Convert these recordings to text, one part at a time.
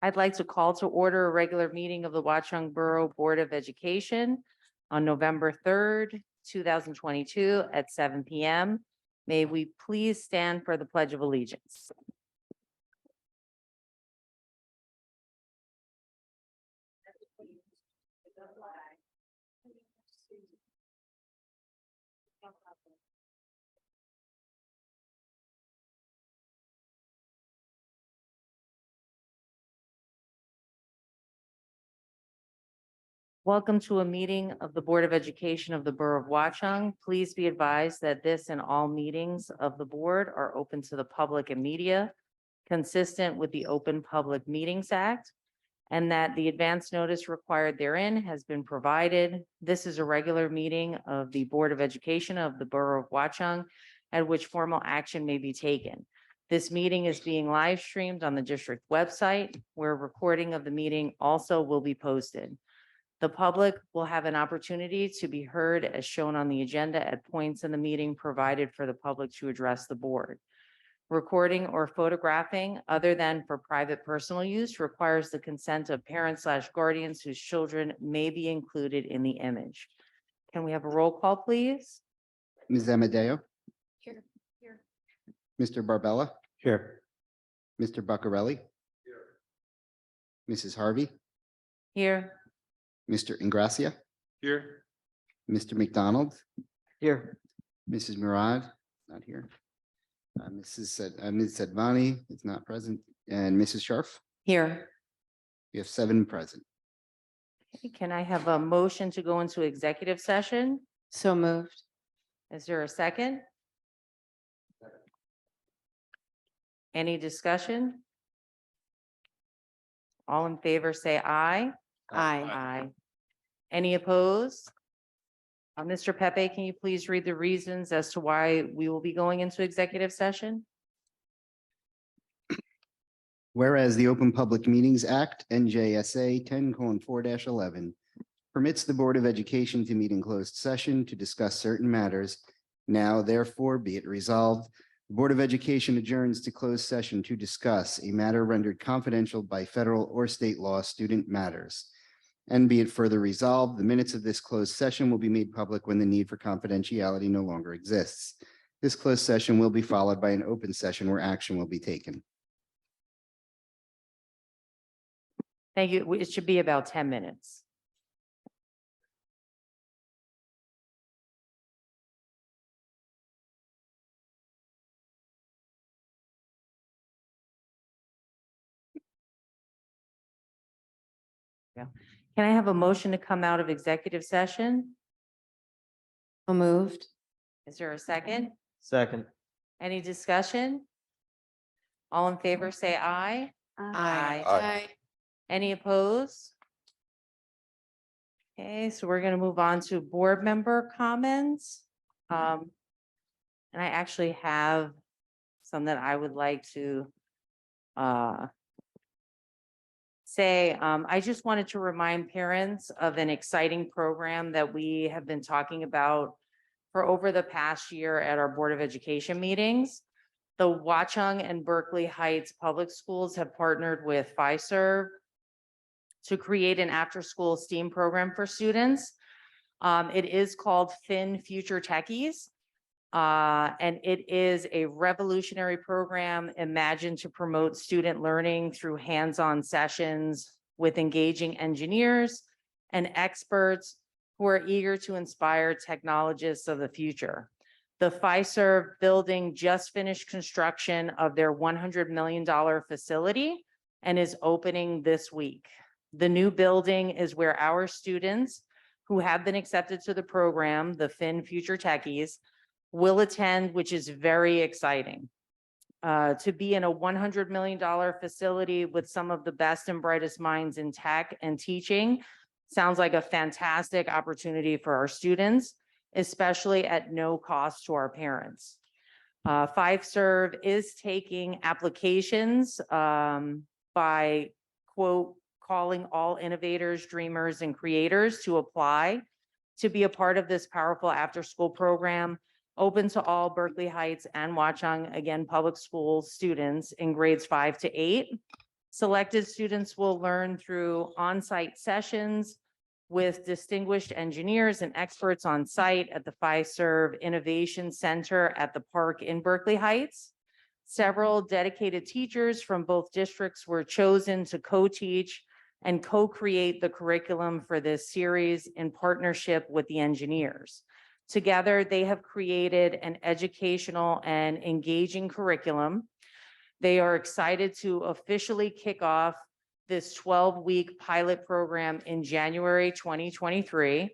I'd like to call to order a regular meeting of the Watchung Borough Board of Education on November 3rd, 2022 at 7 p.m. May we please stand for the Pledge of Allegiance. Welcome to a meeting of the Board of Education of the Borough of Watchung. Please be advised that this and all meetings of the board are open to the public and media, consistent with the Open Public Meetings Act, and that the advance notice required therein has been provided. This is a regular meeting of the Board of Education of the Borough of Watchung, at which formal action may be taken. This meeting is being live streamed on the district website, where a recording of the meeting also will be posted. The public will have an opportunity to be heard as shown on the agenda at points in the meeting provided for the public to address the board. Recording or photographing other than for private personal use requires the consent of parents/guardians whose children may be included in the image. Can we have a roll call, please? Ms. Amadeo, Here. Here. Mr. Barbella, Here. Mr. Buccarelli, Mrs. Harvey, Here. Mr. Ingracia, Here. Mr. McDonald, Here. Mrs. Murad, not here. Ms. Sedvani is not present, and Mrs. Sharf. Here. We have 7 present. Okay, can I have a motion to go into executive session? So moved. Is there a second? Any discussion? All in favor, say aye. Aye. Aye. Any opposed? Mr. Pepe, can you please read the reasons as to why we will be going into executive session? Whereas the Open Public Meetings Act, NJSA 10:4-11, permits the Board of Education to meet in closed session to discuss certain matters. Now, therefore, be it resolved, the Board of Education adjourns to closed session to discuss a matter rendered confidential by federal or state law, student matters. And be it further resolved, the minutes of this closed session will be made public when the need for confidentiality no longer exists. This closed session will be followed by an open session where action will be taken. Thank you. It should be about 10 minutes. Yeah. Can I have a motion to come out of executive session? So moved. Is there a second? Second. Any discussion? All in favor, say aye. Aye. Any opposed? Okay, so we're going to move on to board member comments. And I actually have some that I would like to say. I just wanted to remind parents of an exciting program that we have been talking about for over the past year at our Board of Education meetings. The Watchung and Berkeley Heights Public Schools have partnered with Fiserv to create an after-school STEAM program for students. It is called Fin Future Techies. And it is a revolutionary program imagined to promote student learning through hands-on sessions with engaging engineers and experts who are eager to inspire technologists of the future. The Fiserv building just finished construction of their $100 million facility and is opening this week. The new building is where our students who have been accepted to the program, the Fin Future Techies, will attend, which is very exciting. To be in a $100 million facility with some of the best and brightest minds in tech and teaching sounds like a fantastic opportunity for our students, especially at no cost to our parents. Fiserv is taking applications by, quote, calling all innovators, dreamers, and creators to apply to be a part of this powerful after-school program open to all Berkeley Heights and Watchung, again, public school students in grades 5 to 8. Selected students will learn through on-site sessions with distinguished engineers and experts on site at the Fiserv Innovation Center at the park in Berkeley Heights. Several dedicated teachers from both districts were chosen to co-teach and co-create the curriculum for this series in partnership with the engineers. Together, they have created an educational and engaging curriculum. They are excited to officially kick off this 12-week pilot program in January 2023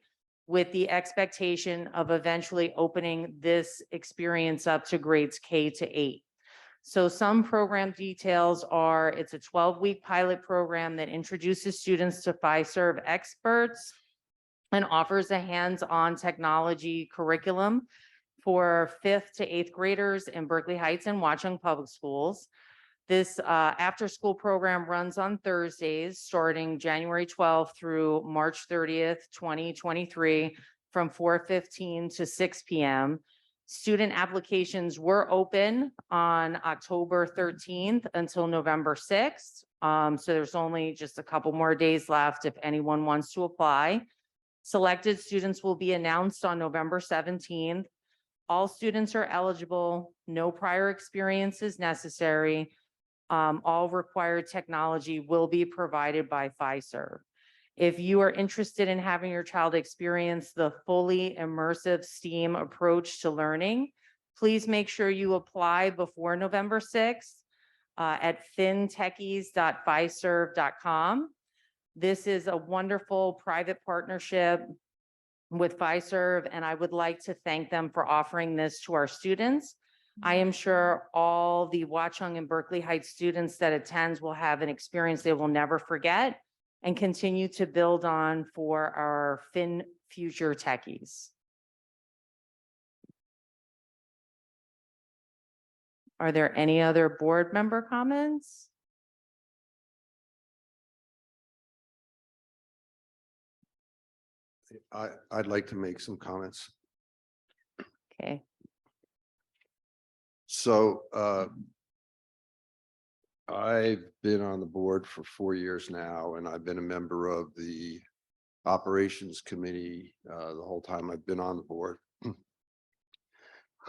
with the expectation of eventually opening this experience up to grades K to 8. So some program details are, it's a 12-week pilot program that introduces students to Fiserv experts and offers a hands-on technology curriculum for 5th to 8th graders in Berkeley Heights and Watchung Public Schools. This after-school program runs on Thursdays, starting January 12th through March 30th, 2023, from 4:15 to 6 p.m. Student applications were open on October 13th until November 6th. So there's only just a couple more days left if anyone wants to apply. Selected students will be announced on November 17th. All students are eligible, no prior experience is necessary. All required technology will be provided by Fiserv. If you are interested in having your child experience the fully immersive STEAM approach to learning, please make sure you apply before November 6th at fintechies.fiserv.com. This is a wonderful private partnership with Fiserv, and I would like to thank them for offering this to our students. I am sure all the Watchung and Berkeley Heights students that attend will have an experience they will never forget and continue to build on for our future techies. Are there any other board member comments? I'd like to make some comments. Okay, So I've been on the board for 4 years now, and I've been a member of the operations committee the whole time I've been on the board.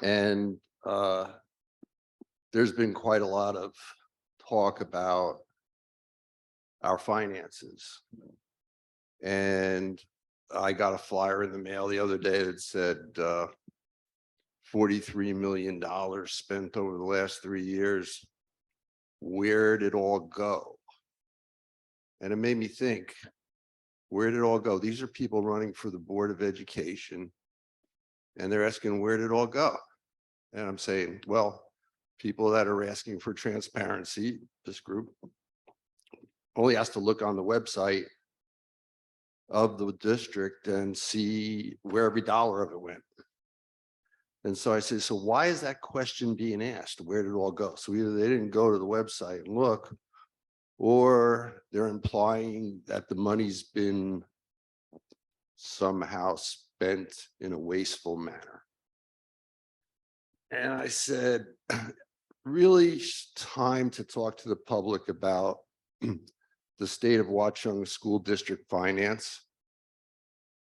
And there's been quite a lot of talk about our finances. And I got a flyer in the mail the other day that said $43 million spent over the last 3 years. Where'd it all go? And it made me think, where did it all go? These are people running for the Board of Education, and they're asking, where did it all go? And I'm saying, well, people that are asking for transparency, this group, only has to look on the website of the district and see where every dollar of it went. And so I said, so why is that question being asked? Where did it all go? So either they didn't go to the website and look, or they're implying that the money's been somehow spent in a wasteful manner. And I said, really time to talk to the public about the state of Watchung School District finance.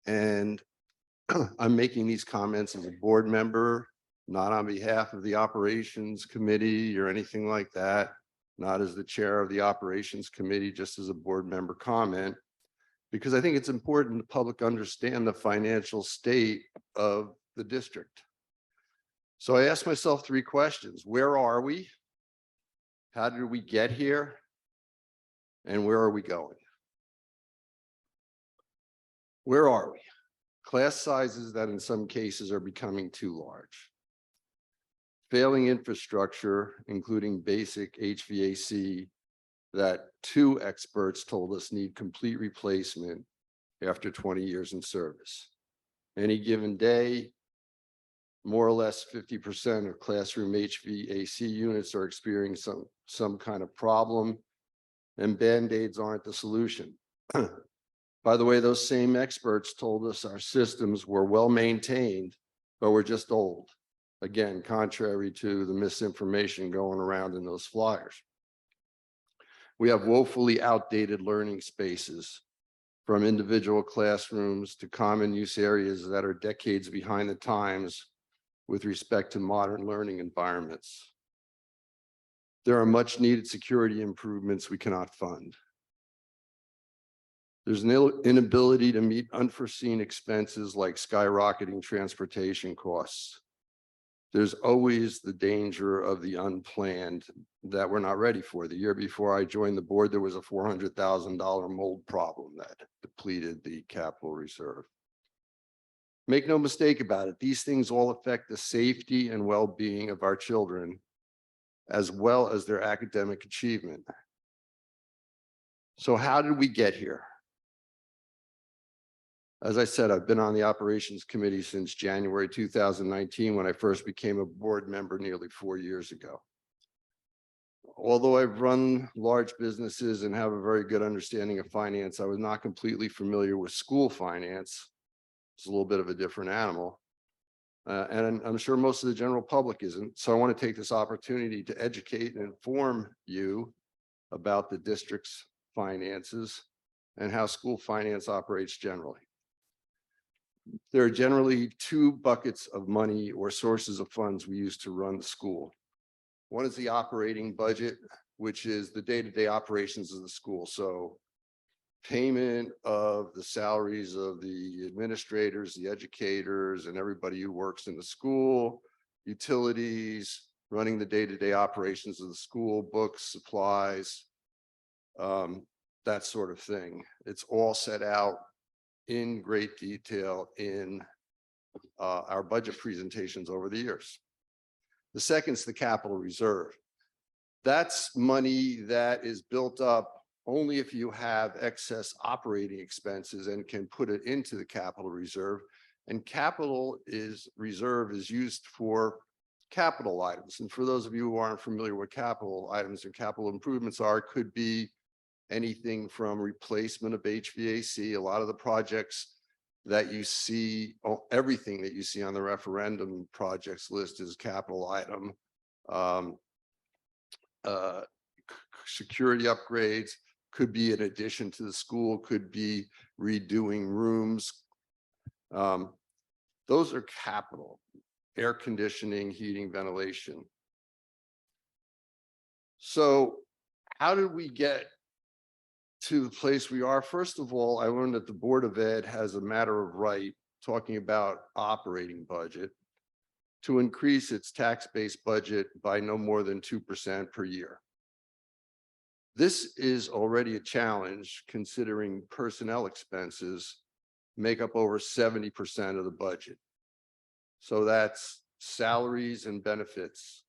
And I'm making these comments as a board member, not on behalf of the operations committee or anything like that, not as the chair of the operations committee, just as a board member comment, because I think it's important the public understand the financial state of the district. So I asked myself 3 questions. Where are we? How did we get here? And where are we going? Where are we? Class sizes that in some cases are becoming too large. Failing infrastructure, including basic HVAC, that 2 experts told us need complete replacement after 20 years in service. Any given day, more or less 50% of classroom HVAC units are experiencing some kind of problem, and Band-Aids aren't the solution. By the way, those same experts told us our systems were well maintained, but were just old. Again, contrary to the misinformation going around in those flyers. We have woefully outdated learning spaces, from individual classrooms to common use areas that are decades behind the times with respect to modern learning environments. There are much needed security improvements we cannot fund. There's an inability to meet unforeseen expenses like skyrocketing transportation costs. There's always the danger of the unplanned that we're not ready for. The year before I joined the board, there was a $400,000 mold problem that depleted the capital reserve. Make no mistake about it, these things all affect the safety and well-being of our children, as well as their academic achievement. So how did we get here? As I said, I've been on the operations committee since January 2019, when I first became a board member nearly 4 years ago. Although I've run large businesses and have a very good understanding of finance, I was not completely familiar with school finance. It's a little bit of a different animal. And I'm sure most of the general public isn't. So I want to take this opportunity to educate and inform you about the district's finances and how school finance operates generally. There are generally two buckets of money or sources of funds we use to run the school. One is the operating budget, which is the day-to-day operations of the school. So payment of the salaries of the administrators, the educators, and everybody who works in the school, utilities, running the day-to-day operations of the school, books, supplies, that sort of thing. It's all set out in great detail in our budget presentations over the years. The second is the capital reserve. That's money that is built up only if you have excess operating expenses and can put it into the capital reserve. And reserve is used for capital items. And for those of you who aren't familiar with capital items or capital improvements are, it could be anything from replacement of HVAC. A lot of the projects that you see, everything that you see on the referendum projects list is capital item. Security upgrades could be in addition to the school, could be redoing rooms. Those are capital, air conditioning, heating, ventilation. So how did we get to the place we are? First of all, I learned that the Board of Ed has a matter of right, talking about operating budget, to increase its tax-based budget by no more than 2% per year. This is already a challenge, considering personnel expenses make up over 70% of the budget. So that's salaries and benefits.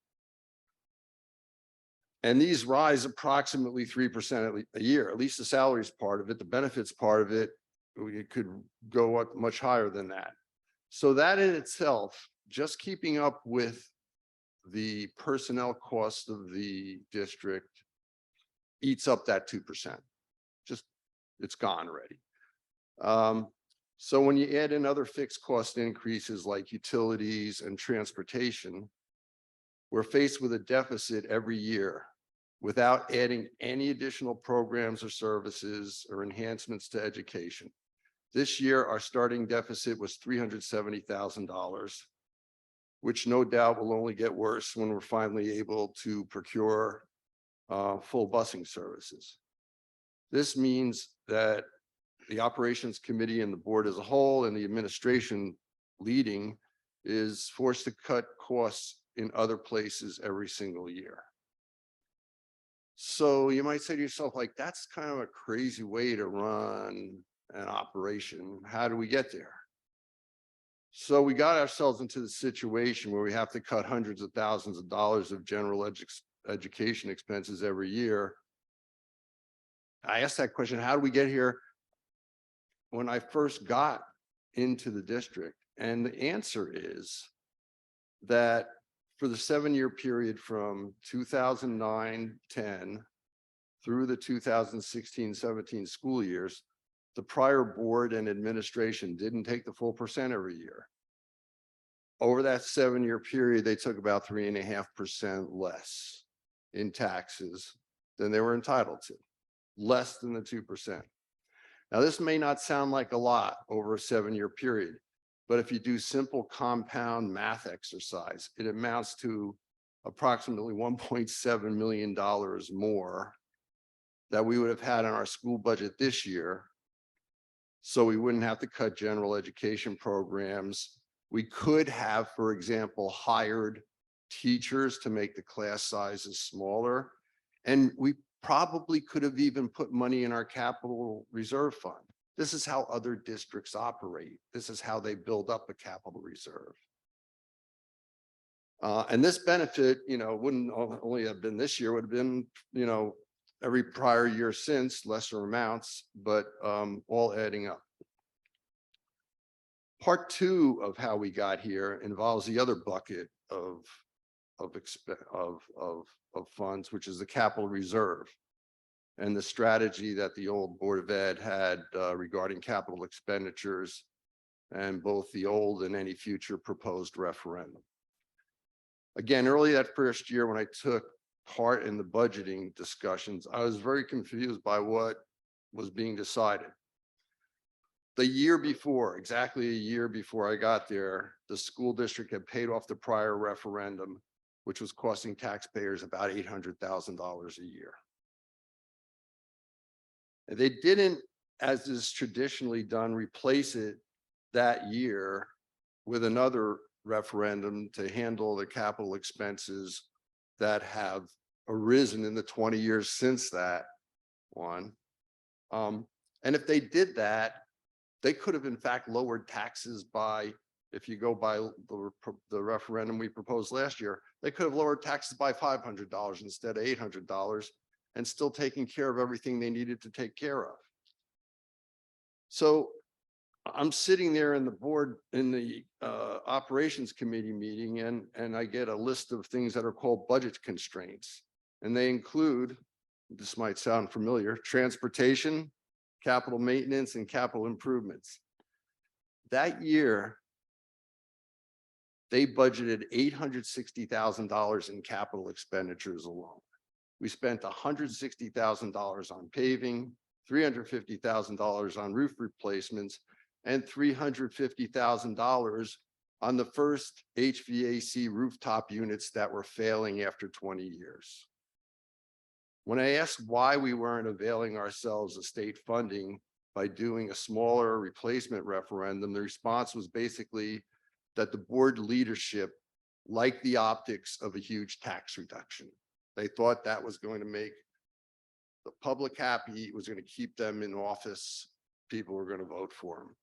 And these rise approximately 3% a year, at least the salaries part of it. The benefits part of it, it could go up much higher than that. So that in itself, just keeping up with the personnel cost of the district eats up that 2%. Just, it's gone already. So when you add in other fixed cost increases like utilities and transportation, we're faced with a deficit every year without adding any additional programs or services or enhancements to education. This year, our starting deficit was $370,000, which no doubt will only get worse when we're finally able to procure full busing services. This means that the operations committee and the board as a whole and the administration leading is forced to cut costs in other places every single year. So you might say to yourself, like, that's kind of a crazy way to run an operation. How do we get there? So we got ourselves into the situation where we have to cut hundreds of thousands of dollars of general education expenses every year. I asked that question, how do we get here? When I first got into the district, and the answer is that for the 7-year period from 2009-10 through the 2016-17 school years, the prior board and administration didn't take the full percent every year. Over that 7-year period, they took about 3.5% less in taxes than they were entitled to, less than the 2%. Now, this may not sound like a lot over a 7-year period, but if you do simple compound math exercise, it amounts to approximately $1.7 million more that we would have had in our school budget this year. So we wouldn't have to cut general education programs. We could have, for example, hired teachers to make the class sizes smaller. And we probably could have even put money in our capital reserve fund. This is how other districts operate. This is how they build up a capital reserve. And this benefit, wouldn't only have been this year, would have been, every prior year since, lesser amounts, but all adding up. Part 2 of how we got here involves the other bucket of funds, which is the capital reserve, and the strategy that the old Board of Ed had regarding capital expenditures, and both the old and any future proposed referendum. Again, early that first year when I took part in the budgeting discussions, I was very confused by what was being decided. The year before, exactly a year before I got there, the school district had paid off the prior referendum, which was costing taxpayers about $800,000 a year. And they didn't, as is traditionally done, replace it that year with another referendum to handle the capital expenses that have arisen in the 20 years since that one. And if they did that, they could have in fact lowered taxes by, if you go by the referendum we proposed last year, they could have lowered taxes by $500 instead of $800 and still taking care of everything they needed to take care of. So I'm sitting there in the board, in the operations committee meeting, and I get a list of things that are called budget constraints. And they include, this might sound familiar, transportation, capital maintenance, and capital improvements. That year, they budgeted $860,000 in capital expenditures alone. We spent $160,000 on paving, $350,000 on roof replacements, and $350,000 on the first HVAC rooftop units that were failing after 20 years. When I asked why we weren't availing ourselves of state funding by doing a smaller replacement referendum, the response was basically that the board leadership liked the optics of a huge tax reduction. They thought that was going to make the public happy, it was going to keep them in office, people were going to vote for them.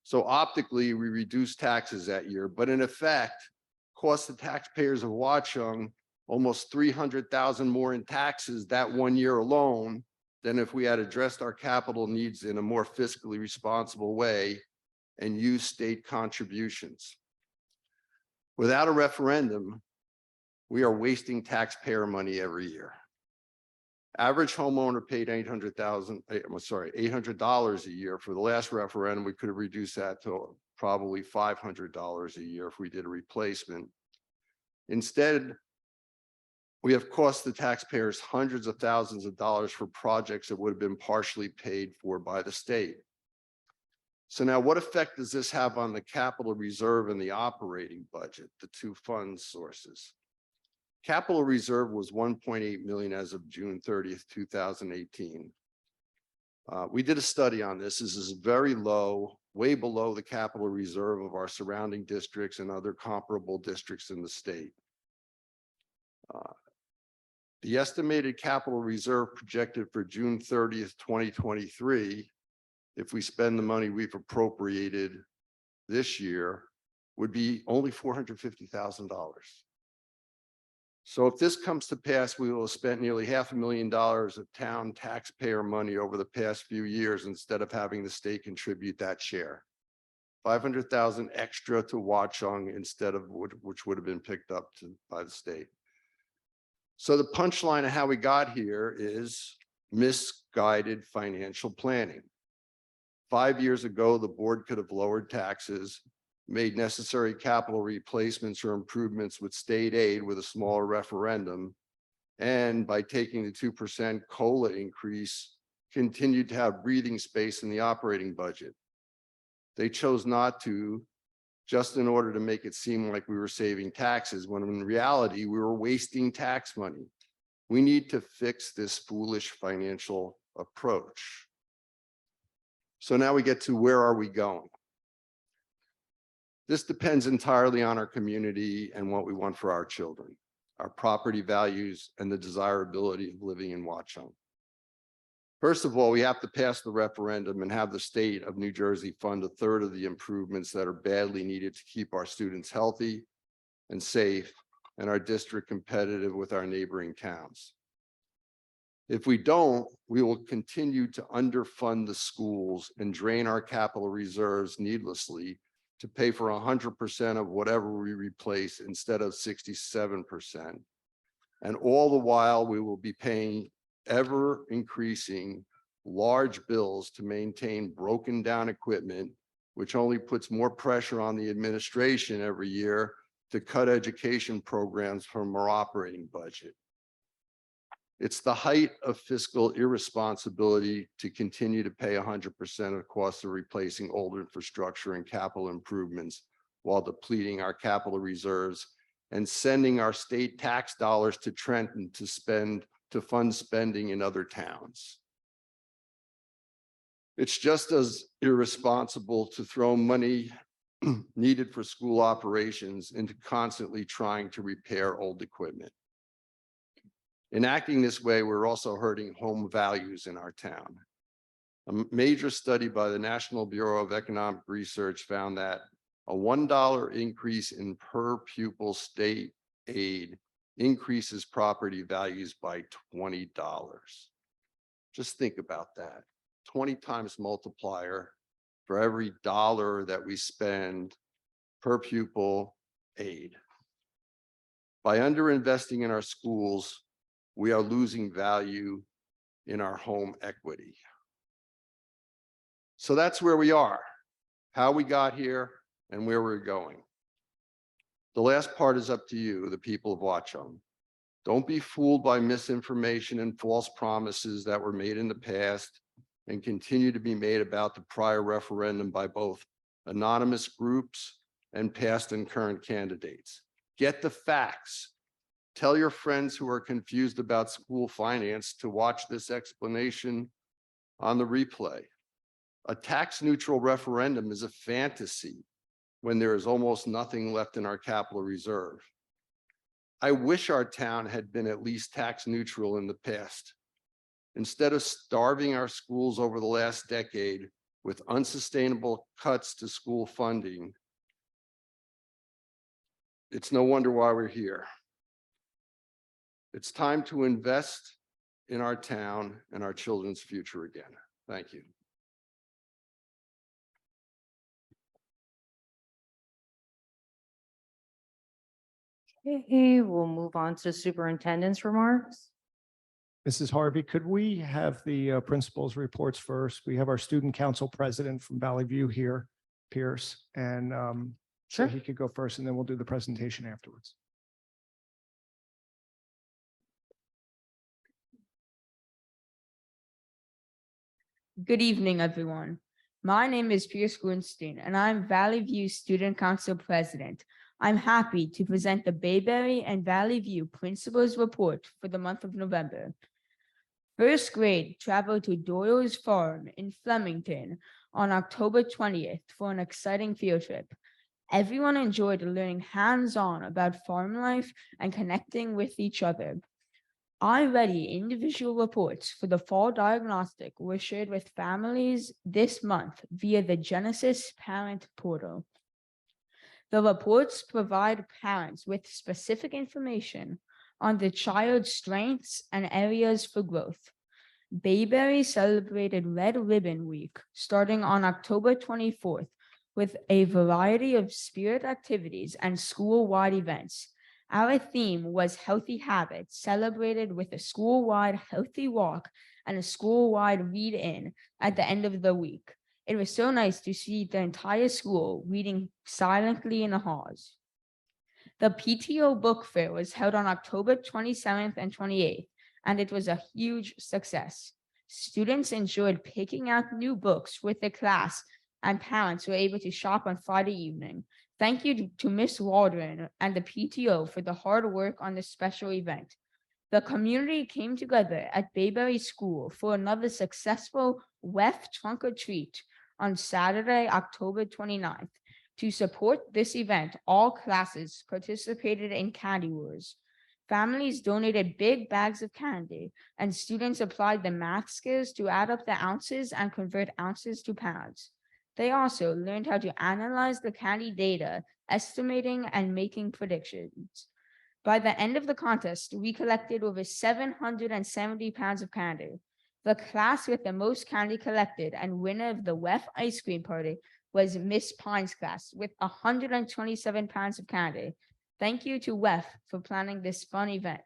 So optically, we reduced taxes that year, but in effect, cost the taxpayers of Watchung almost $300,000 more in taxes that 1 year alone than if we had addressed our capital needs in a more fiscally responsible way and used state contributions. Without a referendum, we are wasting taxpayer money every year. Average homeowner paid $800 a year. For the last referendum, we could have reduced that to probably $500 a year if we did a replacement. Instead, we have cost the taxpayers hundreds of thousands of dollars for projects that would have been partially paid for by the state. So now what effect does this have on the capital reserve and the operating budget, the two fund sources? Capital reserve was 1.8 million as of June 30th, 2018. We did a study on this. This is very low, way below the capital reserve of our surrounding districts and other comparable districts in the state. The estimated capital reserve projected for June 30th, 2023, if we spend the money we've appropriated this year, would be only $450,000. So if this comes to pass, we will have spent nearly $500,000 of town taxpayer money over the past few years instead of having the state contribute that share. $500,000 extra to Watchung instead of which would have been picked up by the state. So the punchline of how we got here is misguided financial planning. 5 years ago, the board could have lowered taxes, made necessary capital replacements or improvements with state aid with a smaller referendum, And by taking the 2% COLA increase, continued to have breathing space in the operating budget. They chose not to, just in order to make it seem like we were saving taxes, when in reality, we were wasting tax money. We need to fix this foolish financial approach. So now we get to where are we going? This depends entirely on our community and what we want for our children, our property values, and the desirability of living in Watchung. First of all, we have to pass the referendum and have the state of New Jersey fund a third of the improvements that are badly needed to keep our students healthy and safe and our district competitive with our neighboring towns. If we don't, we will continue to underfund the schools and drain our capital reserves needlessly to pay for 100% of whatever we replace instead of 67%. And all the while, we will be paying ever increasing large bills to maintain broken down equipment, which only puts more pressure on the administration every year to cut education programs from our operating budget. It's the height of fiscal irresponsibility to continue to pay 100% of the cost of replacing old infrastructure and capital improvements while depleting our capital reserves and sending our state tax dollars to Trenton to fund spending in other towns. It's just as irresponsible to throw money needed for school operations into constantly trying to repair old equipment. In acting this way, we're also hurting home values in our town. A major study by the National Bureau of Economic Research found that a $1 increase in per pupil state aid increases property values by $20. Just think about that. 20 times multiplier for every dollar that we spend per pupil aid. By underinvesting in our schools, we are losing value in our home equity. So that's where we are, how we got here and where we're going. The last part is up to you, the people of Watchung. Don't be fooled by misinformation and false promises that were made in the past and continue to be made about the prior referendum by both anonymous groups and past and current candidates. Get the facts. Tell your friends who are confused about school finance to watch this explanation on the replay. A tax-neutral referendum is a fantasy when there is almost nothing left in our capital reserve. I wish our town had been at least tax neutral in the past. Instead of starving our schools over the last decade with unsustainable cuts to school funding, it's no wonder why we're here. It's time to invest in our town and our children's future again. Thank you. Okay, we'll move on to superintendent's remarks. Mrs. Harvey, could we have the principal's reports first? We have our student council president from Valley View here, Pierce, and so he could go first, and then we'll do the presentation afterwards. Good evening, everyone. My name is Pierce Grunstein, and I'm Valley View Student Council President. I'm happy to present the Bayberry and Valley View Principal's Report for the month of November. First grade traveled to Doyle's Farm in Flemington on October 20th for an exciting field trip. Everyone enjoyed learning hands-on about farm life and connecting with each other. I-ready individual reports for the fall diagnostic were shared with families this month via the Genesis Parent Portal. The reports provide parents with specific information on the child's strengths and areas for growth. Bayberry celebrated Red Ribbon Week starting on October 24th with a variety of spirit activities and school-wide events. Our theme was Healthy Habits, celebrated with a school-wide healthy walk and a school-wide read-in at the end of the week. It was so nice to see the entire school reading silently in the halls. The PTO Book Fair was held on October 27th and 28th, and it was a huge success. Students enjoyed picking out new books with the class, and parents were able to shop on Friday evening. Thank you to Miss Waldron and the PTO for the hard work on this special event. The community came together at Bayberry School for another successful WEF Trunk or Treat on Saturday, October 29th. To support this event, all classes participated in Candy Wars. Families donated big bags of candy, and students applied the math skills to add up the ounces and convert ounces to pounds. They also learned how to analyze the candy data, estimating and making predictions. By the end of the contest, we collected over 770 pounds of candy. The class with the most candy collected and winner of the WEF ice cream party was Miss Pine's class with 127 pounds of candy. Thank you to WEF for planning this fun event.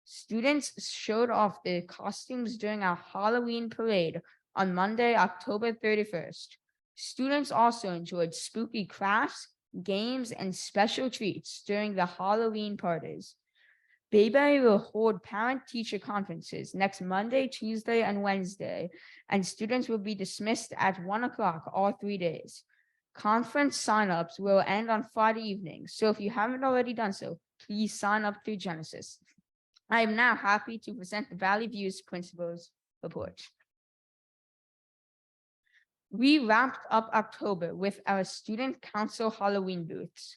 Students showed off their costumes during our Halloween parade on Monday, October 31st. Students also enjoyed spooky crafts, games, and special treats during the Halloween parties. Bayberry will hold parent-teacher conferences next Monday, Tuesday, and Wednesday, and students will be dismissed at 1 o'clock all 3 days. Conference signups will end on Friday evening, so if you haven't already done so, please sign up through Genesis. I am now happy to present the Valley View's principal's report. We wrapped up October with our student council Halloween booths.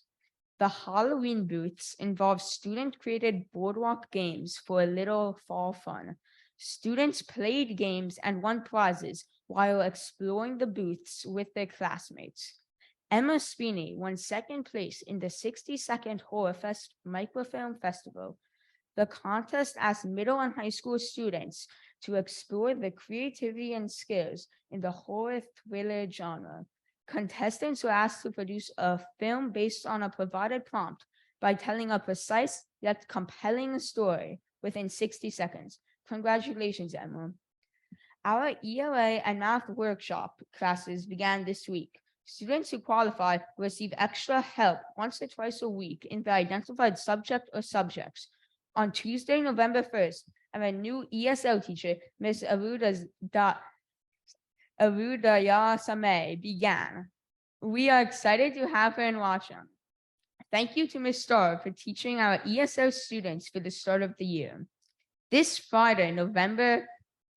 The Halloween booths involve student-created boardwalk games for a little fall fun. Students played games and won prizes while exploring the booths with their classmates. Emma Sweeney won second place in the 62nd Horror Fest Microfilm Festival. The contest asked middle and high school students to explore the creativity and skills in the horror thriller genre. Contestants were asked to produce a film based on a provided prompt by telling a precise yet compelling story within 60 seconds. Congratulations, Emma. Our ELA and math workshop classes began this week. Students who qualify receive extra help once or twice a week in the identified subject or subjects. On Tuesday, November 1st, our new ESL teacher, Ms. Arudaya Sameh, began. We are excited to have her in Watchung. Thank you to Ms. Starr for teaching our ESL students for the start of the year. This Friday, November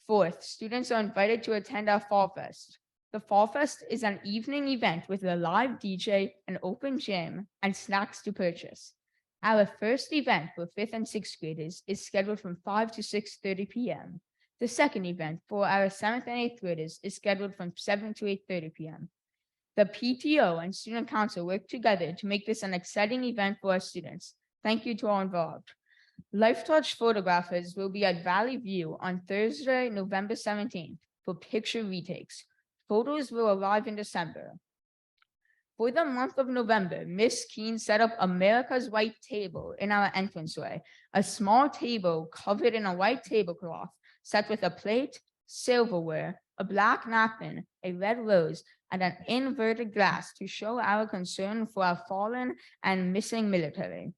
4th, students are invited to attend our Fall Fest. The Fall Fest is an evening event with a live DJ, an open gym, and snacks to purchase. Our first event for 5th and 6th graders is scheduled from 5 to 6:30 p.m. The second event for our 7th and 8th graders is scheduled from 7 to 8:30 p.m. The PTO and Student Council work together to make this an exciting event for our students. Thank you to all involved. Life Touch photographers will be at Valley View on Thursday, November 17th for picture retakes. Photos will arrive in December. For the month of November, Miss Keene set up America's White Table in our entranceway, a small table covered in a white tablecloth set with a plate, silverware, a black napkin, a red rose, and an inverted glass to show our concern for our fallen and missing military.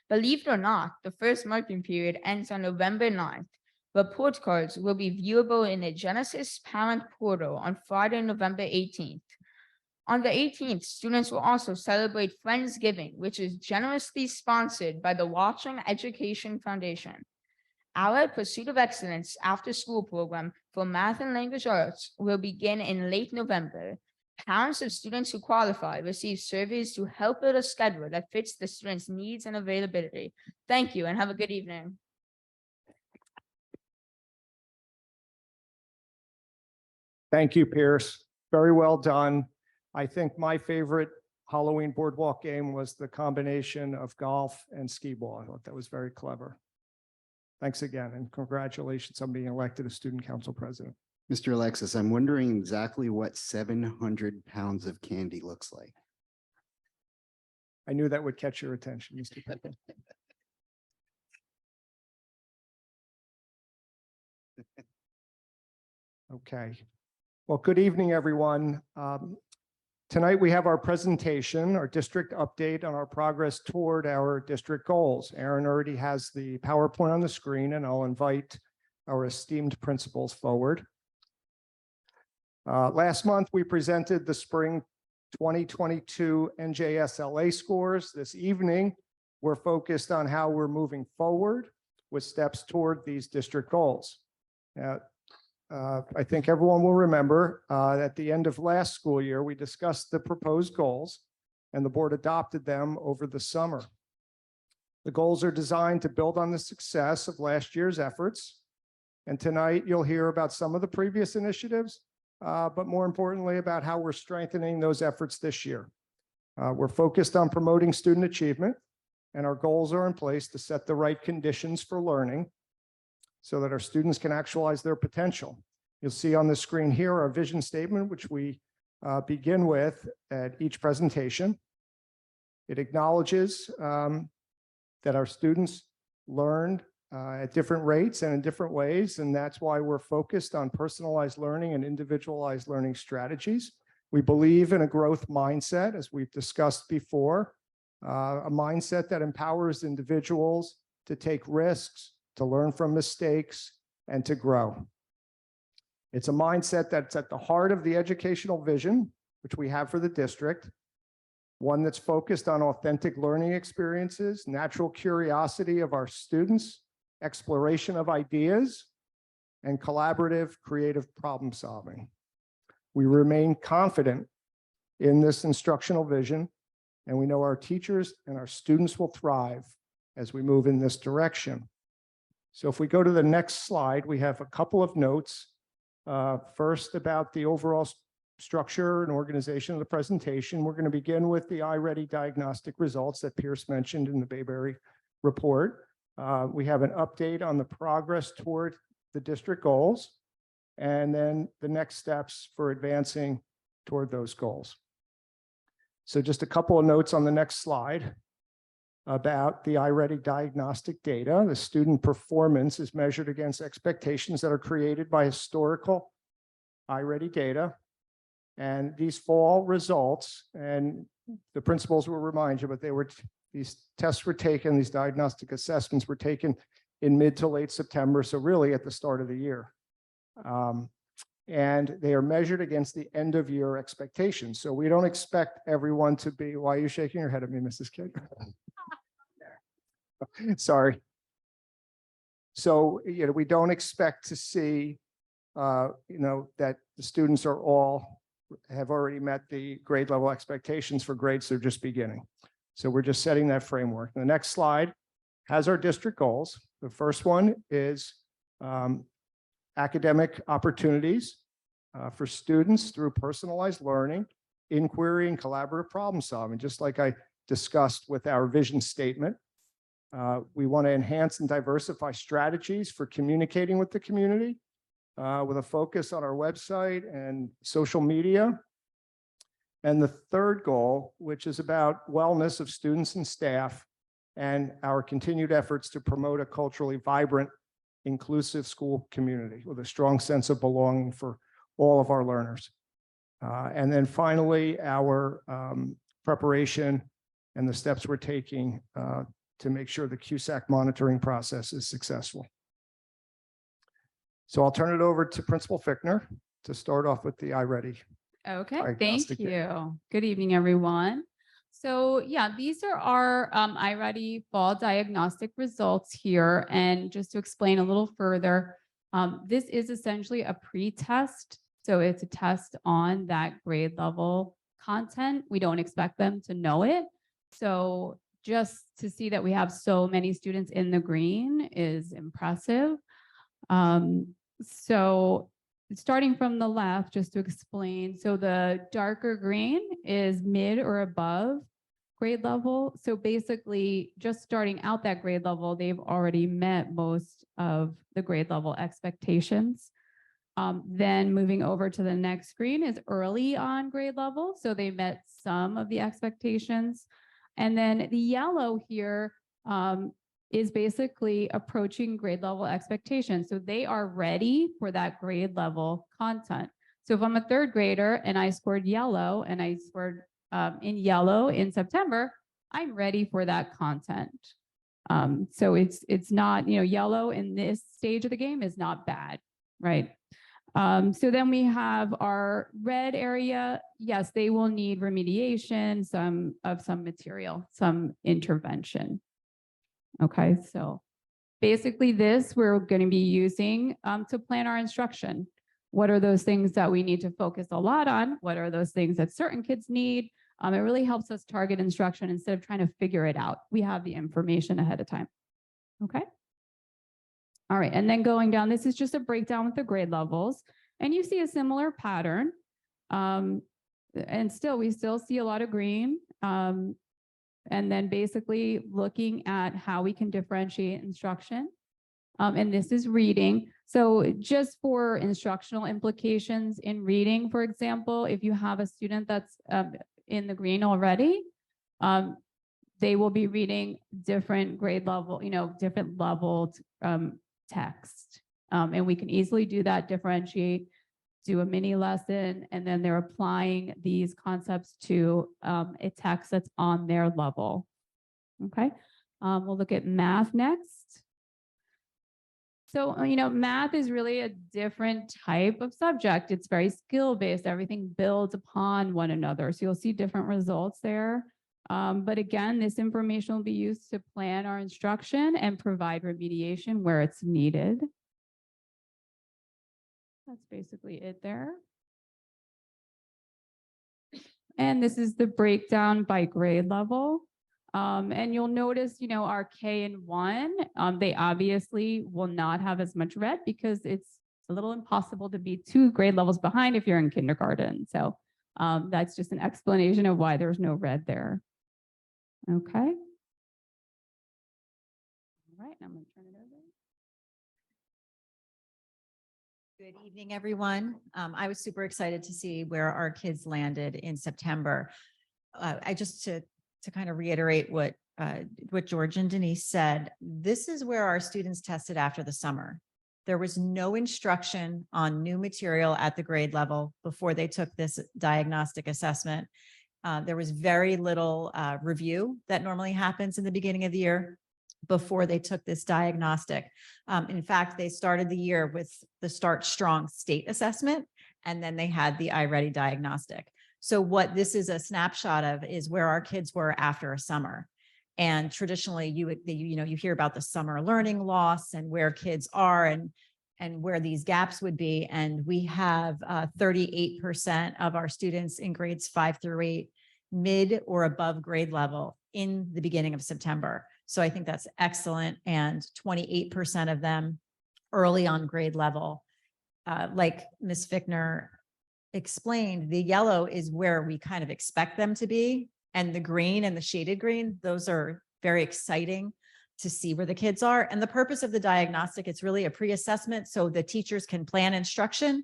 Believe it or not, the first marking period ends on November 9th. Report cards will be viewable in the Genesis Parent Portal on Friday, November 18th. On the 18th, students will also celebrate Friendsgiving, which is generously sponsored by the Watchung Education Foundation. Our Pursuit of Excellence after-school program for math and language arts will begin in late November. Parents of students who qualify receive surveys to help build a schedule that fits the students' needs and availability. Thank you and have a good evening. Thank you, Pierce. Very well done. I think my favorite Halloween boardwalk game was the combination of golf and skee ball. I thought that was very clever. Thanks again, and congratulations on being elected as student council president. Mr. Alexis, I'm wondering exactly what 700 pounds of candy looks like. I knew that would catch your attention, Mr. Pippin. Okay. Well, good evening, everyone. Tonight, we have our presentation, our district update on our progress toward our district goals. Aaron already has the PowerPoint on the screen, and I'll invite our esteemed principals forward. Last month, we presented the spring 2022 NJSLA scores. This evening, we're focused on how we're moving forward with steps toward these district goals. Now, I think everyone will remember at the end of last school year, we discussed the proposed goals and the board adopted them over the summer. The goals are designed to build on the success of last year's efforts. And tonight you'll hear about some of the previous initiatives, but more importantly about how we're strengthening those efforts this year. We're focused on promoting student achievement, and our goals are in place to set the right conditions for learning so that our students can actualize their potential. You'll see on the screen here our vision statement, which we begin with at each presentation. It acknowledges that our students learned at different rates and in different ways, and that's why we're focused on personalized learning and individualized learning strategies. We believe in a growth mindset, as we've discussed before, a mindset that empowers individuals to take risks, to learn from mistakes, and to grow. It's a mindset that's at the heart of the educational vision, which we have for the district, one that's focused on authentic learning experiences, natural curiosity of our students, exploration of ideas, and collaborative creative problem solving. We remain confident in this instructional vision, and we know our teachers and our students will thrive as we move in this direction. So if we go to the next slide, we have a couple of notes. First, about the overall structure and organization of the presentation. We're going to begin with the iReady diagnostic results that Pierce mentioned in the Bayberry report. We have an update on the progress toward the district goals, and then the next steps for advancing toward those goals. So just a couple of notes on the next slide about the iReady diagnostic data. The student performance is measured against expectations that are created by historical iReady data. And these fall results, and the principals will remind you, but these tests were taken, these diagnostic assessments were taken in mid to late September, so really at the start of the year. And they are measured against the end of year expectations. So we don't expect everyone to be, why are you shaking your head at me, Mrs. Kidd? Sorry. So, we don't expect to see, that the students have already met the grade level expectations for grades they're just beginning. So we're just setting that framework. The next slide has our district goals. The first one is academic opportunities for students through personalized learning, inquiry, and collaborative problem solving, just like I discussed with our vision statement. We want to enhance and diversify strategies for communicating with the community with a focus on our website and social media. And the third goal, which is about wellness of students and staff and our continued efforts to promote a culturally vibrant, inclusive school community with a strong sense of belonging for all of our learners. And then finally, our preparation and the steps we're taking to make sure the CUSAC monitoring process is successful. So I'll turn it over to Principal Fichtner to start off with the iReady. Okay, thank Diagnostic data. you. Good evening, everyone. So yeah, these are our iReady fall diagnostic results here. And just to explain a little further, this is essentially a pre-test. So it's a test on that grade level content. We don't expect them to know it. So just to see that we have so many students in the green is impressive. So starting from the left, just to explain, so the darker green is mid or above grade level. So basically just starting out that grade level, they've already met most of the grade level expectations. Then moving over to the next screen is early on grade level. So they met some of the expectations. And then the yellow here is basically approaching grade level expectations. So they are ready for that grade level content. So if I'm a third grader and I scored yellow and I scored in yellow in September, I'm ready for that content. So it's not, yellow in this stage of the game is not bad, right? So then we have our red area. Yes, they will need remediation, some material, some intervention. Okay, so basically this we're going to be using to plan our instruction. What are those things that we need to focus a lot on? What are those things that certain kids need? It really helps us target instruction instead of trying to figure it out. We have the information ahead of time. Okay. All right, and then going down, this is just a breakdown with the grade levels. And you see a similar pattern. And we still see a lot of green. And then basically looking at how we can differentiate instruction. And this is reading. So just for instructional implications in reading, for example, if you have a student that's in the green already, they will be reading different grade level, different leveled text. And we can easily do that, differentiate, do a mini lesson, and then they're applying these concepts to a text that's on their level. Okay, we'll look at math next. So, math is really a different type of subject. It's very skill-based. Everything builds upon one another. So you'll see different results there. But again, this information will be used to plan our instruction and provide remediation where it's needed. That's basically it there. And this is the breakdown by grade level. And you'll notice, our K and 1, they obviously will not have as much red because it's a little impossible to be 2 grade levels behind if you're in kindergarten. So that's just an explanation of why there's no red there. Okay. All right, I'm going to turn it over. Good evening, everyone. I was super excited to see where our kids landed in September. To kind of reiterate what George and Denise said, this is where our students tested after the summer. There was no instruction on new material at the grade level before they took this diagnostic assessment. There was very little review that normally happens in the beginning of the year before they took this diagnostic. In fact, they started the year with the Start Strong state assessment, and then they had the iReady diagnostic. So what this is a snapshot of is where our kids were after a summer. And traditionally, you hear about the summer learning loss and where kids are and where these gaps would be. And we have 38% of our students in grades 5 through 8, mid or above grade level in the beginning of September. So I think that's excellent. And 28% of them early on grade level. Like Ms. Fickner explained, the yellow is where we kind of expect them to be. And the green and the shaded green, those are very exciting to see where the kids are. And the purpose of the diagnostic, it's really a pre-assessment so the teachers can plan instruction.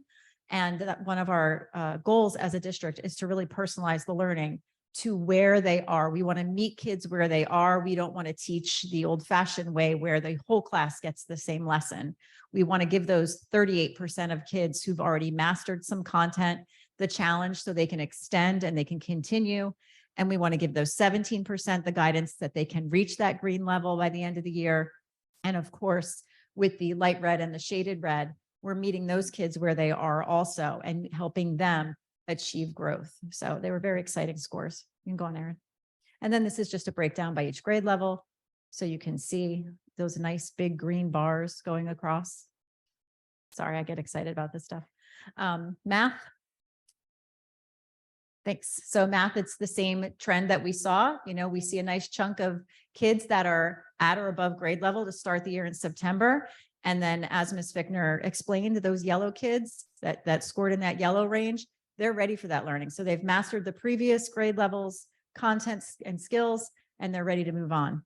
And that one of our goals as a district is to really personalize the learning to where they are. We want to meet kids where they are. We don't want to teach the old-fashioned way where the whole class gets the same lesson. We want to give those 38% of kids who've already mastered some content the challenge so they can extend and they can continue. And we want to give those 17% the guidance that they can reach that green level by the end of the year. And of course, with the light red and the shaded red, we're meeting those kids where they are also and helping them achieve growth. So they were very exciting scores. You can go on, Erin. And then this is just a breakdown by each grade level. So you can see those nice big green bars going across. Sorry, I get excited about this stuff. Math. Thanks. So math, it's the same trend that we saw. We see a nice chunk of kids that are at or above grade level to start the year in September. And then as Ms. Fickner explained, those yellow kids that scored in that yellow range, they're ready for that learning. So they've mastered the previous grade levels, contents and skills, and they're ready to move on.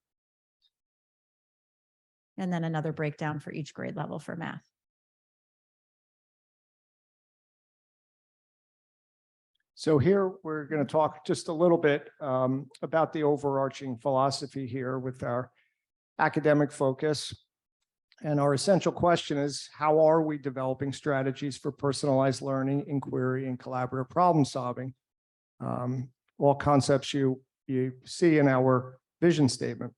And then another breakdown for each grade level for math. So here we're going to talk just a little bit about the overarching philosophy here with our academic focus. And our essential question is, how are we developing strategies for personalized learning, inquiry, and collaborative problem solving? All concepts you see in our vision statement.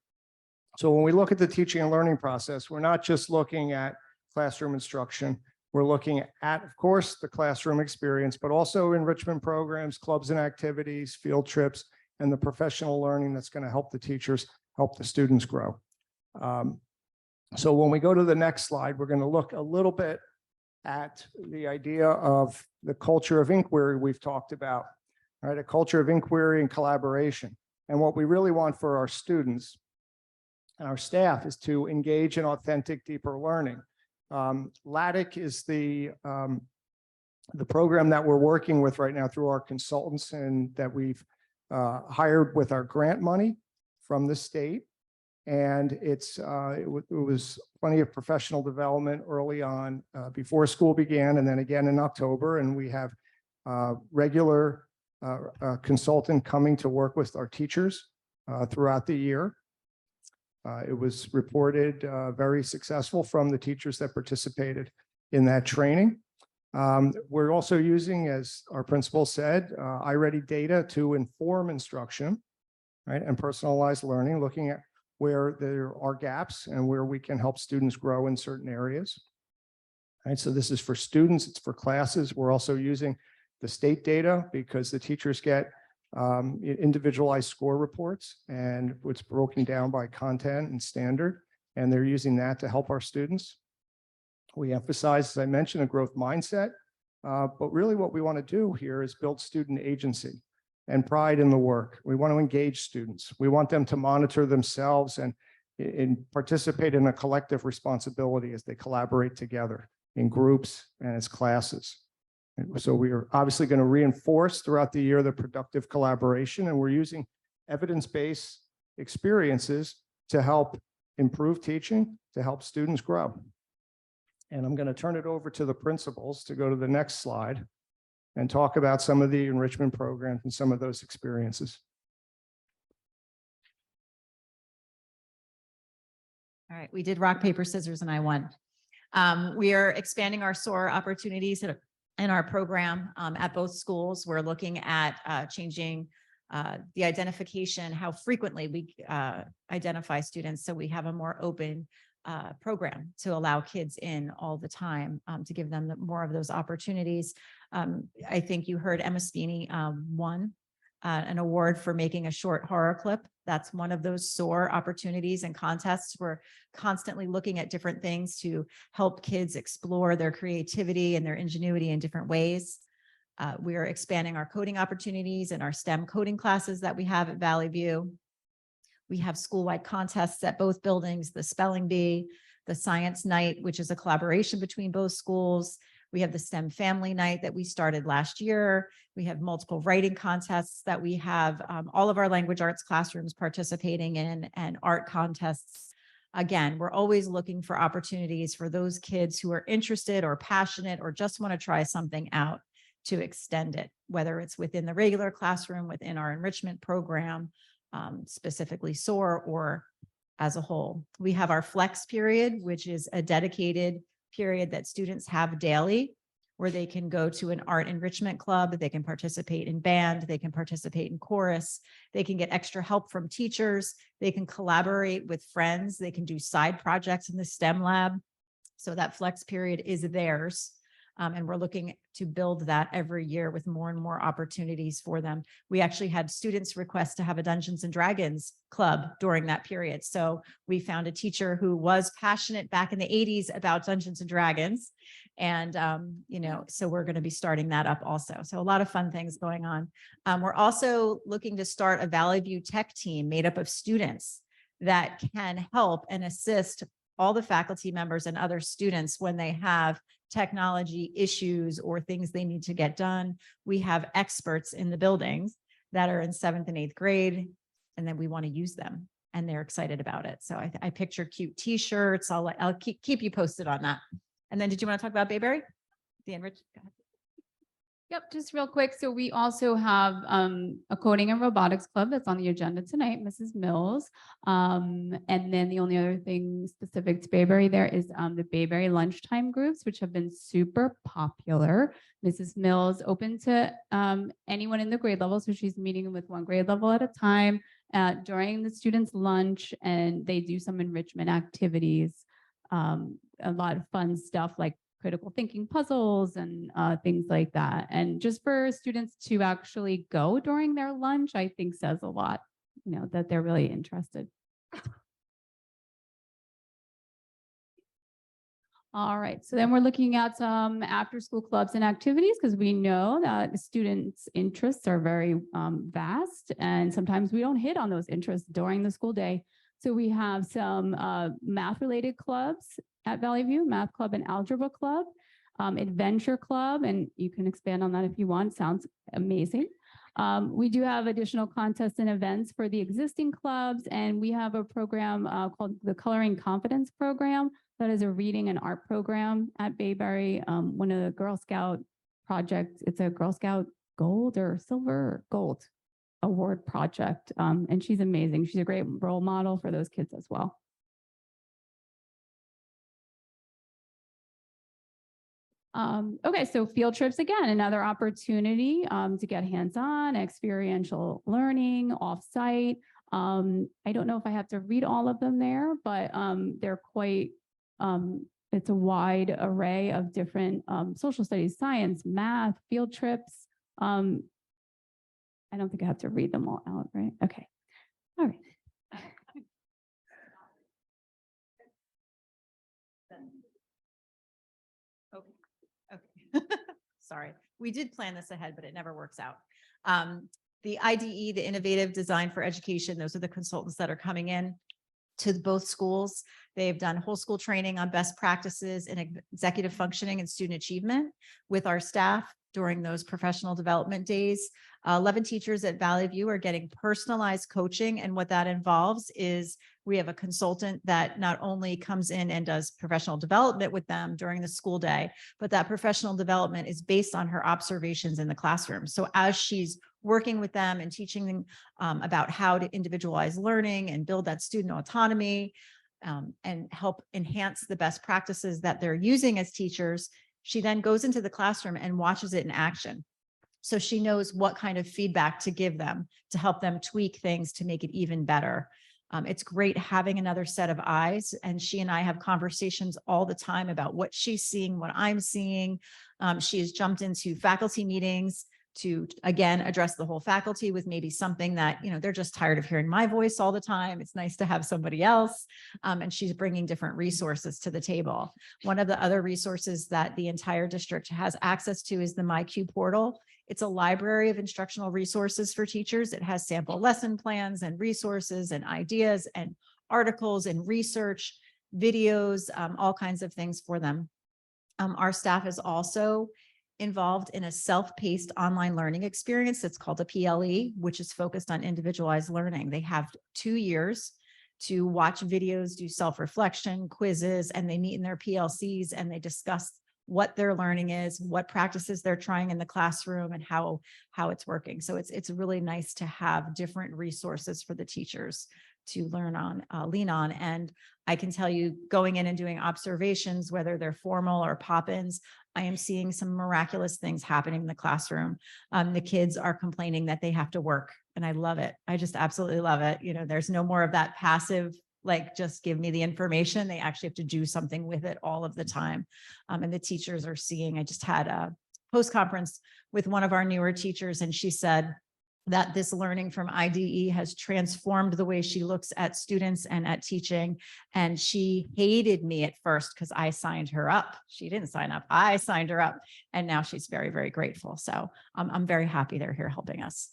So when we look at the teaching and learning process, we're not just looking at classroom instruction. We're looking at, of course, the classroom experience, but also enrichment programs, clubs and activities, field trips, and the professional learning that's going to help the teachers, help the students grow. So when we go to the next slide, we're going to look a little bit at the idea of the culture of inquiry we've talked about, right? A culture of inquiry and collaboration. And what we really want for our students and our staff is to engage in authentic, deeper learning. LATIC is the program that we're working with right now through our consultants and that we've hired with our grant money from the state. And it was plenty of professional development early on before school began, and then again in October. And we have regular consultant coming to work with our teachers throughout the year. It was reported very successful from the teachers that participated in that training. We're also using, as our principal said, iReady data to inform instruction, right, and personalized learning, looking at where there are gaps and where we can help students grow in certain areas. Right, so this is for students, it's for classes. We're also using the state data because the teachers get individualized score reports, and it's broken down by content and standard, and they're using that to help our students. We emphasize, as I mentioned, a growth mindset, but really what we want to do here is build student agency and pride in the work. We want to engage students. We want them to monitor themselves and participate in a collective responsibility as they collaborate together in groups and as classes. And so we are obviously going to reinforce throughout the year the productive collaboration, and we're using evidence-based experiences to help improve teaching, to help students grow. And I'm going to turn it over to the principals to go to the next slide and talk about some of the enrichment programs and some of those experiences. All right, we did rock, paper, scissors, and I won. We are expanding our SOAR opportunities in our program at both schools. We're looking at changing the identification, how frequently we identify students, so we have a more open program to allow kids in all the time, to give them more of those opportunities. I think you heard Emma Spini won an award for making a short horror clip. That's one of those SOAR opportunities and contests. We're constantly looking at different things to help kids explore their creativity and their ingenuity in different ways. We are expanding our coding opportunities and our STEM coding classes that we have at Valley View. We have school-wide contests at both buildings, the Spelling Bee, the Science Night, which is a collaboration between both schools. We have the STEM Family Night that we started last year. We have multiple writing contests that we have all of our language arts classrooms participating in, and art contests. Again, we're always looking for opportunities for those kids who are interested or passionate or just want to try something out to extend it, whether it's within the regular classroom, within our enrichment program, specifically SOAR, or as a whole. We have our flex period, which is a dedicated period that students have daily, where they can go to an art enrichment club, they can participate in band, they can participate in chorus, they can get extra help from teachers, they can collaborate with friends, they can do side projects in the STEM lab. So that flex period is theirs. And we're looking to build that every year with more and more opportunities for them. We actually had students request to have a Dungeons and Dragons club during that period. So we found a teacher who was passionate back in the 80s about Dungeons and Dragons. And, so we're going to be starting that up also. So a lot of fun things going on. We're also looking to start a Valley View tech team made up of students that can help and assist all the faculty members and other students when they have technology issues or things they need to get done. We have experts in the buildings that are in 7th and 8th grade, and then we want to use them, and they're excited about it. So I picture cute t-shirts. I'll keep you posted on that. And then did you want to talk about Bayberry? The enrich? Yep, just real quick. So we also have a coding and robotics club that's on the agenda tonight, Mrs. Mills. And then the only other thing specific to Bayberry there is the Bayberry lunchtime groups, which have been super popular. Mrs. Mills open to anyone in the grade level. So she's meeting with one grade level at a time during the students' lunch, and they do some enrichment activities, a lot of fun stuff like critical thinking puzzles and things like that. And just for students to actually go during their lunch, I think says a lot, that they're really interested. All right, so then we're looking at some after school clubs and activities because we know that the students' interests are very vast, and sometimes we don't hit on those interests during the school day. So we have some math related clubs at Valley View, Math Club and Algebra Club, Adventure Club, and you can expand on that if you want. Sounds amazing. We do have additional contests and events for the existing clubs, and we have a program called the Coloring Confidence Program. That is a reading and art program at Bayberry. One of the Girl Scout projects, it's a Girl Scout Gold or Silver or Gold Award project. And she's amazing. She's a great role model for those kids as well. Okay, so field trips, again, another opportunity to get hands-on, experiential learning, off-site. I don't know if I have to read all of them there, but they're quite, it's a wide array of different social studies, science, math, field trips. I don't think I have to read them all out, right? Okay, all right. Okay. Sorry, we did plan this ahead, but it never works out. The IDE, the Innovative Design for Education, those are the consultants that are coming in to both schools. They've done whole school training on best practices in executive functioning and student achievement with our staff during those professional development days. 11 teachers at Valley View are getting personalized coaching. And what that involves is we have a consultant that not only comes in and does professional development with them during the school day, but that professional development is based on her observations in the classroom. So as she's working with them and teaching them about how to individualize learning and build that student autonomy and help enhance the best practices that they're using as teachers, she then goes into the classroom and watches it in action. So she knows what kind of feedback to give them to help them tweak things to make it even better. It's great having another set of eyes, and she and I have conversations all the time about what she's seeing, what I'm seeing. She has jumped into faculty meetings to, again, address the whole faculty with maybe something that, they're just tired of hearing my voice all the time. It's nice to have somebody else. And she's bringing different resources to the table. One of the other resources that the entire district has access to is the MyQ portal. It's a library of instructional resources for teachers. It has sample lesson plans and resources and ideas and articles and research, videos, all kinds of things for them. Our staff is also involved in a self-paced online learning experience that's called a PLE, which is focused on individualized learning. They have 2 years to watch videos, do self-reflection, quizzes, and they meet in their PLCs and they discuss what their learning is, what practices they're trying in the classroom, and how it's working. So it's really nice to have different resources for the teachers to learn on, lean on. And I can tell you, going in and doing observations, whether they're formal or pop-ins, I am seeing some miraculous things happening in the classroom. The kids are complaining that they have to work, and I love it. I just absolutely love it. There's no more of that passive, like, just give me the information. They actually have to do something with it all of the time. And the teachers are seeing, I just had a post-conference with one of our newer teachers, and she said that this learning from IDE has transformed the way she looks at students and at teaching. And she hated me at first because I signed her up. She didn't sign up. I signed her up. And now she's very, very grateful. So I'm very happy they're here helping us.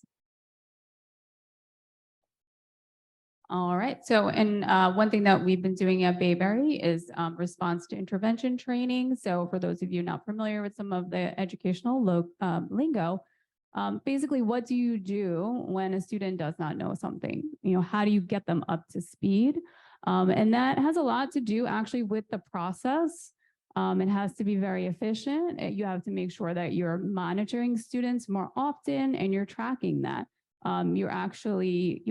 All right. So, and one thing that we've been doing at Bayberry is response to intervention training. So for those of you not familiar with some of the educational lingo, basically, what do you do when a student does not know something? How do you get them up to speed? And that has a lot to do actually with the process It has to be very efficient. You have to make sure that you're monitoring students more often and you're tracking that. You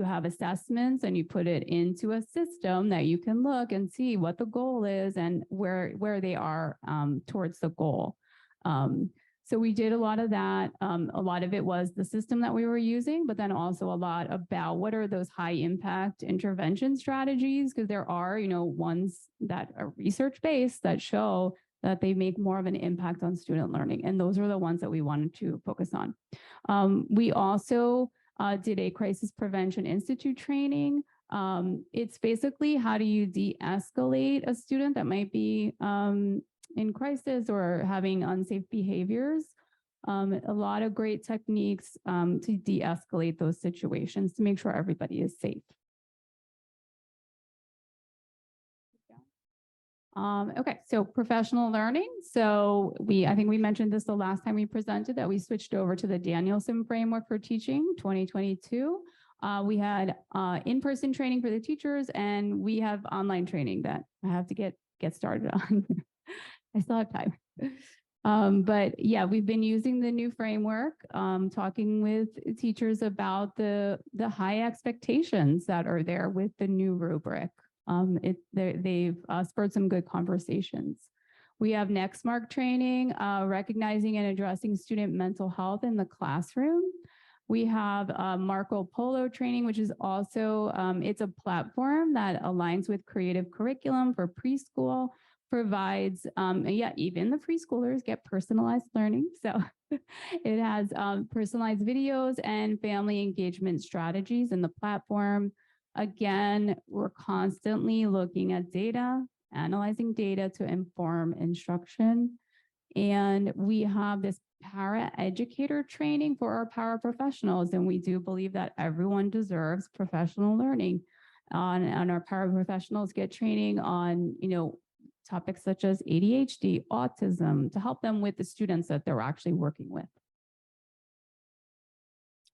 have assessments and you put it into a system that you can look and see what the goal is and where they are towards the goal. So we did a lot of that. A lot of it was the system that we were using, but then also a lot about what are those high impact intervention strategies, because there are, ones that are research-based that show that they make more of an impact on student learning. And those are the ones that we wanted to focus on. We also did a Crisis Prevention Institute training. It's basically how do you de-escalate a student that might be in crisis or having unsafe behaviors. A lot of great techniques to de-escalate those situations to make sure everybody is safe. Okay, so professional learning. So I think we mentioned this the last time we presented that we switched over to the Danielson framework for teaching 2022. We had in-person training for the teachers, and we have online training that I have to get started on. I still have time. But yeah, we've been using the new framework, talking with teachers about the high expectations that are there with the new rubric. They've spurred some good conversations. We have Nextmark training, recognizing and addressing student mental health in the classroom. We have Marco Polo training, which is also, it's a platform that aligns with creative curriculum for preschool, provides, even the preschoolers get personalized learning. So it has personalized videos and family engagement strategies in the platform. Again, we're constantly looking at data, analyzing data to inform instruction. And we have this para-educator training for our paraprofessionals. And we do believe that everyone deserves professional learning. And our paraprofessionals get training on, topics such as ADHD, autism, to help them with the students that they're actually working with.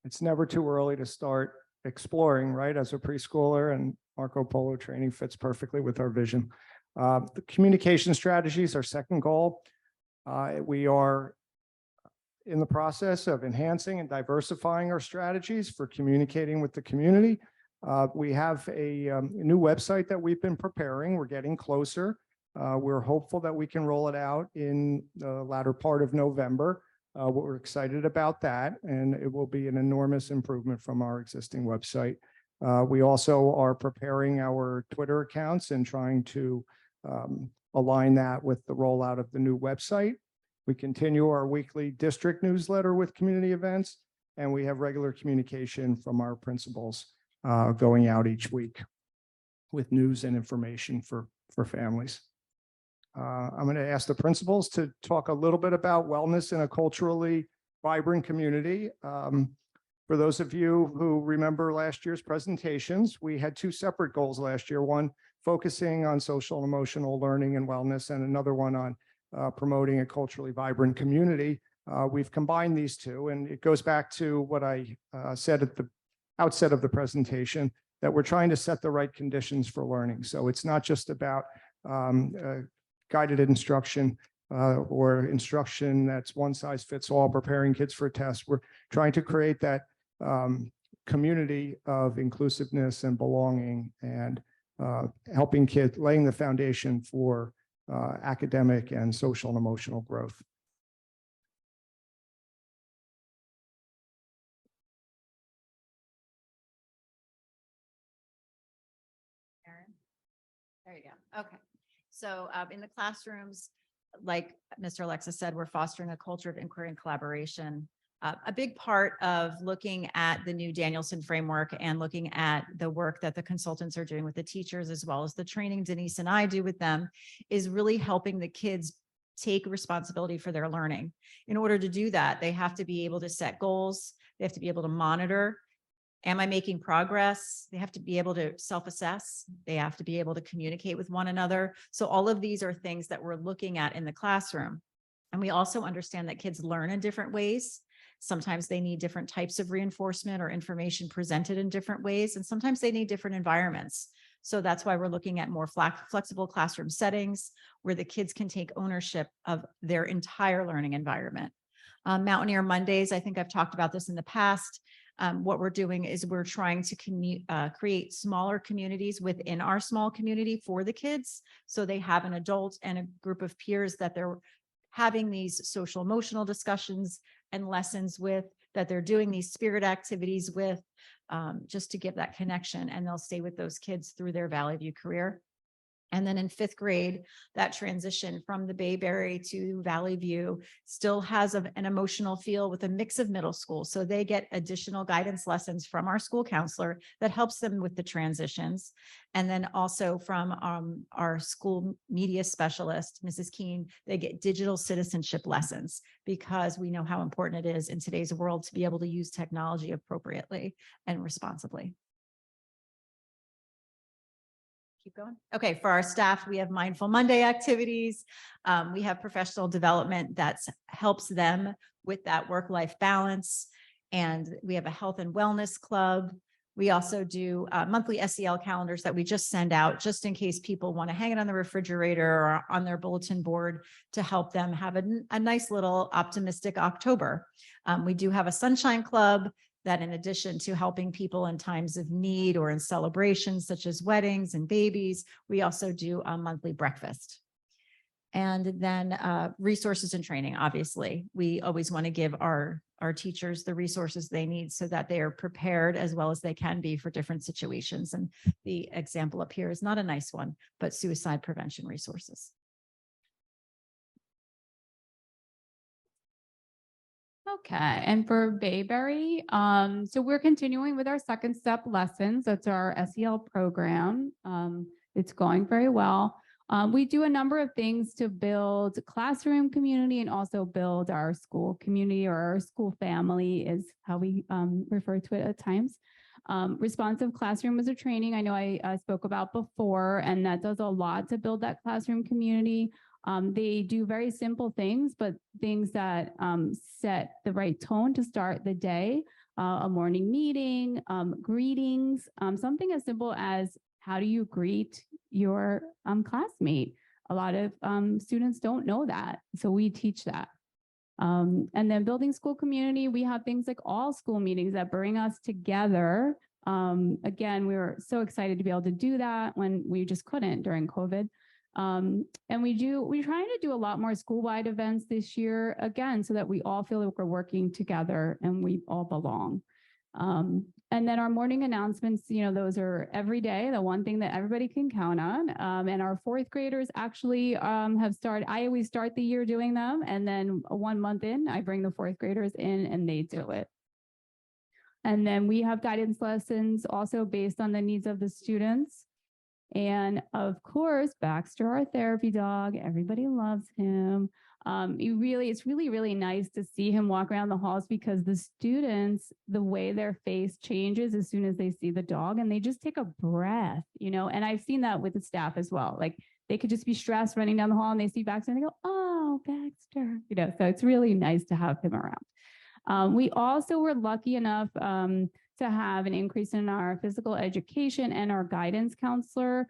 It's never too early to start exploring, right, as a preschooler, and Marco Polo training fits perfectly with our vision. The communication strategies, our second goal. We are in the process of enhancing and diversifying our strategies for communicating with the community. We have a new website that we've been preparing. We're getting closer. We're hopeful that we can roll it out in the latter part of November. We're excited about that, and it will be an enormous improvement from our existing website. We also are preparing our Twitter accounts and trying to align that with the rollout of the new website. We continue our weekly district newsletter with community events, and we have regular communication from our principals going out each week with news and information for families. I'm going to ask the principals to talk a little bit about wellness in a culturally vibrant community. For those of you who remember last year's presentations, we had two separate goals last year, one focusing on social and emotional learning and wellness, and another one on promoting a culturally vibrant community. We've combined these two, and it goes back to what I said at the outset of the presentation, that we're trying to set the right conditions for learning. So it's not just about guided instruction or instruction that's one size fits all, preparing kids for a test. We're trying to create that community of inclusiveness and belonging, and helping kids, laying the foundation for academic and social and emotional growth. There you go. Okay. So in the classrooms, like Mr. Alexis said, we're fostering a culture of inquiry and collaboration. A big part of looking at the new Danielson framework and looking at the work that the consultants are doing with the teachers, as well as the training Denise and I do with them, is really helping the kids take responsibility for their learning. In order to do that, they have to be able to set goals. They have to be able to monitor. Am I making progress? They have to be able to self-assess. They have to be able to communicate with one another. So all of these are things that we're looking at in the classroom. And we also understand that kids learn in different ways. Sometimes they need different types of reinforcement or information presented in different ways. And sometimes they need different environments. So that's why we're looking at more flexible classroom settings where the kids can take ownership of their entire learning environment. Mountaineer Mondays, I think I've talked about this in the past. What we're doing is we're trying to create smaller communities within our small community for the kids. So they have an adult and a group of peers that they're having these social emotional discussions and lessons with, that they're doing these spirit activities with, just to give that connection, and they'll stay with those kids through their Valley View career. And then in 5th grade, that transition from the Bayberry to Valley View still has an emotional feel with a mix of middle school. So they get additional guidance lessons from our school counselor that helps them with the transitions. And then also from our school media specialist, Mrs. Keene, they get digital citizenship lessons, because we know how important it is in today's world to be able to use technology appropriately and responsibly. Keep going. Okay, for our staff, we have Mindful Monday activities. We have professional development that helps them with that work-life balance. And we have a health and wellness club. We also do monthly SEL calendars that we just send out just in case people want to hang it on the refrigerator or on their bulletin board to help them have a nice little optimistic October. We do have a Sunshine Club that, in addition to helping people in times of need or in celebrations such as weddings and babies, we also do a monthly breakfast. And then resources and training. Obviously, we always want to give our teachers the resources they need so that they are prepared as well as they can be for different situations. And the example up here is not a nice one, but suicide prevention resources. Okay, and for Bayberry, so we're continuing with our second step lessons. That's our SEL program. It's going very well. We do a number of things to build classroom community and also build our school community, or our school family is how we refer to it at times. Responsive classroom is a training I know I spoke about before, and that does a lot to build that classroom community. They do very simple things, but things that set the right tone to start the day, a morning meeting, greetings, something as simple as how do you greet your classmate? A lot of students don't know that, so we teach that. And then building school community, we have things like all school meetings that bring us together. Again, we were so excited to be able to do that when we just couldn't during COVID. And we're trying to do a lot more school-wide events this year, again, so that we all feel like we're working together and we all belong. And then our morning announcements, those are every day, the one thing that everybody can count on. And our 4th graders actually have started, I always start the year doing them. And then 1 month in, I bring the 4th graders in and they do it. And then we have guidance lessons also based on the needs of the students. And of course, Baxter, our therapy dog, everybody loves him. It's really nice to see him walk around the halls, because the students, the way their face changes as soon as they see the dog, and they just take a breath, and I've seen that with the staff as well. Like, they could just be stressed running down the hall and they see Baxter and they go, oh, Baxter, so it's really nice to have him around. We also were lucky enough to have an increase in our physical education and our guidance counselor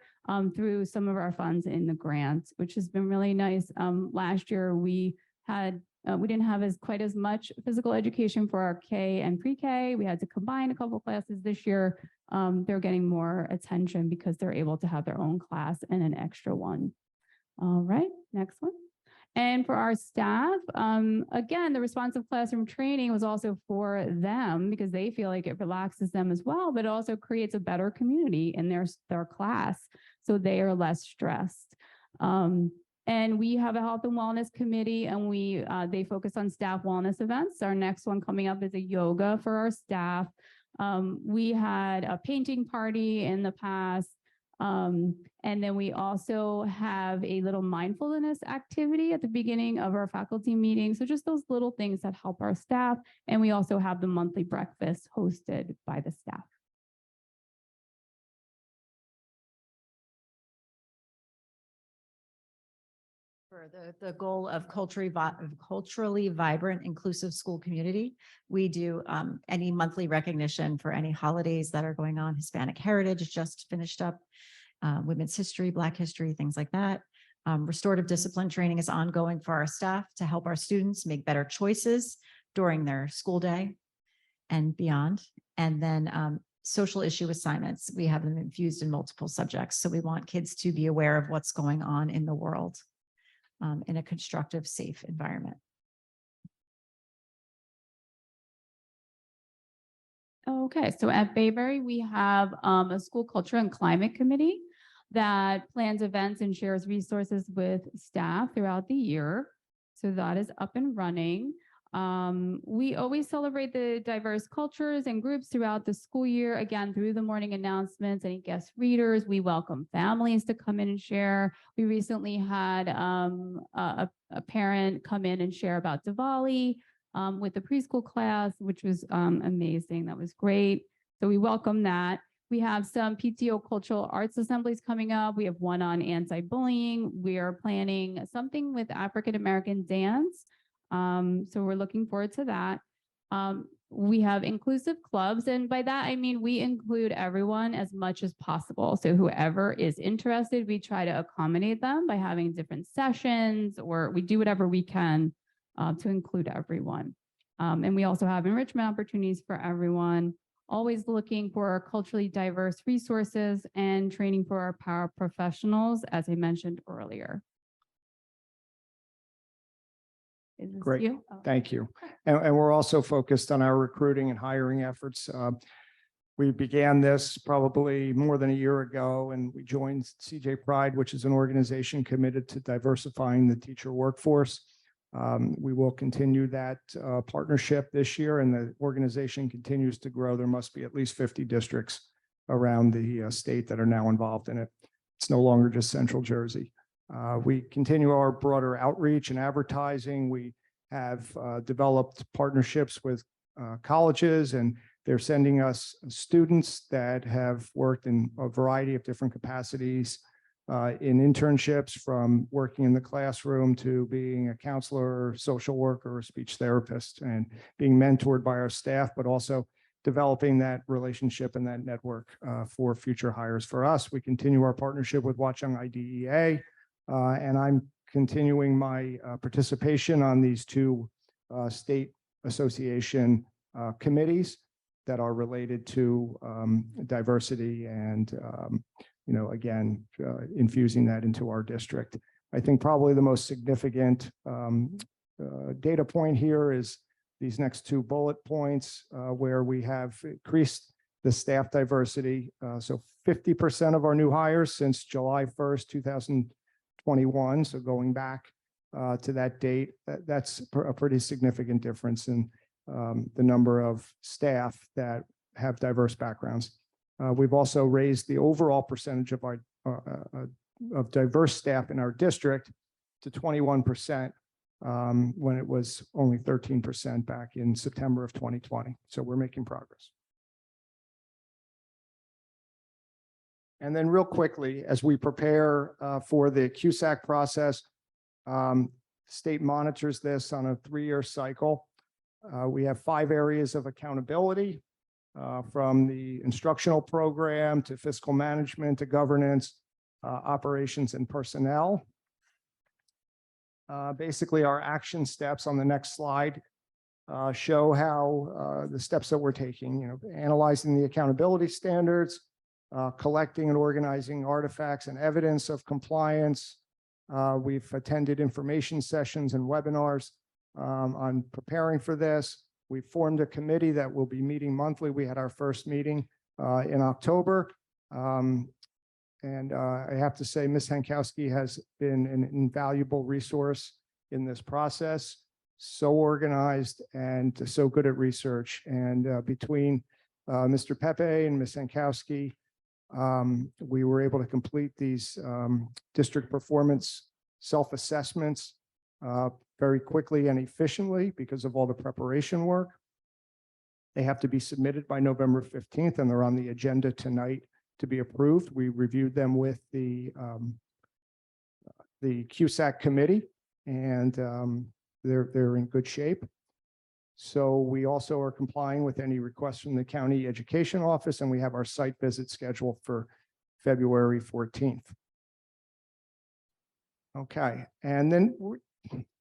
through some of our funds in the grants, which has been really nice. Last year, we didn't have quite as much physical education for our K and pre-K. We had to combine a couple classes this year. They're getting more attention because they're able to have their own class and an extra one. All right, next one. And for our staff, again, the responsive classroom training was also for them because they feel like it relaxes them as well, but it also creates a better community in their class, so they are less stressed. And we have a health and wellness committee, and they focus on staff wellness events. Our next one coming up is a yoga for our staff. We had a painting party in the past. And then we also have a little mindfulness activity at the beginning of our faculty meeting. So just those little things that help our staff. And we also have the monthly breakfast hosted by the staff. For the goal of culturally vibrant, inclusive school community, we do any monthly recognition for any holidays that are going on. Hispanic Heritage just finished up. women's history, Black history, things like that. Restorative discipline training is ongoing for our staff to help our students make better choices during their school day and beyond. And then social issue assignments. We have them infused in multiple subjects. So we want kids to be aware of what's going on in the world in a constructive, safe environment. Okay, so at Bayberry, we have a school culture and climate committee that plans events and shares resources with staff throughout the year. So that is up and running. We always celebrate the diverse cultures and groups throughout the school year. Again, through the morning announcements, any guest readers, we welcome families to come in and share. We recently had a parent come in and share about Diwali with the preschool class, which was amazing. That was great. So we welcome that. We have some PTO cultural arts assemblies coming up. We have one on anti-bullying. We are planning something with African-American dance. So we're looking forward to that. We have inclusive clubs. And by that, I mean, we include everyone as much as possible. So whoever is interested, we try to accommodate them by having different sessions, or we do whatever we can to include everyone. And we also have enrichment opportunities for everyone, always looking for culturally diverse resources and training for our paraprofessionals, as I mentioned earlier. Is this Great. you? Oh. Thank you. And we're also focused on our recruiting and hiring efforts. We began this probably more than a year ago, and we joined CJ Pride, which is an organization committed to diversifying the teacher workforce. We will continue that partnership this year, and the organization continues to grow. There must be at least 50 districts around the state that are now involved in it. It's no longer just Central Jersey. We continue our broader outreach and advertising. We have developed partnerships with colleges, and they're sending us students that have worked in a variety of different capacities in internships, from working in the classroom to being a counselor, social worker, or speech therapist, and being mentored by our staff, but also developing that relationship and that network for future hires for us. We continue our partnership with Watchung IDEA, and I'm continuing my participation on these two state association committees that are related to diversity and again, infusing that into our district. I think probably the most significant data point here is these next two bullet points where we have increased the staff diversity. So 50% of our new hires since July 1st, 2021. So going back to that date, that's a pretty significant difference in the number of staff that have diverse backgrounds. We've also raised the overall percentage of our of diverse staff in our district to 21% when it was only 13% back in September of 2020. So we're making progress. And then real quickly, as we prepare for the CUSAC process, state monitors this on a 3-year cycle. We have 5 areas of accountability. From the instructional program to fiscal management to governance, operations, and personnel. Basically, our action steps on the next slide show how the steps that we're taking, analyzing the accountability standards, collecting and organizing artifacts and evidence of compliance. We've attended information sessions and webinars on preparing for this. We formed a committee that will be meeting monthly. We had our first meeting in October. And I have to say, Ms. Hankowski has been an invaluable resource in this process, so organized and so good at research. And between Mr. Pepe and Ms. Hankowski, we were able to complete these district performance self-assessments very quickly and efficiently because of all the preparation work. They have to be submitted by November 15th, and they're on the agenda tonight to be approved. We reviewed them with the CUSAC committee, and they're in good shape. So we also are complying with any requests from the county education office, and we have our site visit scheduled for February 14th. Okay, and then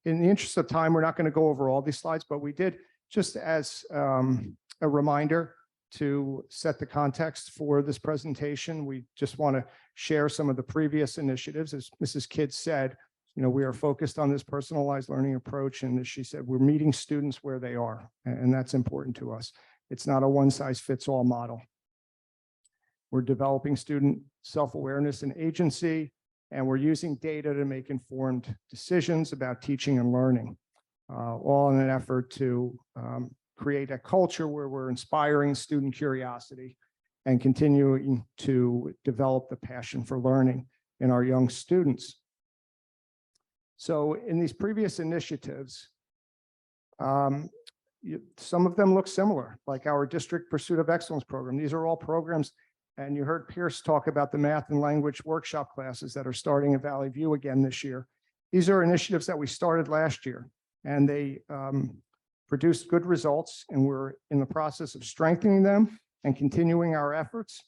in the interest of time, we're not going to go over all these slides, but we did, just as a reminder to set the context for this presentation, we just want to share some of the previous initiatives. As Mrs. Kidd said, we are focused on this personalized learning approach. And as she said, we're meeting students where they are, and that's important to us. It's not a one-size-fits-all model. We're developing student self-awareness and agency, and we're using data to make informed decisions about teaching and learning, all in an effort to create a culture where we're inspiring student curiosity and continuing to develop the passion for learning in our young students. So in these previous initiatives, some of them look similar, like our District Pursuit of Excellence program. These are all programs, and you heard Pierce talk about the math and language workshop classes that are starting at Valley View again this year. These are initiatives that we started last year, and they produced good results, and we're in the process of strengthening them and continuing our efforts.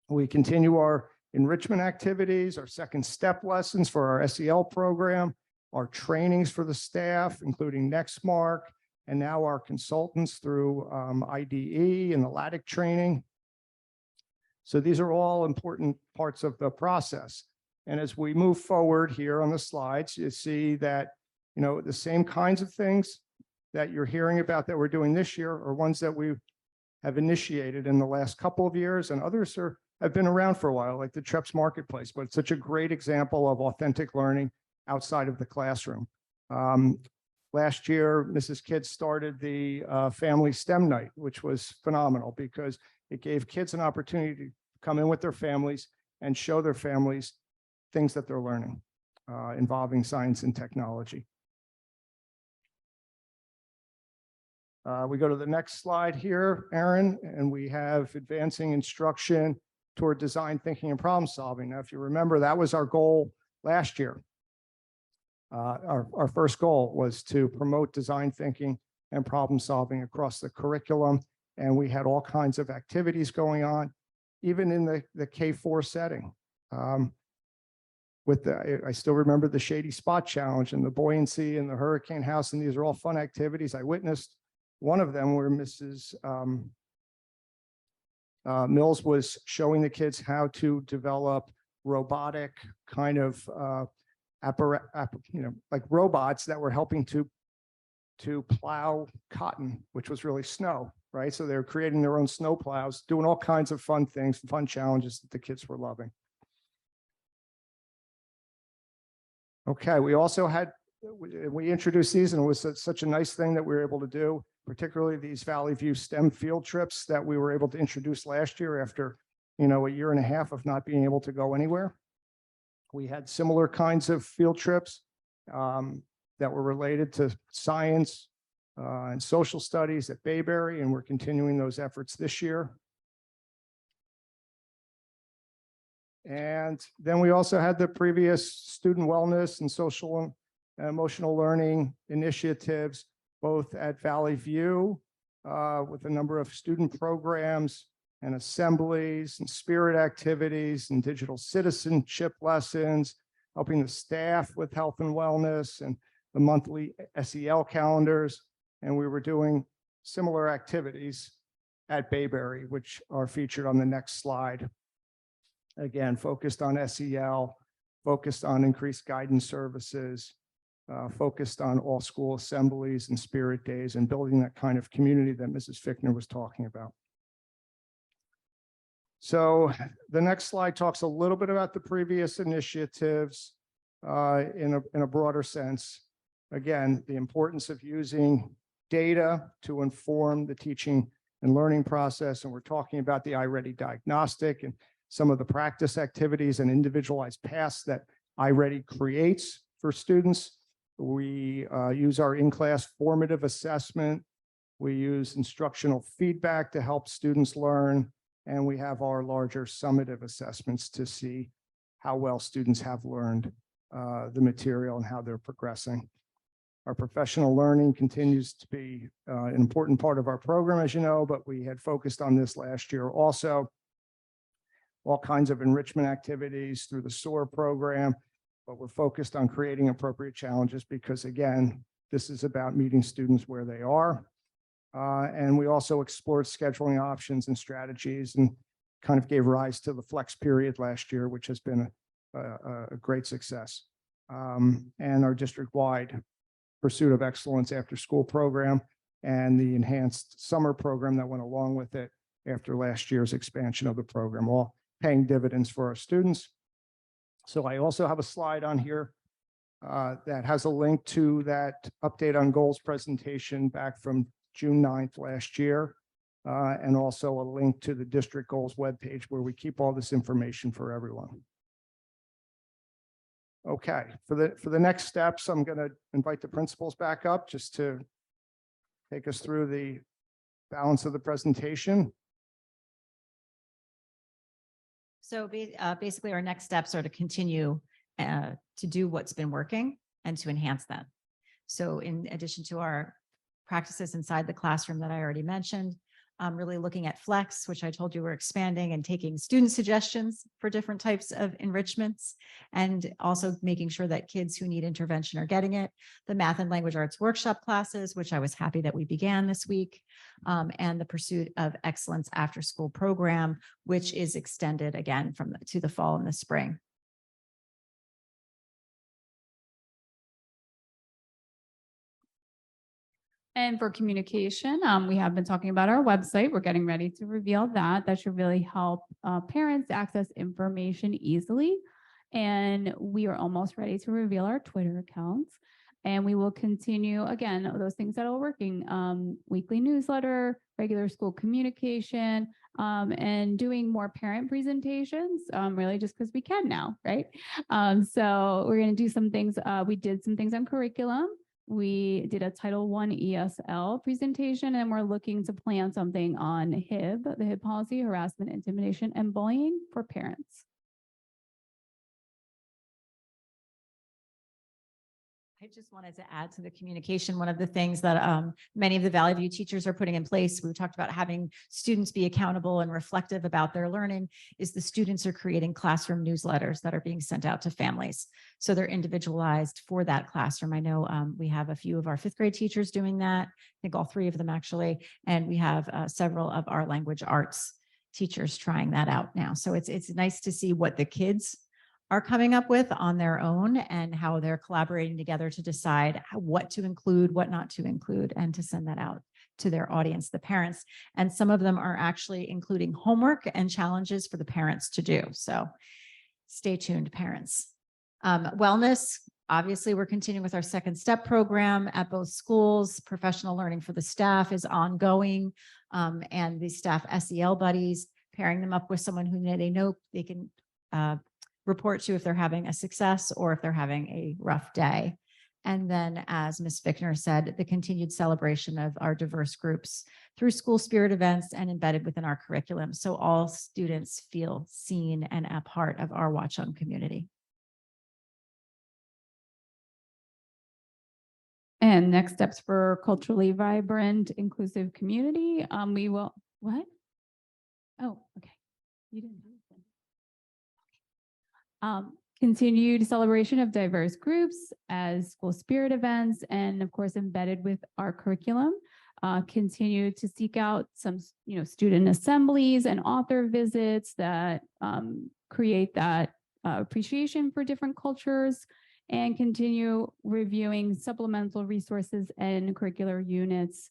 We continue our enrichment activities, our second step lessons for our SEL program, our trainings for the staff, including Nextmark, and now our consultants through IDE and the LATIC training. So these are all important parts of the process. And as we move forward here on the slides, you see that, the same kinds of things that you're hearing about that we're doing this year are ones that we have initiated in the last couple of years, and others have been around for a while, like the Treps Marketplace, but it's such a great example of authentic learning outside of the classroom. Last year, Mrs. Kidd started the Family STEM Night, which was phenomenal because it gave kids an opportunity to come in with their families and show their families things that they're learning involving science and technology. We go to the next slide here, Aaron, and we have advancing instruction toward design thinking and problem solving. Now, if you remember, that was our goal last year. Our first goal was to promote design thinking and problem solving across the curriculum. And we had all kinds of activities going on, even in the K-4 setting. I still remember the Shady Spot Challenge and the Buoyancy and the Hurricane House. And these are all fun activities. I witnessed one of them where Mrs. Mills was showing the kids how to develop robotic kind of like robots that were helping to plow cotton, which was really snow, right? So they're creating their own snow plows, doing all kinds of fun things, fun challenges that the kids were loving. Okay, we also had, we introduced these, and it was such a nice thing that we were able to do, particularly these Valley View STEM field trips that we were able to introduce last year after, a year and a half of not being able to go anywhere. We had similar kinds of field trips that were related to science and social studies at Bayberry, and we're continuing those efforts this year. And then we also had the previous student wellness and social and emotional learning initiatives, both at Valley View with a number of student programs and assemblies and spirit activities and digital citizenship lessons, helping the staff with health and wellness and the monthly SEL calendars. And we were doing similar activities at Bayberry, which are featured on the next slide. Again, focused on SEL, focused on increased guidance services, focused on all school assemblies and spirit days and building that kind of community that Mrs. Fichtner was talking about. So the next slide talks a little bit about the previous initiatives in a broader sense. Again, the importance of using data to inform the teaching and learning process. And we're talking about the iReady diagnostic and some of the practice activities and individualized paths that iReady creates for students. We use our in-class formative assessment. We use instructional feedback to help students learn. And we have our larger summative assessments to see how well students have learned the material and how they're progressing. Our professional learning continues to be an important part of our program, as you know, but we had focused on this last year also. all kinds of enrichment activities through the SOAR program, but we're focused on creating appropriate challenges because, again, this is about meeting students where they are. And we also explored scheduling options and strategies and kind of gave rise to the flex period last year, which has been a great success. And our district-wide pursuit of excellence after school program and the enhanced summer program that went along with it after last year's expansion of the program, all paying dividends for our students. So I also have a slide on here that has a link to that update on goals presentation back from June 9th last year, and also a link to the district goals webpage where we keep all this information for everyone. Okay, for the next steps, I'm going to invite the principals back up just to take us through the balance of the presentation. So basically, our next steps are to continue to do what's been working and to enhance them. So in addition to our practices inside the classroom that I already mentioned, really looking at Flex, which I told you we're expanding, and taking student suggestions for different types of enrichments, and also making sure that kids who need intervention are getting it. The math and language arts workshop classes, which I was happy that we began this week, and the pursuit of excellence after school program, which is extended again to the fall and the spring. And for communication, we have been talking about our website. We're getting ready to reveal that. That should really help parents access information easily. And we are almost ready to reveal our Twitter accounts. And we will continue, again, those things that are working, weekly newsletter, regular school communication, and doing more parent presentations, really just because we can now, right? So we're going to do some things. We did some things on curriculum. We did a Title I ESL presentation, and we're looking to plan something on HIB, the HIB policy, harassment, intimidation, and bullying for parents. I just wanted to add to the communication. One of the things that many of the Valley View teachers are putting in place, we talked about having students be accountable and reflective about their learning, is the students are creating classroom newsletters that are being sent out to families. So they're individualized for that classroom. I know we have a few of our 5th grade teachers doing that. I think all 3 of them actually. And we have several of our language arts teachers trying that out now. So it's nice to see what the kids are coming up with on their own and how they're collaborating together to decide what to include, what not to include, and to send that out to their audience, the parents. And some of them are actually including homework and challenges for the parents to do. So stay tuned, parents. Wellness, obviously, we're continuing with our second step program at both schools. Professional learning for the staff is ongoing, and the staff SEL buddies, pairing them up with someone who they know they can report to if they're having a success or if they're having a rough day. And then, as Ms. Fickner said, the continued celebration of our diverse groups through school spirit events and embedded within our curriculum, so all students feel seen and a part of our Watchung community. And next steps for culturally vibrant, inclusive community. We will, what? Oh, okay. You didn't do it. Continued celebration of diverse groups as school spirit events, and of course, embedded with our curriculum. Continue to seek out some, student assemblies and author visits that create that appreciation for different cultures, and continue reviewing supplemental resources and curricular units.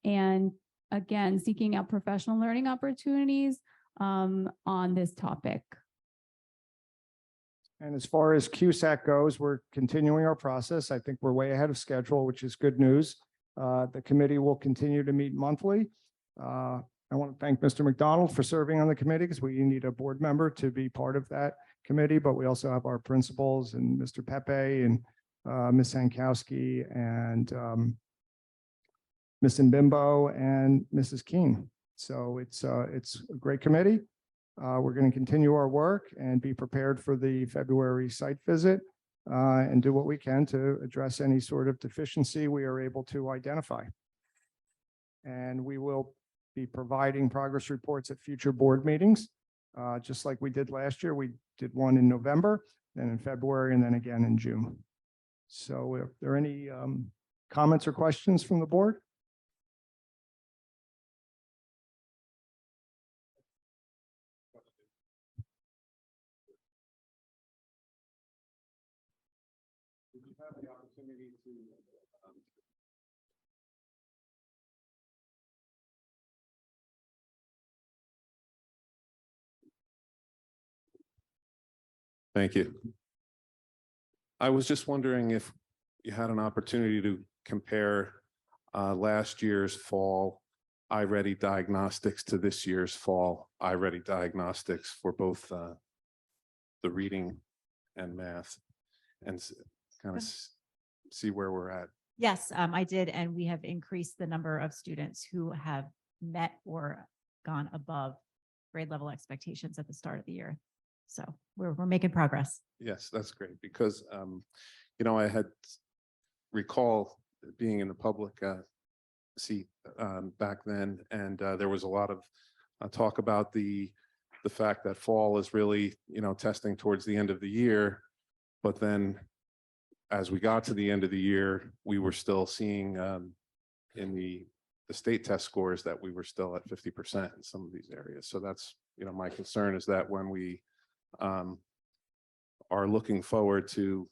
And again, seeking out professional learning opportunities on this topic. And as far as CUSAC goes, we're continuing our process. I think we're way ahead of schedule, which is good news. The committee will continue to meet monthly. I want to thank Mr. McDonald for serving on the committee, because we need a board member to be part of that committee, but we also have our principals and Mr. Pepe and Ms. Hankowski and Ms. Mbimbo and Mrs. Keene. So it's a great committee. We're going to continue our work and be prepared for the February site visit and do what we can to address any sort of deficiency we are able to identify. And we will be providing progress reports at future board meetings. just like we did last year. We did one in November, then in February, and then again in June. So if there are any comments or questions from the board? Did you have the opportunity to Thank you. I was just wondering if you had an opportunity to compare last year's fall iReady diagnostics to this year's fall iReady diagnostics for both the reading and math, and kind of see where we're at. Yes, I did. And we have increased the number of students who have met or gone above grade level expectations at the start of the year. So we're making progress. Yes, that's great because, you know, I had recall being in the public seat back then, and there was a lot of talk about the fact that fall is really, you know, testing towards the end of the year. But then as we got to the end of the year, we were still seeing in the state test scores that we were still at 50% in some of these areas. So that's, you know, my concern is that when we are looking forward to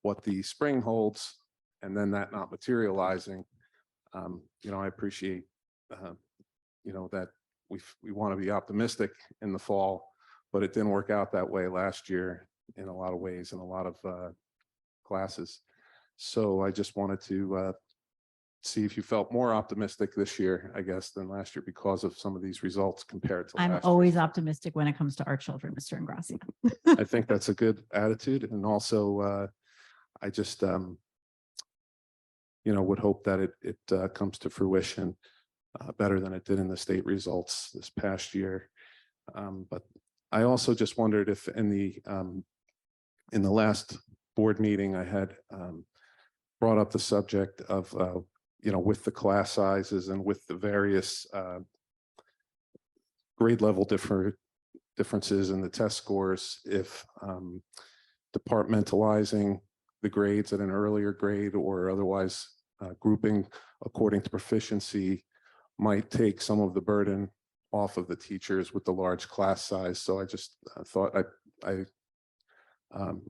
what the spring holds and then that not materializing, you know, I appreciate, you know, that we want to be optimistic in the fall, but it didn't work out that way last year in a lot of ways, in a lot of classes. So I just wanted to see if you felt more optimistic this year, I guess, than last year because of some of these results compared to I'm last always year. optimistic when it comes to our children, Mr. Ingrassia. I think that's a good attitude. And also, I just, you know, would hope that it comes to fruition better than it did in the state results this past year. But I also just wondered if in the last board meeting, I had brought up the subject of, you know, with the class sizes and with the various grade level differences in the test scores, if departmentalizing the grades at an earlier grade or otherwise grouping according to proficiency might take some of the burden off of the teachers with the large class size. So I just thought I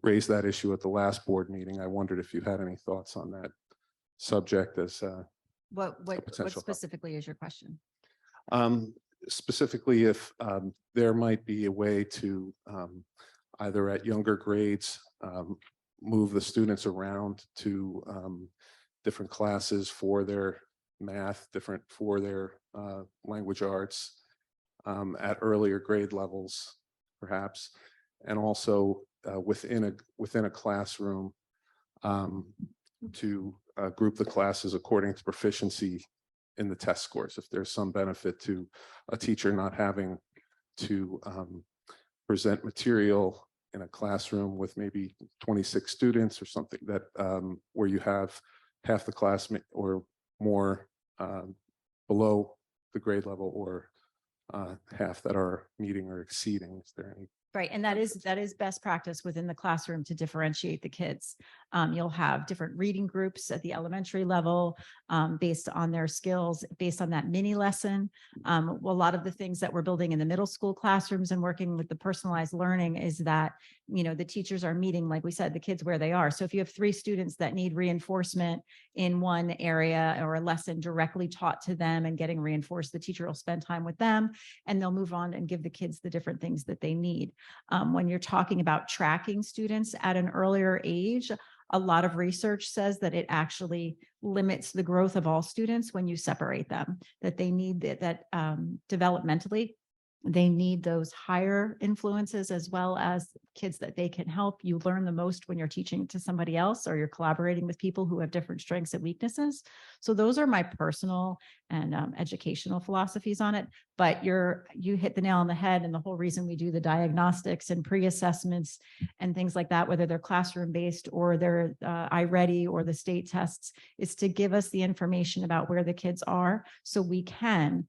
raised that issue at the last board meeting. I wondered if you had any thoughts on that subject as What potential. specifically is your question? Specifically, if there might be a way to either at younger grades move the students around to different classes for their math, different for their language arts at earlier grade levels, perhaps, and also within a classroom to group the classes according to proficiency in the test scores. If there's some benefit to a teacher not having to present material in a classroom with maybe 26 students or something that where you have half the class or more below the grade level or half that are meeting or exceeding. Is there any? Right. And that is best practice within the classroom to differentiate the kids. You'll have different reading groups at the elementary level based on their skills, based on that mini lesson. A lot of the things that we're building in the middle school classrooms and working with the personalized learning is that, you know, the teachers are meeting, like we said, the kids where they are. So if you have 3 students that need reinforcement in one area or a lesson directly taught to them and getting reinforced, the teacher will spend time with them and they'll move on and give the kids the different things that they need. When you're talking about tracking students at an earlier age, a lot of research says that it actually limits the growth of all students when you separate them, that they need that developmentally, they need those higher influences as well as kids that they can help. You learn the most when you're teaching to somebody else or you're collaborating with people who have different strengths and weaknesses. So those are my personal and educational philosophies on it. But you hit the nail on the head. And the whole reason we do the diagnostics and pre-assessments and things like that, whether they're classroom based or they're iReady or the state tests, is to give us the information about where the kids are so we can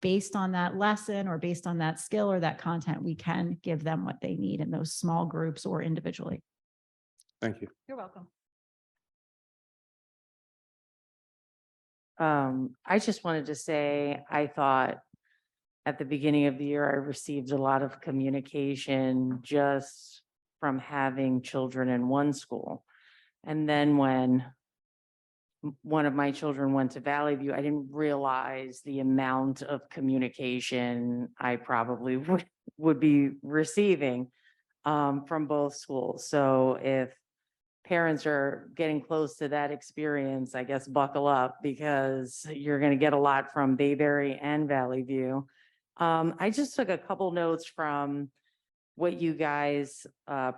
based on that lesson or based on that skill or that content, we can give them what they need in those small groups or individually. Thank you. You're welcome. I just wanted to say, I thought at the beginning of the year, I received a lot of communication just from having children in one school. And then when one of my children went to Valley View, I didn't realize the amount of communication I probably would be receiving from both schools. So if parents are getting close to that experience, I guess buckle up, because you're going to get a lot from Bayberry and Valley View. I just took a couple notes from what you guys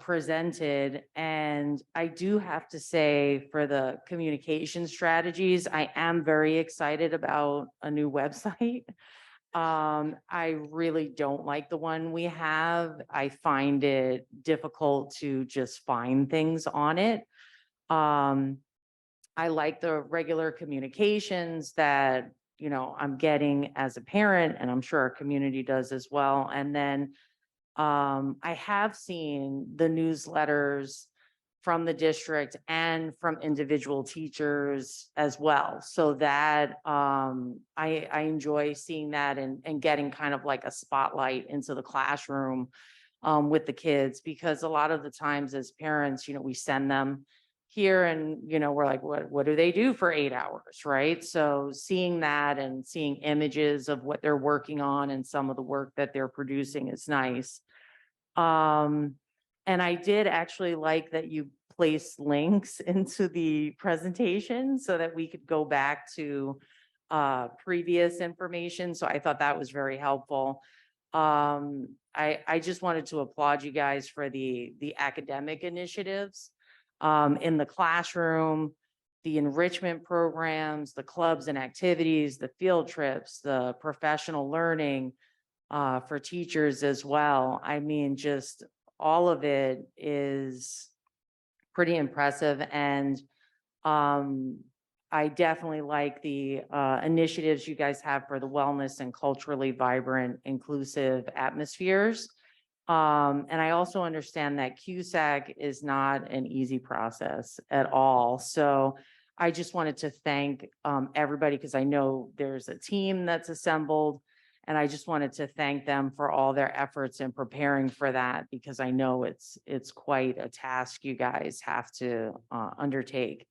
presented, and I do have to say, for the communication strategies, I am very excited about a new website. I really don't like the one we have. I find it difficult to just find things on it. I like the regular communications that, I'm getting as a parent, and I'm sure our community does as well. And then I have seen the newsletters from the district and from individual teachers as well. So that I enjoy seeing that and getting kind of like a spotlight into the classroom with the kids, because a lot of the times as parents, we send them here and, we're like, what do they do for 8 hours, right? So seeing that and seeing images of what they're working on and some of the work that they're producing is nice. And I did actually like that you placed links into the presentation so that we could go back to previous information. So I thought that was very helpful. I just wanted to applaud you guys for the academic initiatives in the classroom, the enrichment programs, the clubs and activities, the field trips, the professional learning for teachers as well. I mean, just all of it is pretty impressive. And I definitely like the initiatives you guys have for the wellness and culturally vibrant, inclusive atmospheres. And I also understand that CUSAC is not an easy process at all. So I just wanted to thank everybody, because I know there's a team that's assembled, and I just wanted to thank them for all their efforts in preparing for that, because I know it's quite a task you guys have to undertake.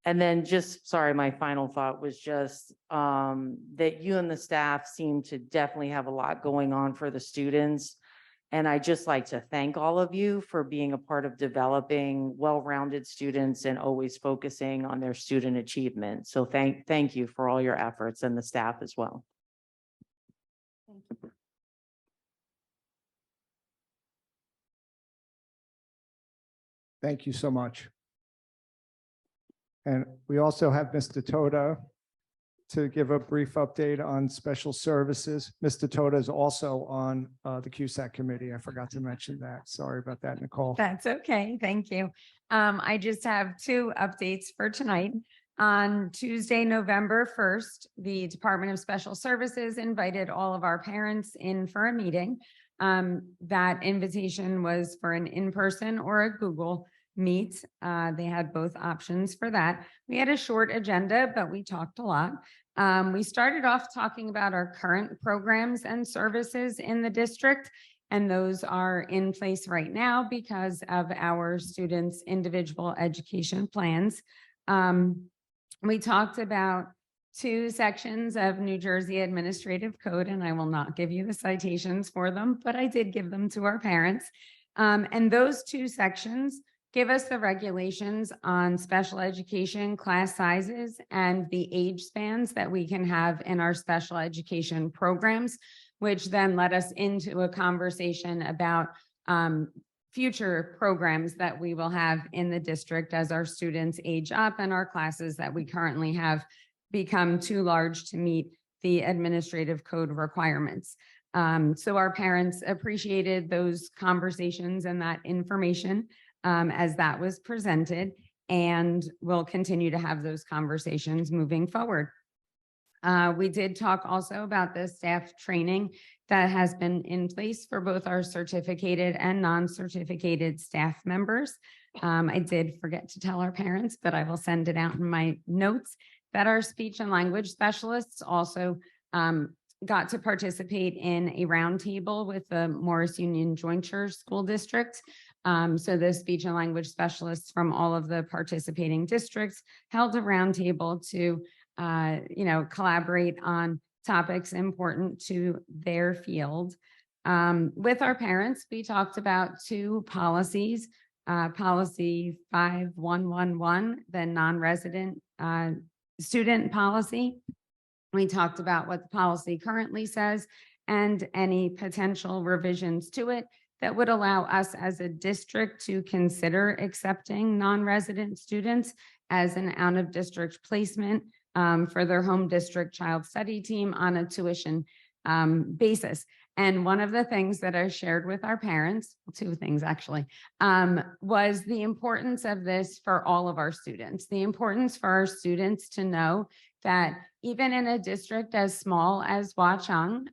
And then sorry, my final thought was just that you and the staff seem to definitely have a lot going on for the students. And I just like to thank all of you for being a part of developing well-rounded students and always focusing on their student achievement. So thank you for all your efforts, and the staff as well. Thank you. Thank you so much. And we also have Mr. Toda to give a brief update on special services. Mr. Toda is also on the CUSAC committee. I forgot to mention that. Sorry about that, Nicole. That's okay. Thank you. I just have 2 updates for tonight. On Tuesday, November 1st, the Department of Special Services invited all of our parents in for a meeting. That invitation was for an in-person or a Google Meet. They had both options for that. We had a short agenda, but we talked a lot. We started off talking about our current programs and services in the district, and those are in place right now because of our students' individual education plans. We talked about 2 sections of New Jersey Administrative Code, and I will not give you the citations for them, but I did give them to our parents. And those 2 sections give us the regulations on special education class sizes and the age spans that we can have in our special education programs, which then led us into a conversation about future programs that we will have in the district as our students age up and our classes that we currently have become too large to meet the administrative code requirements. So our parents appreciated those conversations and that information as that was presented, and we'll continue to have those conversations moving forward. We did talk also about the staff training that has been in place for both our certificated and non-certificated staff members. I did forget to tell our parents, but I will send it out in my notes that our speech and language specialists also got to participate in a roundtable with the Morris Union Jointure School District. So the speech and language specialists from all of the participating districts held a roundtable to collaborate on topics important to their field. With our parents, we talked about two policies, policy 5111, the non-resident student policy. We talked about what the policy currently says and any potential revisions to it that would allow us as a district to consider accepting non-resident students as an out-of-district placement for their home district child study team on a tuition basis. And one of the things that I shared with our parents, two things actually, was the importance of this for all of our students, the importance for our students to know that even in a district as small as Watchung,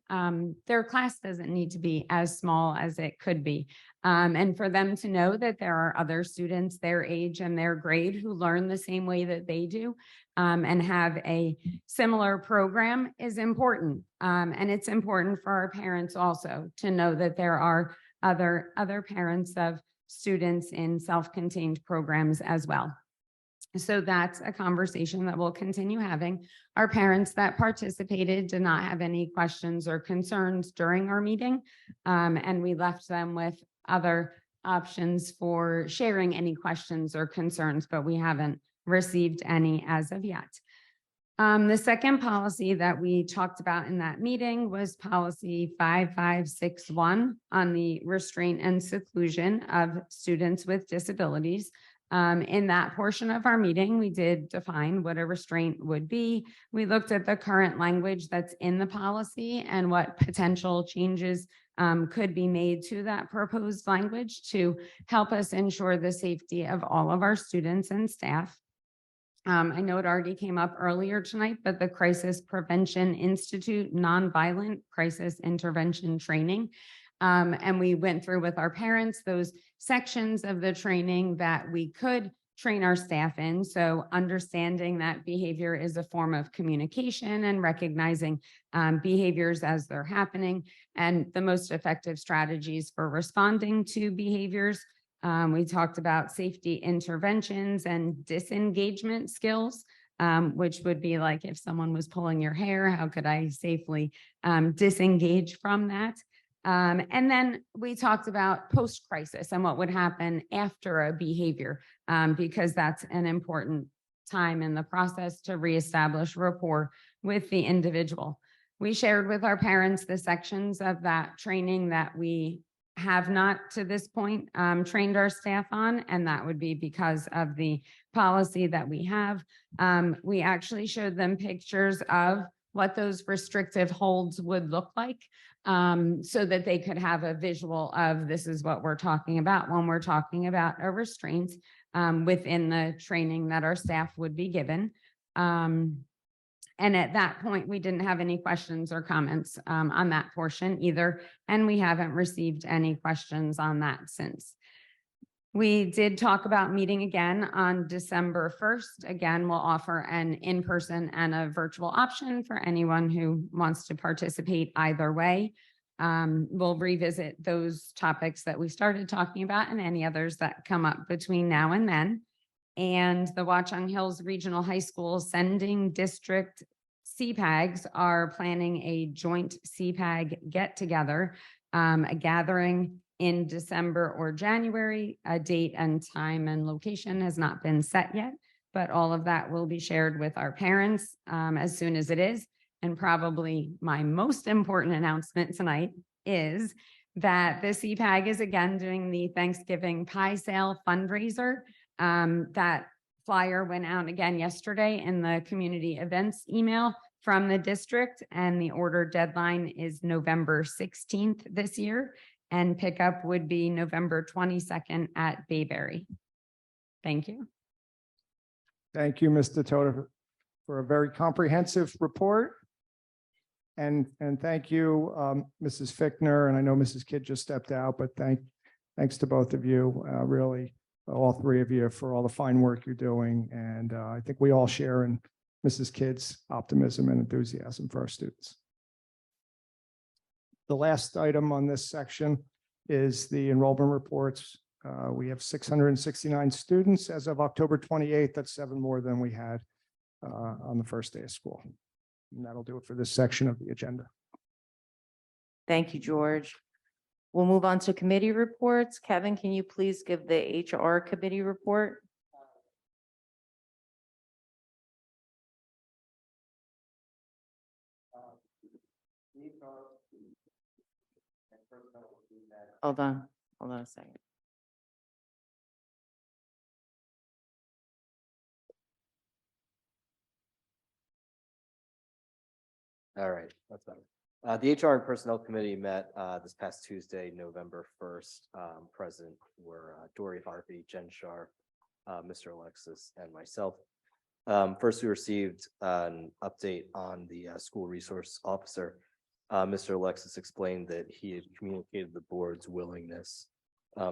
their class doesn't need to be as small as it could be. And for them to know that there are other students their age and their grade who learn the same way that they do and have a similar program is important. And it's important for our parents also to know that there are other parents of students in self-contained programs as well. So that's a conversation that we'll continue having. Our parents that participated did not have any questions or concerns during our meeting, and we left them with other options for sharing any questions or concerns, but we haven't received any as of yet. The second policy that we talked about in that meeting was policy 5561 on the restraint and seclusion of students with disabilities. In that portion of our meeting, we did define what a restraint would be. We looked at the current language that's in the policy and what potential changes could be made to that proposed language to help us ensure the safety of all of our students and staff. I know it already came up earlier tonight, but the Crisis Prevention Institute Nonviolent Crisis Intervention Training. And we went through with our parents those sections of the training that we could train our staff in. So understanding that behavior is a form of communication and recognizing behaviors as they're happening and the most effective strategies for responding to behaviors. We talked about safety interventions and disengagement skills, which would be like if someone was pulling your hair, how could I safely disengage from that? And then we talked about post-crisis and what would happen after a behavior, because that's an important time in the process to reestablish rapport with the individual. We shared with our parents the sections of that training that we have not to this point trained our staff on, and that would be because of the policy that we have. We actually showed them pictures of what those restrictive holds would look like so that they could have a visual of this is what we're talking about when we're talking about a restraint within the training that our staff would be given. And at that point, we didn't have any questions or comments on that portion either, and we haven't received any questions on that since. We did talk about meeting again on December 1st. Again, we'll offer an in-person and a virtual option for anyone who wants to participate either way. We'll revisit those topics that we started talking about and any others that come up between now and then. And the Watchung Hills Regional High School Sending District CPAGs are planning a joint CPAG get-together, a gathering in December or January. A date and time and location has not been set yet, but all of that will be shared with our parents as soon as it is. And probably my most important announcement tonight is that the CPAG is again doing the Thanksgiving pie sale fundraiser. That flyer went out again yesterday in the community events email from the district, and the order deadline is November 16th this year, and pickup would be November 22nd at Bayberry. Thank you. Thank you, Mr. Toda. for a very comprehensive report. And thank you, Mrs. Fickner, and I know Mrs. Kidd just stepped out, but thanks to both of you, really, all three of you for all the fine work you're doing. And I think we all share in Mrs. Kidd's optimism and enthusiasm for our students. The last item on this section is the enrollment reports. We have 669 students as of October 28th. That's 7 more than we had on the first day of school. And that'll do it for this section of the agenda. Thank you, George. We'll move on to committee reports. Kevin, can you please give the HR committee report? Hold on a second. All right, that's better. The HR and Personnel Committee met this past Tuesday, November 1st. Present were Dory Harvey, Jen Sharp, Mr. Alexis, and myself. First, we received an update on the school resource officer. Mr. Alexis explained that he had communicated the board's willingness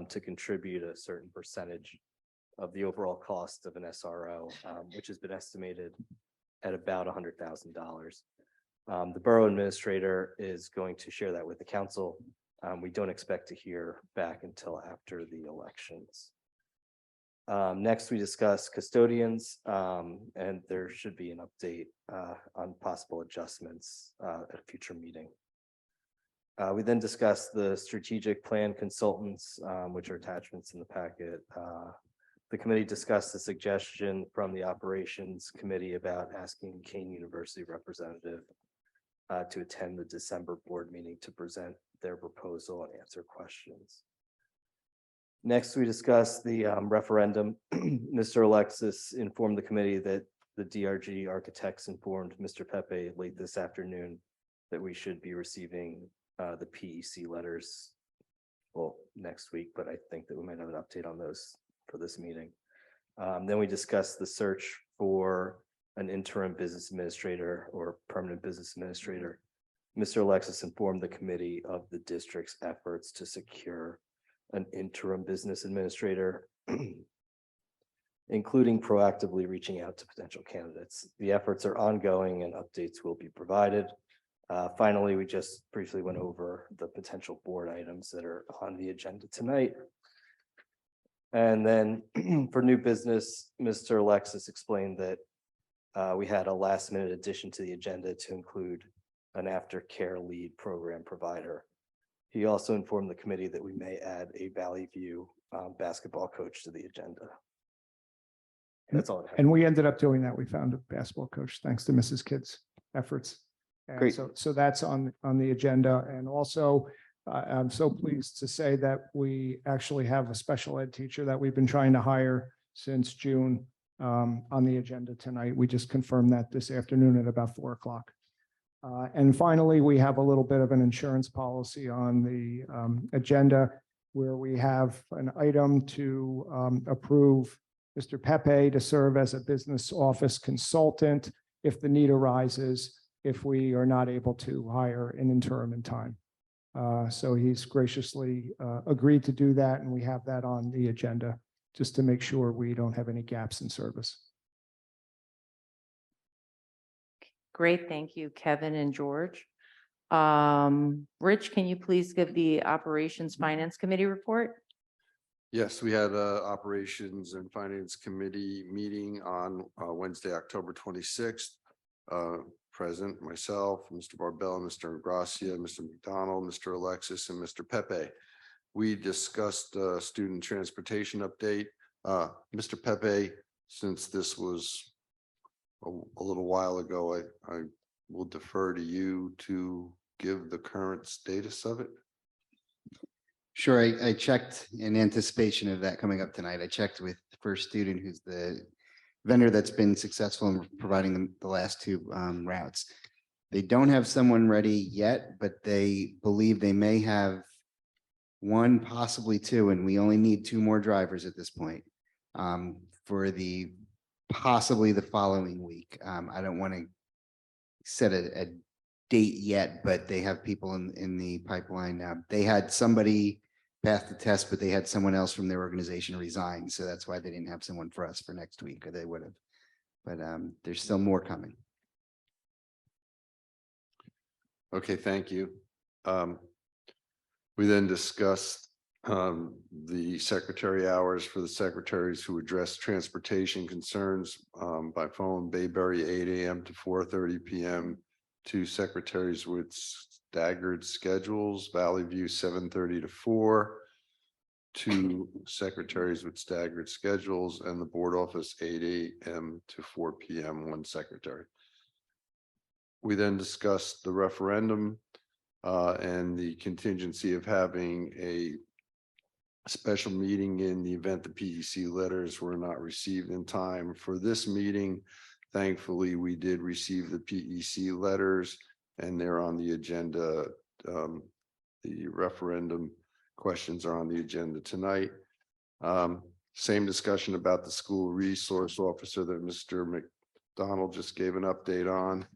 to contribute a certain percentage of the overall cost of an SRO, which has been estimated at about $100,000. The borough administrator is going to share that with the council. We don't expect to hear back until after the elections. Next, we discuss custodians, and there should be an update on possible adjustments at a future meeting. We then discuss the strategic plan consultants, which are attachments in the packet. The committee discussed the suggestion from the operations committee about asking Kane University representative to attend the December board meeting to present their proposal and answer questions. Next, we discussed the referendum. Mr. Alexis informed the committee that the DRG architects informed Mr. Pepe late this afternoon that we should be receiving the PEC letters, well, next week, but I think that we might have an update on those for this meeting. Then we discussed the search for an interim business administrator or permanent business administrator. Mr. Alexis informed the committee of the district's efforts to secure an interim business administrator, including proactively reaching out to potential candidates. The efforts are ongoing and updates will be provided. Finally, we just briefly went over the potential board items that are on the agenda tonight. And then for new business, Mr. Alexis explained that we had a last minute addition to the agenda to include an aftercare lead program provider. He also informed the committee that we may add a Valley View basketball coach to the agenda. That's all I have. And we ended up doing that. We found a basketball coach thanks to Mrs. Kidd's efforts. And Great. So that's on the agenda. And also, I'm so pleased to say that we actually have a special ed teacher that we've been trying to hire since June on the agenda tonight. We just confirmed that this afternoon at about 4 o'clock. And finally, we have a little bit of an insurance policy on the agenda where we have an item to approve Mr. Pepe to serve as a business office consultant if the need arises, if we are not able to hire an interim in time. So he's graciously agreed to do that, and we have that on the agenda just to make sure we don't have any gaps in service. Great, thank you, Kevin and George. Rich, can you please give the Operations Finance Committee report? Yes, we had a Operations and Finance Committee meeting on Wednesday, October 26th. Present myself, Mr. Barbell, Mr. Ingracia, Mr. McDonald, Mr. Alexis, and Mr. Pepe. We discussed student transportation update. Mr. Pepe, since this was a little while ago, I will defer to you to give the current status of it. Sure, I checked in anticipation of that coming up tonight. I checked with First Student, who's the vendor that's been successful in providing the last 2 routes. They don't have someone ready yet, but they believe they may have 1, possibly 2, and we only need 2 more drivers at this point for the possibly the following week. I don't want to set a date yet, but they have people in the pipeline. They had somebody pass the test, but they had someone else from their organization resign. So that's why they didn't have someone for us for next week, or they would have. But there's still more coming. Okay, thank you. We then discussed the secretary hours for the secretaries who address transportation concerns by phone, Bayberry 8 AM to 4:30 PM. Two secretaries with staggered schedules, Valley View 7:30 to 4. Two secretaries with staggered schedules, and the board office 8 AM to 4 PM, one secretary. We then discussed the referendum and the contingency of having a special meeting in the event the PEC letters were not received in time for this meeting. Thankfully, we did receive the PEC letters and they're on the agenda. The referendum questions are on the agenda tonight. Same discussion about the school resource officer that Mr. McDonald just gave an update on.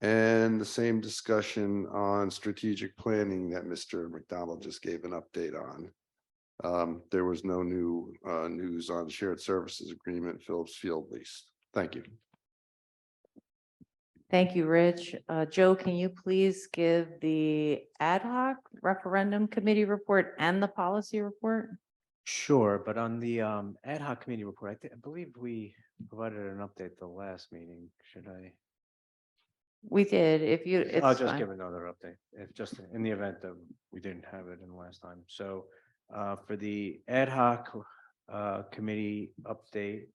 And the same discussion on strategic planning that Mr. McDonald just gave an update on. There was no new news on shared services agreement, Phillips Field lease. Thank you. Thank you, Rich. Joe, can you please give the ad hoc referendum committee report and the policy report? Sure, but on the ad hoc committee report, I believe we provided an update the last meeting. Should I? We did. If you, I'll it's just fine. give another update, if just in the event that we didn't have it in the last time. So for the ad hoc committee update,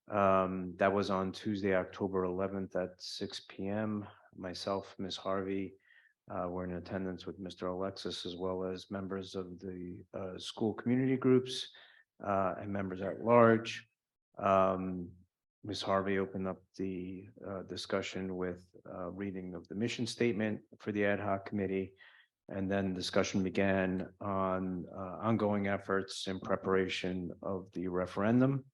that was on Tuesday, October 11th at 6 PM. Myself, Ms. Harvey, were in attendance with Mr. Alexis, as well as members of the school community groups and members at large. Ms. Harvey opened up the discussion with reading of the mission statement for the ad hoc committee. And then discussion began on ongoing efforts in preparation of the referendum.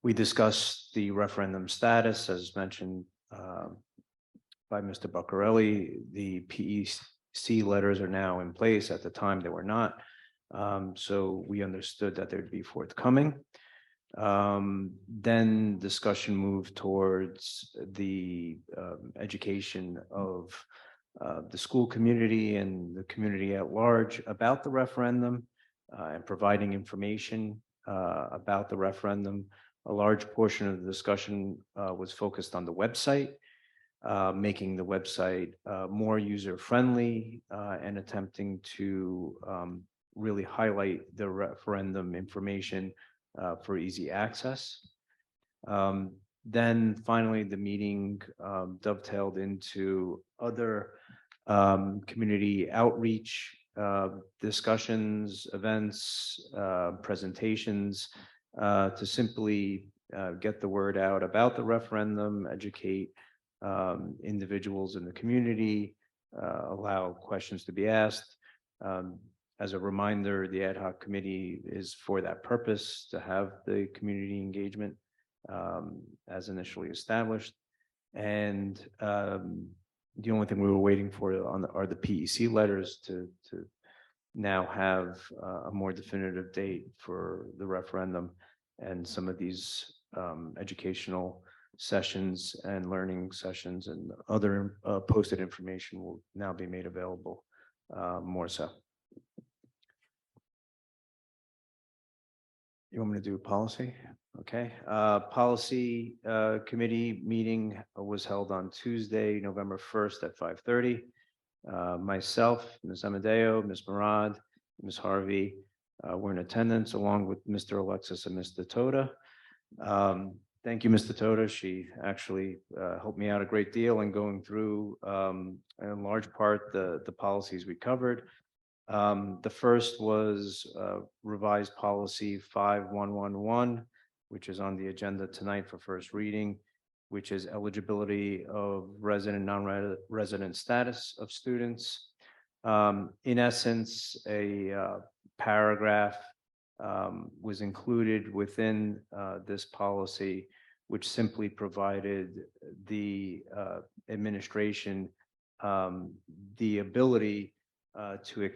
We discussed the referendum status, as mentioned by Mr. Buccarelli. The PEC letters are now in place. At the time, they were not. So we understood that they'd be forthcoming. Then discussion moved towards the education of the school community and the community at large about the referendum and providing information about the referendum. A large portion of the discussion was focused on the website, making the website more user-friendly and attempting to really highlight the referendum information for easy access. Then finally, the meeting dovetailed into other community outreach discussions, events, presentations to simply get the word out about the referendum, educate individuals in the community, allow questions to be asked. As a reminder, the ad hoc committee is for that purpose, to have the community engagement as initially established. And the only thing we were waiting for are the PEC letters to now have a more definitive date for the referendum. And some of these educational sessions and learning sessions and other posted information will now be made available more so. You want me to do policy? Okay. Policy committee meeting was held on Tuesday, November 1st at 5:30. Myself, Ms. Amadeo, Ms. Marad, Ms. Harvey were in attendance along with Mr. Alexis and Mr. Toda. Thank you, Mr. Toda. She actually helped me out a great deal in going through, in large part, the policies we covered. The first was revised policy 5111, which is on the agenda tonight for first reading, which is eligibility of resident, non-resident status of students. In essence, a paragraph was included within this policy, which simply provided the administration the ability to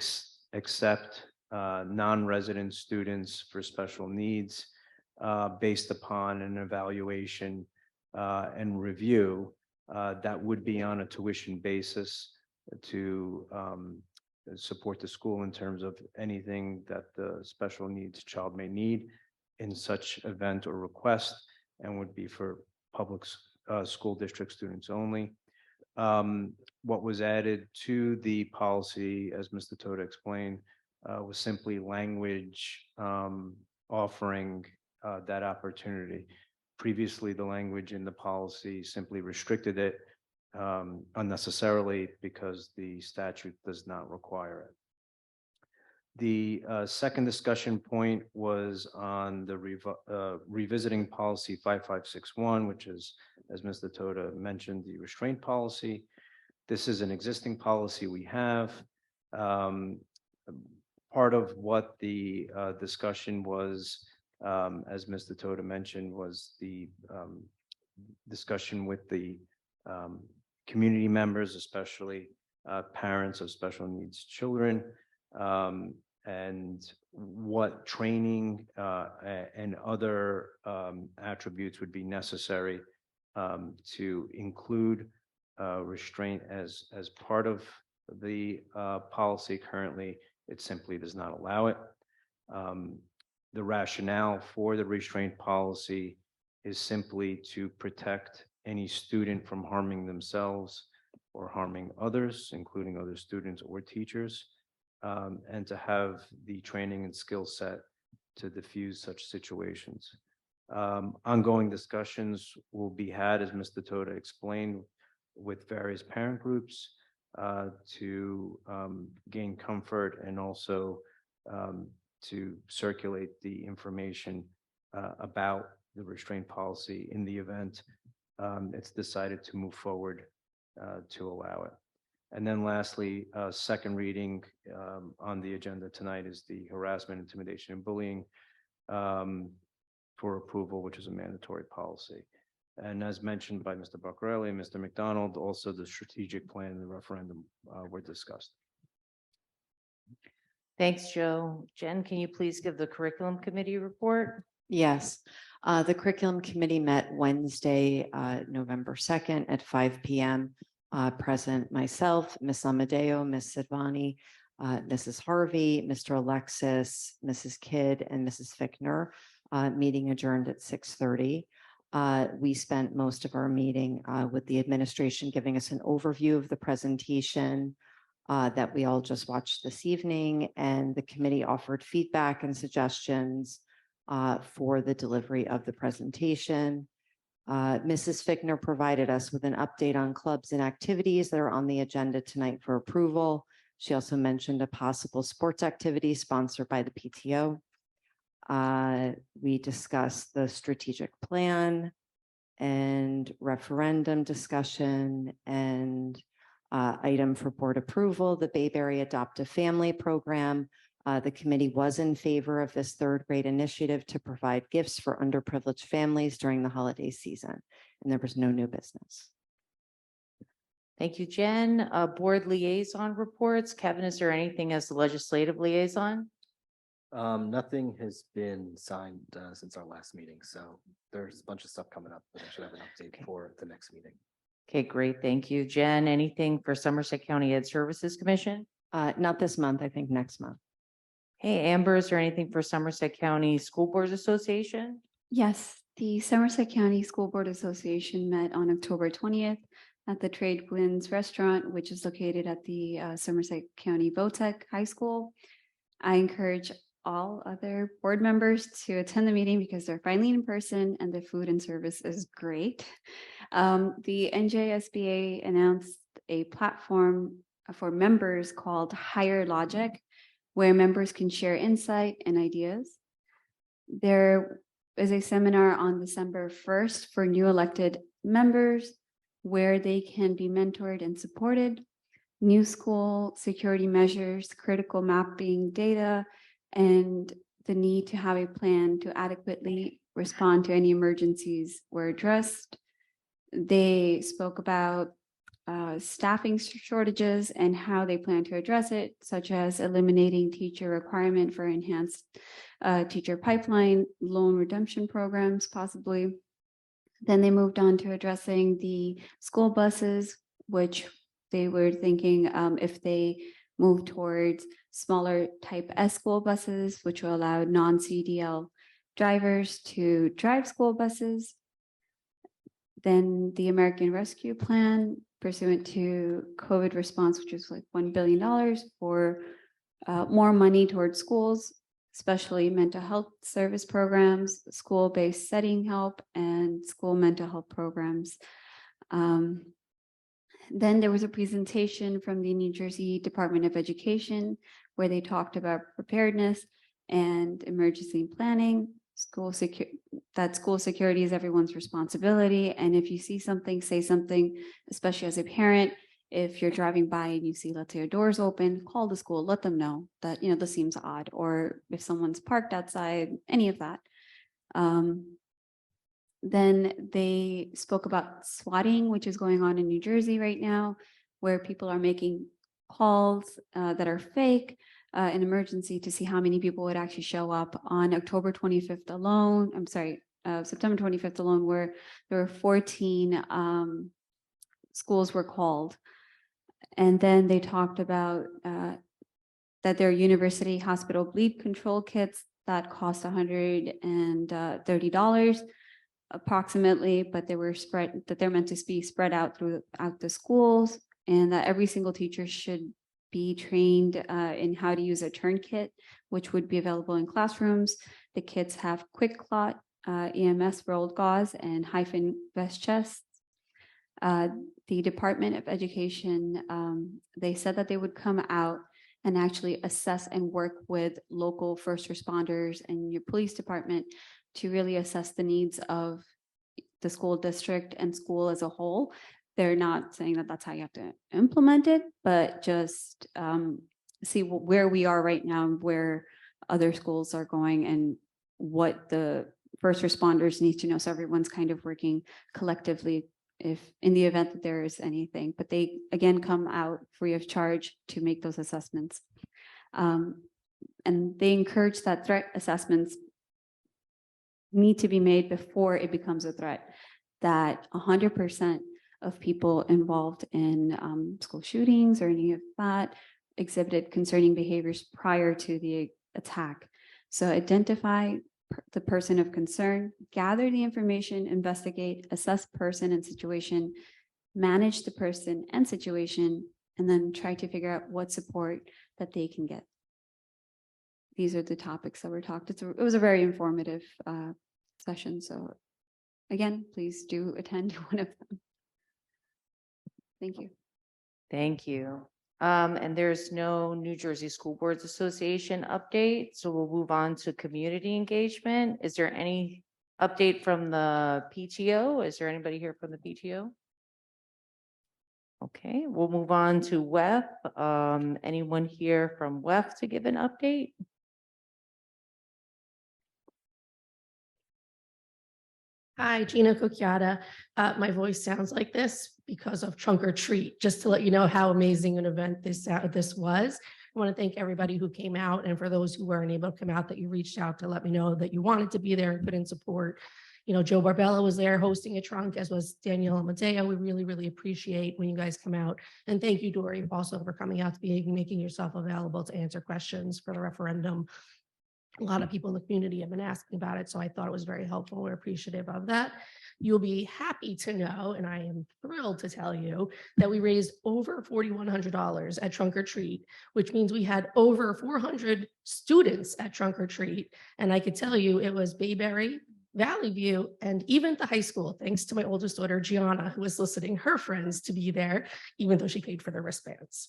accept non-resident students for special needs based upon an evaluation and review that would be on a tuition basis to support the school in terms of anything that the special needs child may need in such event or request, and would be for public school district students only. What was added to the policy, as Mr. Toda explained, was simply language offering that opportunity. Previously, the language in the policy simply restricted it unnecessarily because the statute does not require it. The second discussion point was on the revisiting policy 5561, which is, as Mr. Toda mentioned, the restraint policy. This is an existing policy we have. Part of what the discussion was, as Mr. Toda mentioned, was the discussion with the community members, especially parents of special needs children, and what training and other attributes would be necessary to include restraint as part of the policy. Currently, it simply does not allow it. The rationale for the restraint policy is simply to protect any student from harming themselves or harming others, including other students or teachers, and to have the training and skill set to diffuse such situations. Ongoing discussions will be had, as Mr. Toda explained, with various parent groups to gain comfort and also to circulate the information about the restraint policy in the event it's decided to move forward to allow it. And then lastly, second reading on the agenda tonight is the harassment, intimidation, and bullying for approval, which is a mandatory policy. And as mentioned by Mr. Buccarelli and Mr. McDonald, also the strategic plan and the referendum were discussed. Thanks, Joe. Jen, can you please give the curriculum committee report? Yes, the curriculum committee met Wednesday, November 2nd at 5 p.m. Present myself, Ms. Amadeo, Ms. Sidvani, Mrs. Harvey, Mr. Alexis, Mrs. Kidd, and Mrs. Fickner. Meeting adjourned at 6:30. We spent most of our meeting with the administration giving us an overview of the presentation that we all just watched this evening, and the committee offered feedback and suggestions for the delivery of the presentation. Mrs. Fickner provided us with an update on clubs and activities that are on the agenda tonight for approval. She also mentioned a possible sports activity sponsored by the PTO. We discussed the strategic plan and referendum discussion and item for board approval, the Bayberry Adoptive Family Program. The committee was in favor of this third grade initiative to provide gifts for underprivileged families during the holiday season, and there was no new business. Thank you, Jen. Board liaison reports. Kevin, is there anything as the legislative liaison? Nothing has been signed since our last meeting, so there's a bunch of stuff coming up, but I should have an update for the next meeting. Okay, great. Thank you. Jen, anything for Somerset County Ed Services Commission? Not this month, I think next month. Hey, Amber, is there anything for Somerset County School Boards Association? Yes, the Somerset County School Board Association met on October 20th at the Trade Winds Restaurant, which is located at the Somerset County Votech High School. I encourage all other board members to attend the meeting because they're finally in person and the food and service is great. The NJSBA announced a platform for members called Higher Logic, where members can share insight and ideas. There is a seminar on December 1st for new elected members where they can be mentored and supported. New school security measures, critical mapping data, and the need to have a plan to adequately respond to any emergencies were addressed. They spoke about staffing shortages and how they plan to address it, such as eliminating teacher requirement for enhanced teacher pipeline, loan redemption programs, possibly. Then they moved on to addressing the school buses, which they were thinking if they move towards smaller type S school buses, which will allow non-CDL drivers to drive school buses. Then the American Rescue Plan pursuant to COVID response, which is like $1 billion for more money towards schools, especially mental health service programs, school-based setting help, and school mental health programs. Then there was a presentation from the New Jersey Department of Education where they talked about preparedness and emergency planning, school security is everyone's responsibility. And if you see something, say something, especially as a parent. If you're driving by and you see, let's say, your doors open, call the school, let them know that, this seems odd, or if someone's parked outside, any of that. Then they spoke about swatting, which is going on in New Jersey right now, where people are making calls that are fake, an emergency to see how many people would actually show up on October 25th alone. I'm sorry, September 25th alone, where there were 14 schools were called. And then they talked about that there are university hospital bleed control kits that cost $130 approximately, but they were they're meant to be spread out throughout the schools, and that every single teacher should be trained in how to use a tourniquet, which would be available in classrooms. The kits have quick clot, EMS rolled gauze, and hyphen vest chests. The Department of Education, they said that they would come out and actually assess and work with local first responders and your police department to really assess the needs of the school district and school as a whole. They're not saying that that's how you have to implement it, but just see where we are right now, where other schools are going, and what the first responders need to know. So everyone's kind of working collectively if in the event that there is anything, but they again come out free of charge to make those assessments. And they encourage that threat assessments need to be made before it becomes a threat, that 100% of people involved in school shootings or any of that exhibited concerning behaviors prior to the attack. So identify the person of concern, gather the information, investigate, assess person and situation, manage the person and situation, and then try to figure out what support that they can get. These are the topics that were talked. It was a very informative session. So again, please do attend one of them. Thank you. Thank you. And there's no New Jersey School Boards Association update, so we'll move on to community engagement. Is there any update from the PTO? Is there anybody here from the PTO? Okay, we'll move on to WEF. Anyone here from WEF to give an update? Hi, Gina Cucchiata. My voice sounds like this because of Trunk or Treat, just to let you know how amazing an event this was. I want to thank everybody who came out, and for those who weren't able to come out, that you reached out to let me know that you wanted to be there and put in support. Joe Barbella was there hosting a trunk, as was Danielle Amadeo. We really, really appreciate when you guys come out. And thank you, Dory, also for coming out to making yourself available to answer questions for the referendum. A lot of people in the community have been asking about it, so I thought it was very helpful. We're appreciative of that. You'll be happy to know, and I am thrilled to tell you, that we raised over $4,100 at Trunk or Treat, which means we had over 400 students at Trunk or Treat. And I could tell you it was Bayberry, Valley View, and even the high school, thanks to my oldest daughter, Gianna, who was soliciting her friends to be there, even though she paid for their wristbands.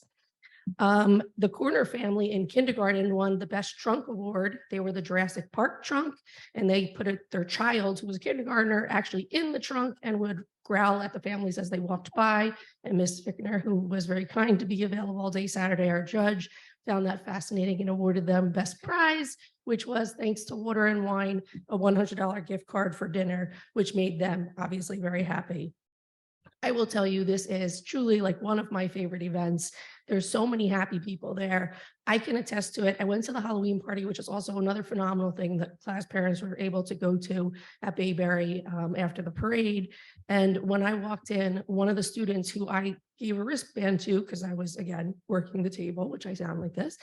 The Corner family in kindergarten won the Best Trunk Award. They were the Jurassic Park trunk, and they put their child, who was a kindergartner, actually in the trunk and would growl at the families as they walked by. And Miss Fickner, who was very kind to be available all day Saturday, our judge, found that fascinating and awarded them best prize, which was, thanks to Water and Wine, a $100 gift card for dinner, which made them obviously very happy. I will tell you, this is truly like one of my favorite events. There's so many happy people there. I can attest to it. I went to the Halloween party, which is also another phenomenal thing that class parents were able to go to at Bayberry after the parade. And when I walked in, one of the students who I gave a wristband to, because I was, again, working the table, which I sound like this,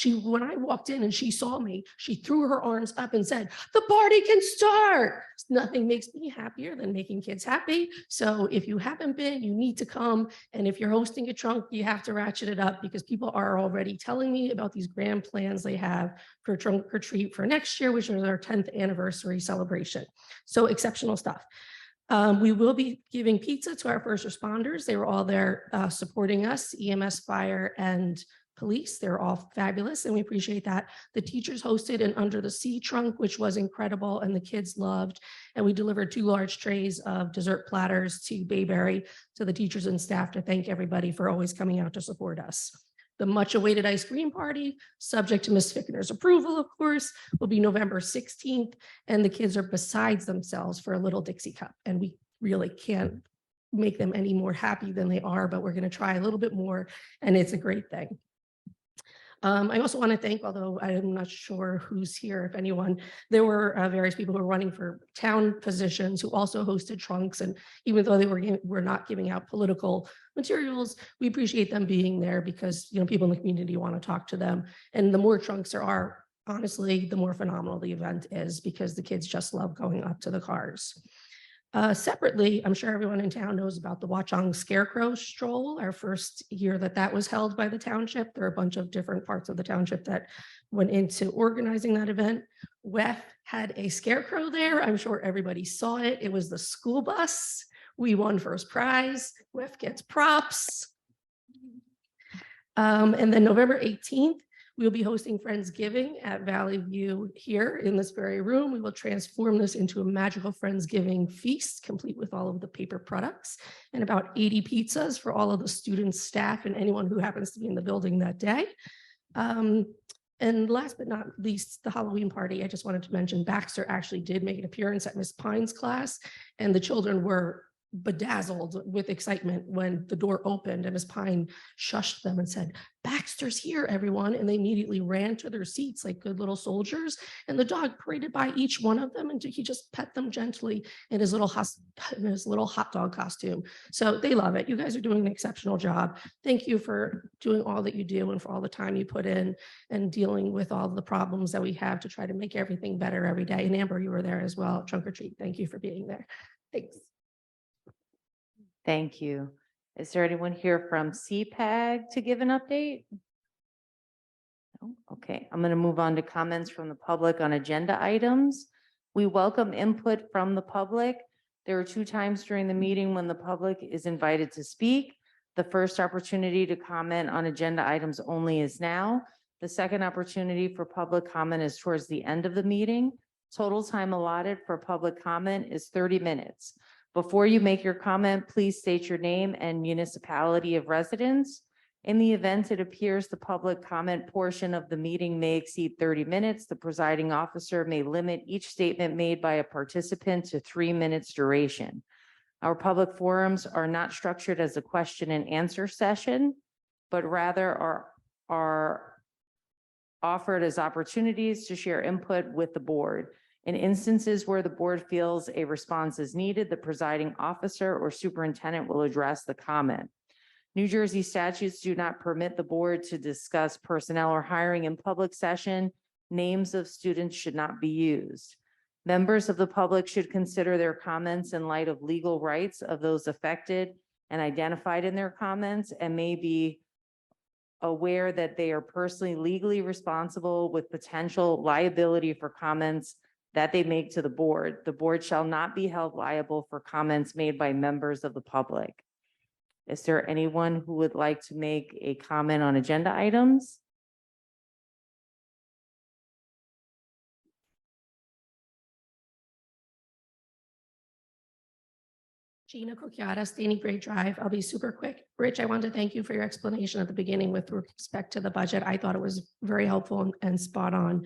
when I walked in and she saw me, she threw her arms up and said, "The party can start." Nothing makes me happier than making kids happy. So if you haven't been, you need to come. And if you're hosting a trunk, you have to ratchet it up, because people are already telling me about these grand plans they have for trunk or treat for next year, which is our 10th anniversary celebration. So exceptional stuff. We will be giving pizza to our first responders. They were all there supporting us, EMS, fire, and police. They're all fabulous, and we appreciate that. The teachers hosted an Under the Sea trunk, which was incredible, and the kids loved. And we delivered 2 large trays of dessert platters to Bayberry, to the teachers and staff, to thank everybody for always coming out to support us. The much awaited ice cream party, subject to Ms. Fickner's approval, of course, will be November 16th. And the kids are besides themselves for a little Dixie cup. And we really can't make them any more happy than they are, but we're going to try a little bit more. And it's a great thing. I also want to thank, although I'm not sure who's here, if anyone, there were various people who were running for town positions who also hosted trunks. And even though they were not giving out political materials, we appreciate them being there, because people in the community want to talk to them. And the more trunks there are, honestly, the more phenomenal the event is, because the kids just love going up to the cars. Separately, I'm sure everyone in town knows about the Watchung Scarecrow Stroll, our first year that was held by the township. There are a bunch of different parts of the township that went into organizing that event. WEF had a scarecrow there. I'm sure everybody saw it. It was the school bus. We won first prize. WEF gets props. And then November 18th, we'll be hosting Friendsgiving at Valley View here in this very room. We will transform this into a magical Friendsgiving feast, complete with all of the paper products, and about 80 pizzas for all of the students, staff, and anyone who happens to be in the building that day. And last but not least, the Halloween party. I just wanted to mention Baxter actually did make an appearance at Miss Pine's class, and the children were bedazzled with excitement when the door opened and Miss Pine shushed them and said, "Baxter's here, everyone." And they immediately ran to their seats like good little soldiers. And the dog paraded by each one of them, and he just pet them gently in his little hot dog costume. So they love it. You guys are doing an exceptional job. Thank you for doing all that you do and for all the time you put in and dealing with all the problems that we have to try to make everything better every day. And Amber, you were there as well, trunk or treat. Thank you for being there. Thanks. Thank you. Is there anyone here from CPAG to give an update? No? Okay, I'm going to move on to comments from the public on agenda items. We welcome input from the public. There are 2 times during the meeting when the public is invited to speak. The first opportunity to comment on agenda items only is now. The second opportunity for public comment is towards the end of the meeting. Total time allotted for public comment is 30 minutes. Before you make your comment, please state your name and municipality of residence. In the event it appears the public comment portion of the meeting may exceed 30 minutes, the presiding officer may limit each statement made by a participant to 3 minutes duration. Our public forums are not structured as a question and answer session, but rather are offered as opportunities to share input with the board. In instances where the board feels a response is needed, the presiding officer or superintendent will address the comment. New Jersey statutes do not permit the board to discuss personnel or hiring in public session. Names of students should not be used. Members of the public should consider their comments in light of legal rights of those affected and identified in their comments, and may be aware that they are personally legally responsible with potential liability for comments that they make to the board. The board shall not be held liable for comments made by members of the public. Is there anyone who would like to make a comment on agenda items? Gina Cocchiata, Standing Grade Drive. I'll be super quick. Rich, I want to thank you for your explanation at the beginning with respect to the budget. I thought it was very helpful and spot on.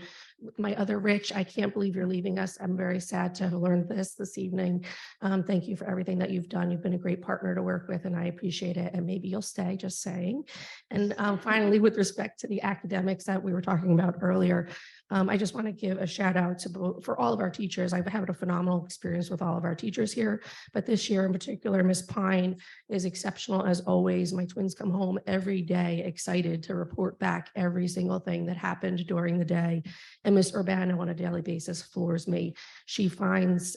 My other Rich, I can't believe you're leaving us. I'm very sad to have learned this evening. Thank you for everything that you've done. You've been a great partner to work with, and I appreciate it. And maybe you'll stay, just saying. And finally, with respect to the academics that we were talking about earlier, I just want to give a shout out to for all of our teachers. I've had a phenomenal experience with all of our teachers here, but this year in particular, Miss Pine is exceptional as always. My twins come home every day excited to report back every single thing that happened during the day. And Miss Urbano on a daily basis floors me. She finds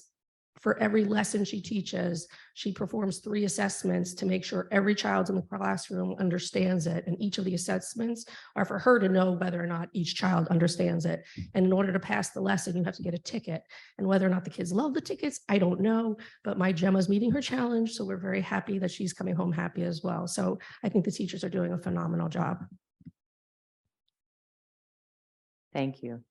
for every lesson she teaches, she performs 3 assessments to make sure every child in the classroom understands it. And each of the assessments are for her to know whether or not each child understands it. And in order to pass the lesson, you have to get a ticket. And whether or not the kids love the tickets, I don't know, but my Gemma's meeting her challenge. So we're very happy that she's coming home happy as well. So I think the teachers are doing a phenomenal job. Thank you.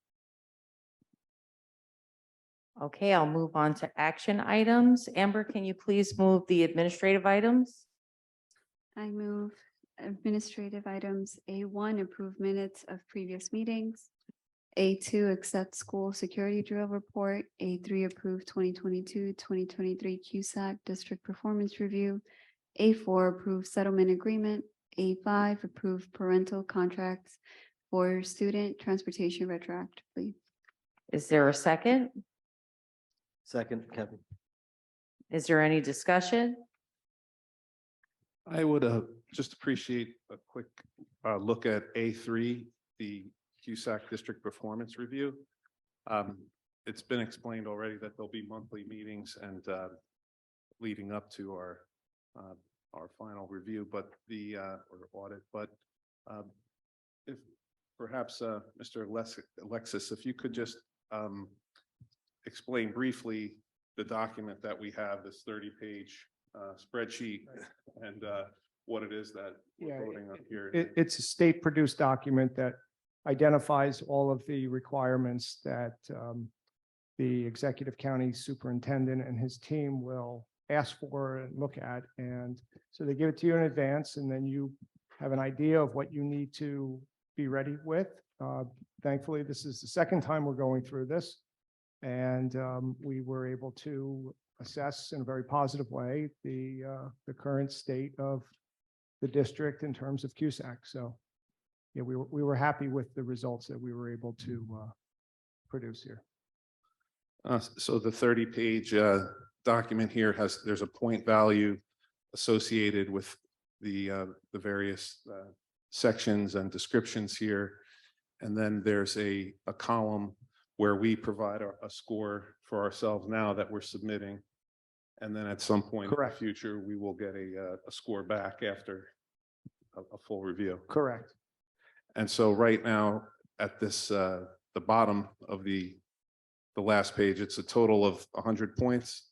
Okay, I'll move on to action items. Amber, can you please move the administrative items? I move administrative items. A1, approve minutes of previous meetings. A2, accept school security drill report. A3, approve 2022-2023 CUSAC district performance review. A4, approve settlement agreement. A5, approve parental contracts for student transportation retroactively. Is there a second? Second, Kevin. Is there any discussion? I would just appreciate a quick look at A3, the CUSAC District Performance Review. It's been explained already that there'll be monthly meetings and leading up to our final review, but or audit. But if perhaps Mr. Alexis, if you could just explain briefly the document that we have, this 30-page spreadsheet, and what it is that we're voting on here. It's a state-produced document that identifies all of the requirements that the executive county superintendent and his team will ask for and look at. And so they give it to you in advance, and then you have an idea of what you need to be ready with. Thankfully, this is the second time we're going through this. And we were able to assess in a very positive way the current state of the district in terms of CUSAC. So yeah, we were happy with the results that we were able to produce here. So the 30-page document here there's a point value associated with the various sections and descriptions here. And then there's a column where we provide a score for ourselves now that we're submitting. And then at some point in the future, we will get a score back after a full review. Correct. And so right now at this, the bottom of the last page, it's a total of 100 points.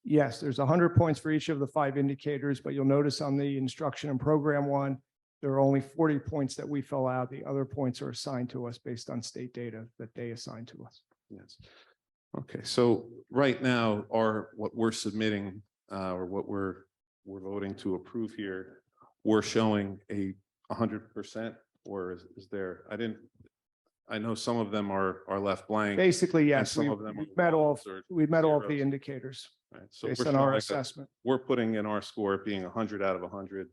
Yes, there's 100 points for each of the 5 indicators, but you'll notice on the instruction and program one, there are only 40 points that we fill out. The other points are assigned to us based on state data that they assign to us. Yes. Okay, so right now, what we're submitting or what we're voting to approve here, we're showing 100%, or is there? I know some of them are left blank. Basically, yes, some of them we've met all of the zeros. indicators Right. So based we're on showing our like assessment. we're putting in our score being 100 out of 100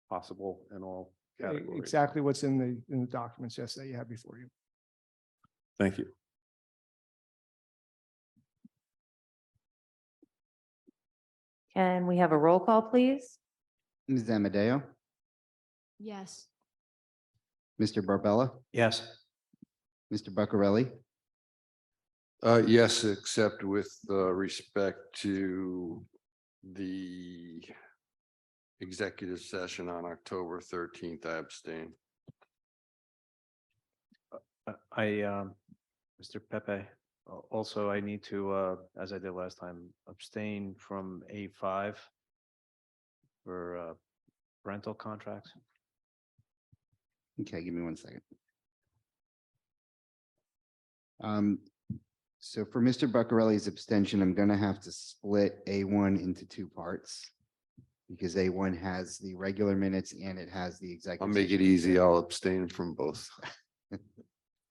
possible in all categories. Exactly what's in the documents, yes, that you have before you. Thank you. Can we have a roll call, please? Ms. Amadeo, Yes. Mr. Barbella, Yes. Mr. Buccarelli, Yes, except with respect to the executive session on October 13th, I abstain. Mr. Pepe, also I need to, as I did last time, abstain from A5 for rental contracts. Okay, give me one second. So for Mr. Buccarelli's abstention, I'm gonna have to split A1 into two parts. Because A1 has the regular minutes and it has the executive. I'll make it session. easy. I'll abstain from both.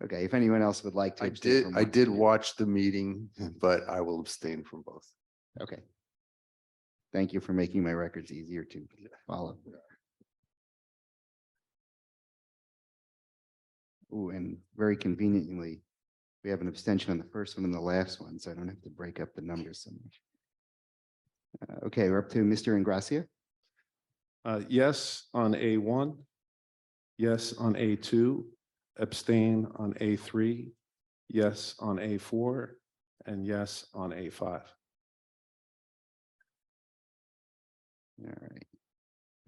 Okay, if anyone else would like to. abstain from I one, did do. watch the meeting, but I will abstain from both. Okay. Thank you for making my records easier to follow. Ooh, and very conveniently, we have an abstention on the first one and the last one, so I don't have to break up the numbers so much. Okay, we're up to Mr. Ingracia. Yes on A1, yes on A2, abstain on A3, yes on A4, and yes on A5. All right.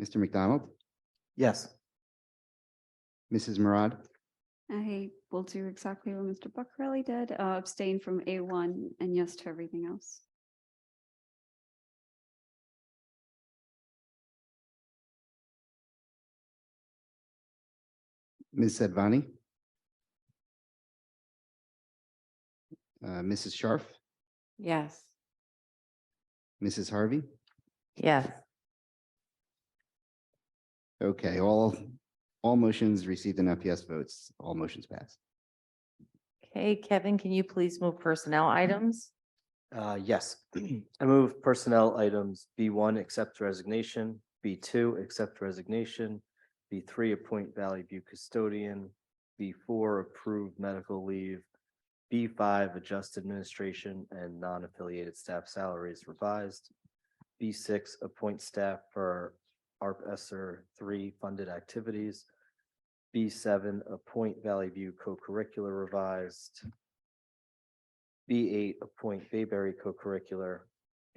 Mr. McDonald, Yes. Mrs. Murad, I will do exactly what Mr. Buccarelli did, abstain from A1 and yes to everything else. Ms. Sedvani, Mrs. Sharf, Yes. Mrs. Harvey. Yes. Okay, all motions received enough yes votes. All motions passed. Okay, Kevin, can you please move personnel items? Yes, I move personnel items B1, accept resignation, B2, accept resignation, B3, appoint Valley View custodian, B4, approve medical leave, B5, adjust administration and non-affiliated staff salaries revised, B6, appoint staff for ARP ESSER 3 funded activities, B7, appoint Valley View co-curricular revised, B8, appoint Bayberry co-curricular,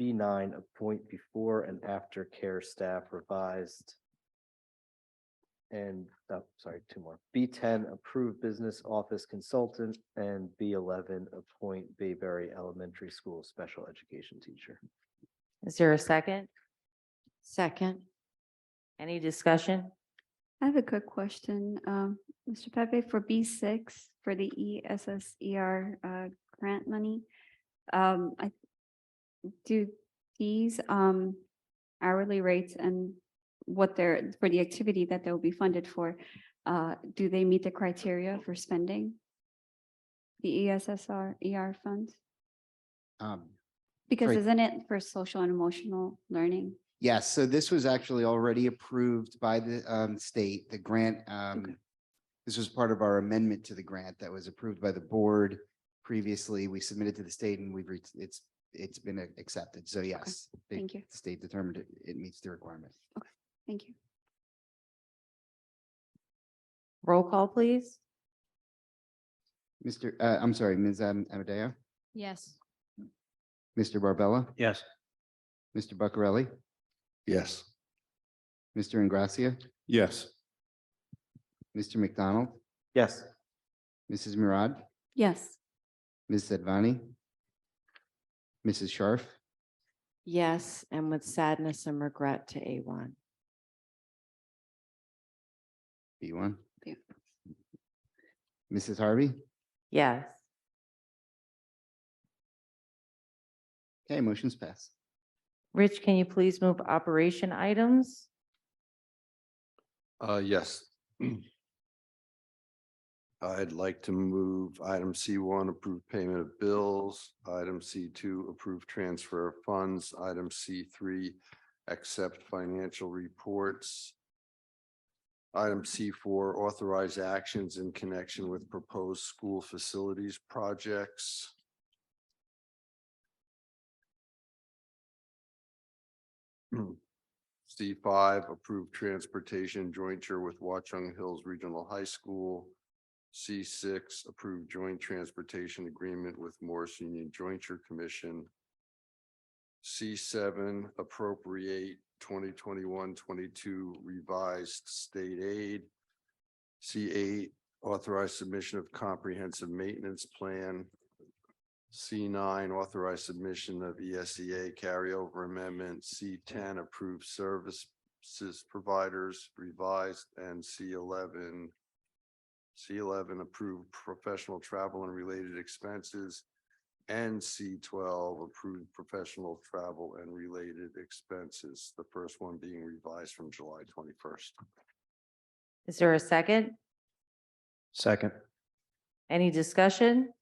B9, appoint before and after care staff revised. And, sorry, two more. B10, approve business office consultant, and B11, appoint Bayberry Elementary School special education teacher. Is there a second? Second. Any discussion? I have a quick question, Mr. Pepe, for B6, for the ESSER grant money. I do these hourly rates and what they're for the activity that they'll be funded for, do they meet the criteria for spending the ESSER funds? Because Sorry. isn't it for social and emotional learning? Yes, so this was actually already approved by the state, the grant. This was part of our amendment to the grant that was approved by the board. Previously, we submitted to the state and it's been accepted. So yes. Thank you. The state determined it meets the requirement. Thank you. Roll call, please. I'm sorry, Ms. Amadeo, Yes. Mr. Barbella, Yes. Mr. Buccarelli, Yes. Mr. Ingracia, Yes. Mr. McDonald, Yes. Mrs. Murad, Yes. Ms. Sedvani, Mrs. Sharf, Yes, and with sadness and regret to A1. B1. Yeah. Mrs. Harvey. Yes. Okay, motion's passed. Rich, can you please move operation items? Yes. I'd like to move item C1, approve payment of bills, item C2, approve transfer of funds, item C3, accept financial reports. Item C4, authorize actions in connection with proposed school facilities projects. C5, approve transportation jointure with Watchung Hills Regional High School. C6, approve joint transportation agreement with Morris Union Jointure Commission. C7, appropriate 2021-22 revised state aid. C8, authorize submission of comprehensive maintenance plan. C9, authorize submission of ESEA carryover amendment. C10, approve services providers revised, and C11, approve professional travel and related expenses. and C12 approved professional travel and related expenses. The first one being revised from July 21st. Is there a second? Second. Any discussion?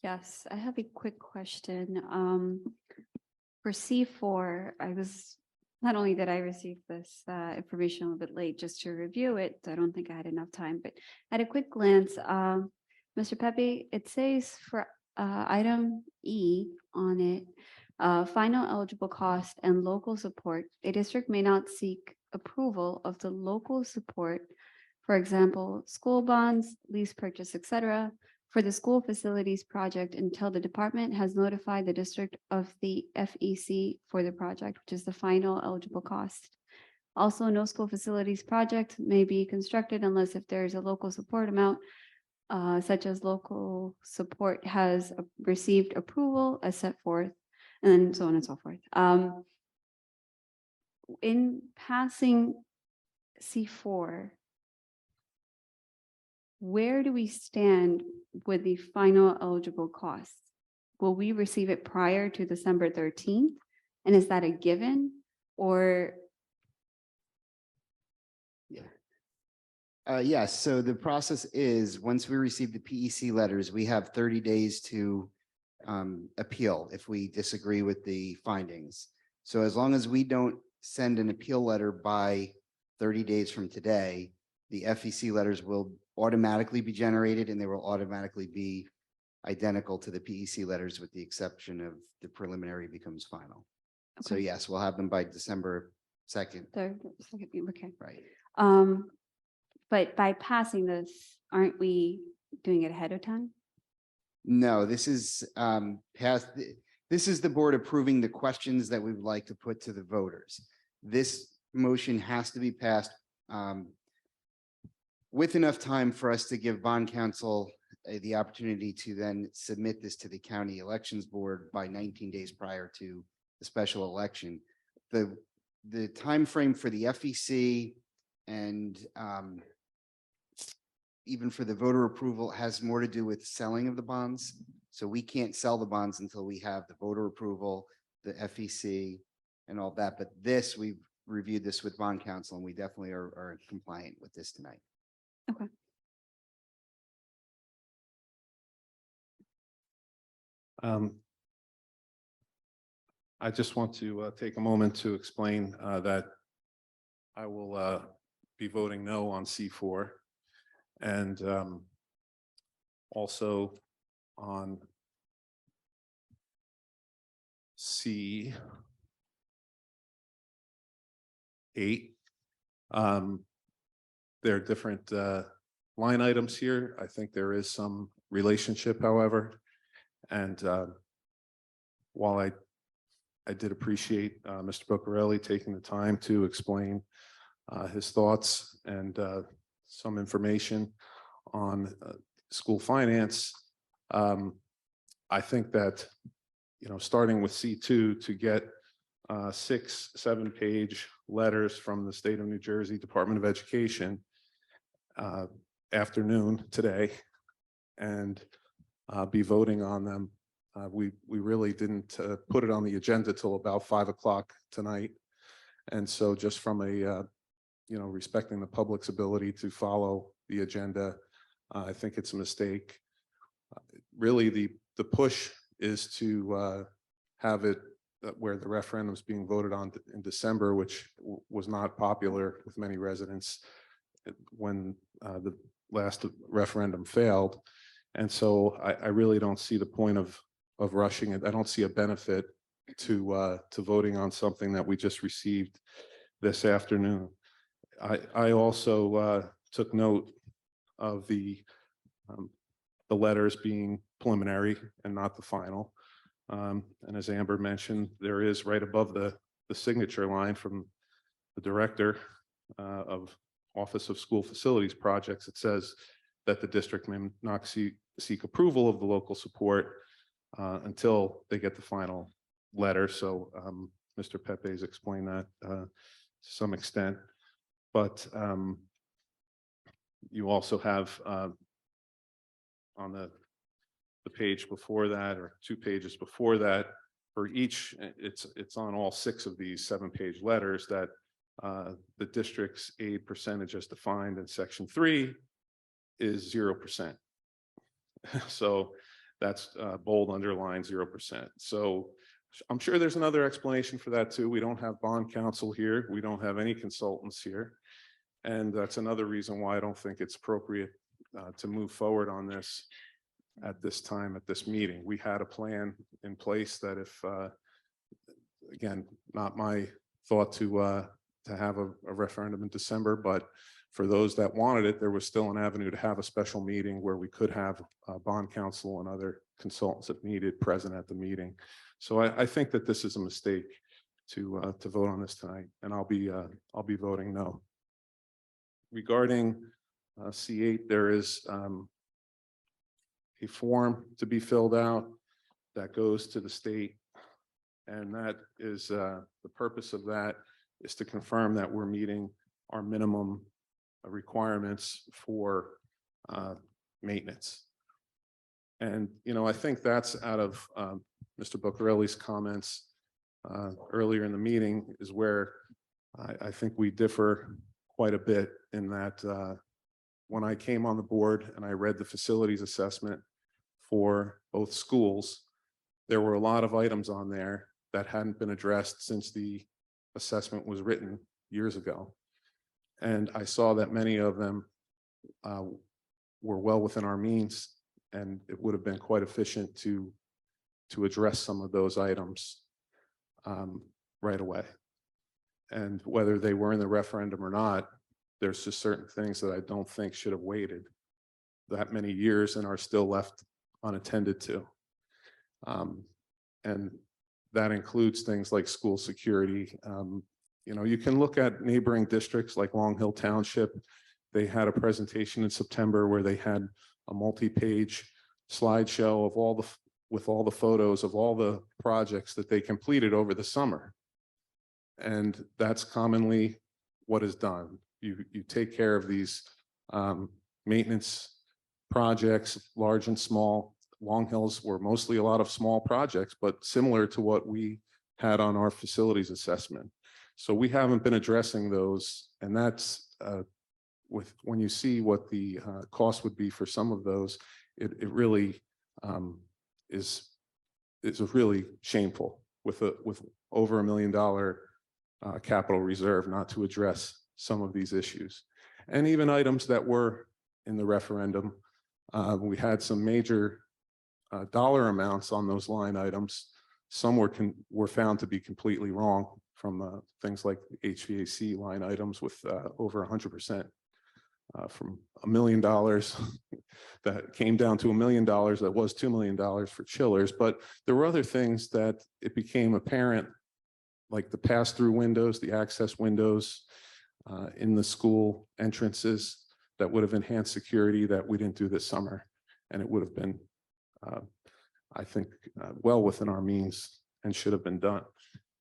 Yes, I have a quick question. For C4, not only did I receive this information a little bit late just to review it, I don't think I had enough time, but at a quick glance, Mr. Pepe, it says for item E on it, final eligible cost and local support, a district may not seek approval of the local support, for example, school bonds, lease purchase, etc., for the school facilities project until the department has notified the district of the FEC for the project, which is the final eligible cost. Also, no school facilities project may be constructed unless if there is a local support amount, such as local support has received approval as set forth, and so on and so forth. In passing C4, where do we stand with the final eligible costs? Will we receive it prior to December 13th? And is that a given or? Yes, so the process is, once we receive the PEC letters, we have 30 days to appeal if we disagree with the findings. So as long as we don't send an appeal letter by 30 days from today, the FEC letters will automatically be generated and they will automatically be identical to the PEC letters with the exception of the preliminary becomes final. So Okay. yes, we'll have them by December 2nd. Okay. Right. But by passing this, aren't we doing it ahead of time? No, this is this is the board approving the questions that we would like to put to the voters. This motion has to be passed with enough time for us to give bond counsel the opportunity to then submit this to the county elections board by 19 days prior to the special election. The timeframe for the FEC and even for the voter approval has more to do with selling of the bonds. So we can't sell the bonds until we have the voter approval, the FEC and all that. But this, we've reviewed this with bond counsel and we definitely are compliant with this tonight. Okay. I just want to take a moment to explain that I will be voting no on C4 and also on C8. There are different line items here. I think there is some relationship, however, and while I did appreciate Mr. Boccarelli taking the time to explain his thoughts and some information on school finance. I think that, starting with C2 to get 6-7 page letters from the state of New Jersey Department of Education afternoon today and be voting on them. We really didn't put it on the agenda till about 5 o'clock tonight. And so just from a, respecting the public's ability to follow the agenda, I think it's a mistake. Really, the push is to have it where the referendum is being voted on in December, which was not popular with many residents when the last referendum failed. And so I really don't see the point of rushing it. I don't see a benefit to voting on something that we just received this afternoon. I also took note of the letters being preliminary and not the final. And as Amber mentioned, there is right above the signature line from the director of Office of School Facilities Projects. It says that the district may not seek approval of the local support until they get the final letter. So Mr. Pepe's explained that to some extent. But you also have on the the page before that or 2 pages before that. For each, it's on all 6 of these 7-page letters that the district's aid percentage as defined in section 3 is 0%. So that's bold underline 0%. So I'm sure there's another explanation for that too. We don't have bond counsel here. We don't have any consultants here. And that's another reason why I don't think it's appropriate to move forward on this at this time, at this meeting. We had a plan in place that if, again, not my thought to have a referendum in December, but for those that wanted it, there was still an avenue to have a special meeting where we could have bond counsel and other consultants if needed present at the meeting. So I think that this is a mistake to vote on this tonight, and I'll be voting no. Regarding C8, there is a form to be filled out that goes to the state, and that is the purpose of that is to confirm that we're meeting our minimum requirements for maintenance. And, you know, I think that's out of Mr. Buccarelli's comments earlier in the meeting is where I think we differ quite a bit in that when I came on the board and I read the facilities assessment for both schools, there were a lot of items on there that hadn't been addressed since the assessment was written years ago. And I saw that many of them were well within our means, and it would have been quite efficient to address some of those items right away. And whether they were in the referendum or not, there's just certain things that I don't think should have waited that many years and are still left unattended to. And that includes things like school security. You know, you can look at neighboring districts like Long Hill Township. They had a presentation in September where they had a multi-page slideshow of with all the photos of all the projects that they completed over the summer. And that's commonly what is done. You take care of these maintenance projects, large and small. Long Hills were mostly a lot of small projects, but similar to what we had on our facilities assessment. So we haven't been addressing those, and that's when you see what the cost would be for some of those, it really is really shameful with over $1 million capital reserve not to address some of these issues. And even items that were in the referendum, we had some major dollar amounts on those line items. Some were found to be completely wrong, from things like HVAC line items with over 100%, from $1 million that came down to $1 million that was $2 million for chillers. But there were other things that it became apparent, like the pass-through windows, the access windows in the school entrances that would have enhanced security that we didn't do this summer. And it would have been, I think, well within our means and should have been done.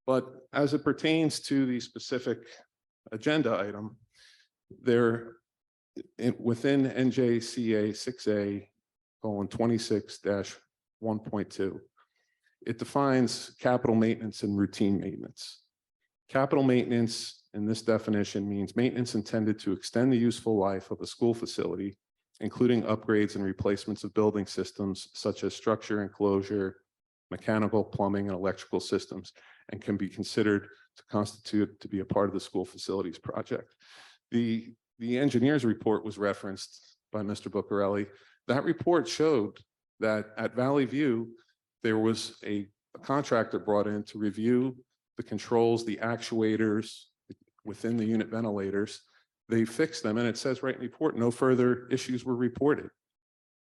But as it pertains to the specific agenda item, within NJCA 6A:26-1.2, it defines capital maintenance and routine maintenance. Capital maintenance in this definition means maintenance intended to extend the useful life of a school facility, including upgrades and replacements of building systems such as structure, enclosure, mechanical, plumbing, and electrical systems, and can be considered to constitute to be a part of the school facilities project. The engineer's report was referenced by Mr. Buccarelli. That report showed that at Valley View, there was a contractor brought in to review the controls, the actuators within the unit ventilators. They fixed them, and it says right in the report, no further issues were reported.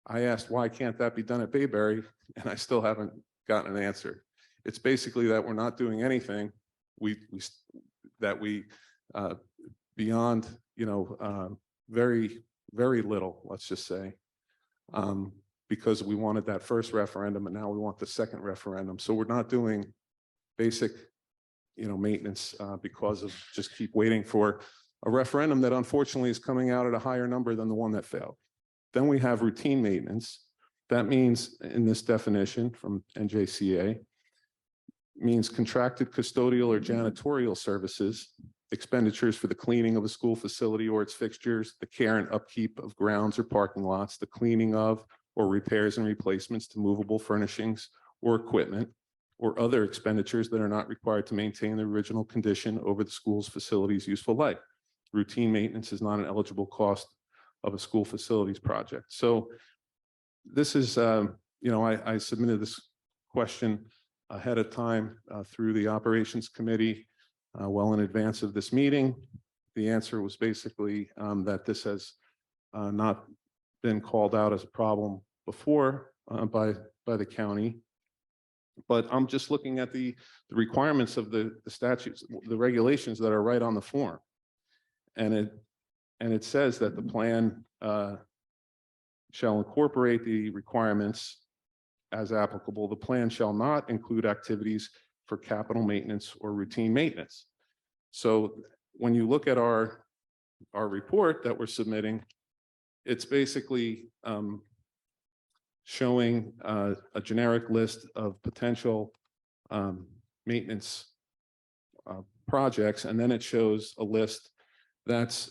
I asked, why can't that be done at Bayberry? And I still haven't gotten an answer. It's basically that we're not doing anything. Beyond, you know, very, very little, let's just say, because we wanted that first referendum and now we want the second referendum. So we're not doing basic, you know, maintenance because of just keep waiting for a referendum that unfortunately is coming out at a higher number than the one that failed. Then we have routine maintenance That means in this definition from NJCA, means contracted custodial or janitorial services, expenditures for the cleaning of a school facility or its fixtures, the care and upkeep of grounds or parking lots, the cleaning of or repairs and replacements to movable furnishings or equipment, or other expenditures that are not required to maintain the original condition over the school's facility's useful life. Routine maintenance is not an eligible cost of a school facilities project. So this is, I submitted this question ahead of time through the operations committee well in advance of this meeting. The answer was basically that this has not been called out as a problem before by the county. But I'm just looking at the requirements of the statutes, the regulations that are right on the form. And it says that the plan shall incorporate the requirements as applicable. The plan shall not include activities for capital maintenance or routine maintenance. So when you look at our report that we're submitting, it's basically showing a generic list of potential maintenance projects, and then it shows a list that's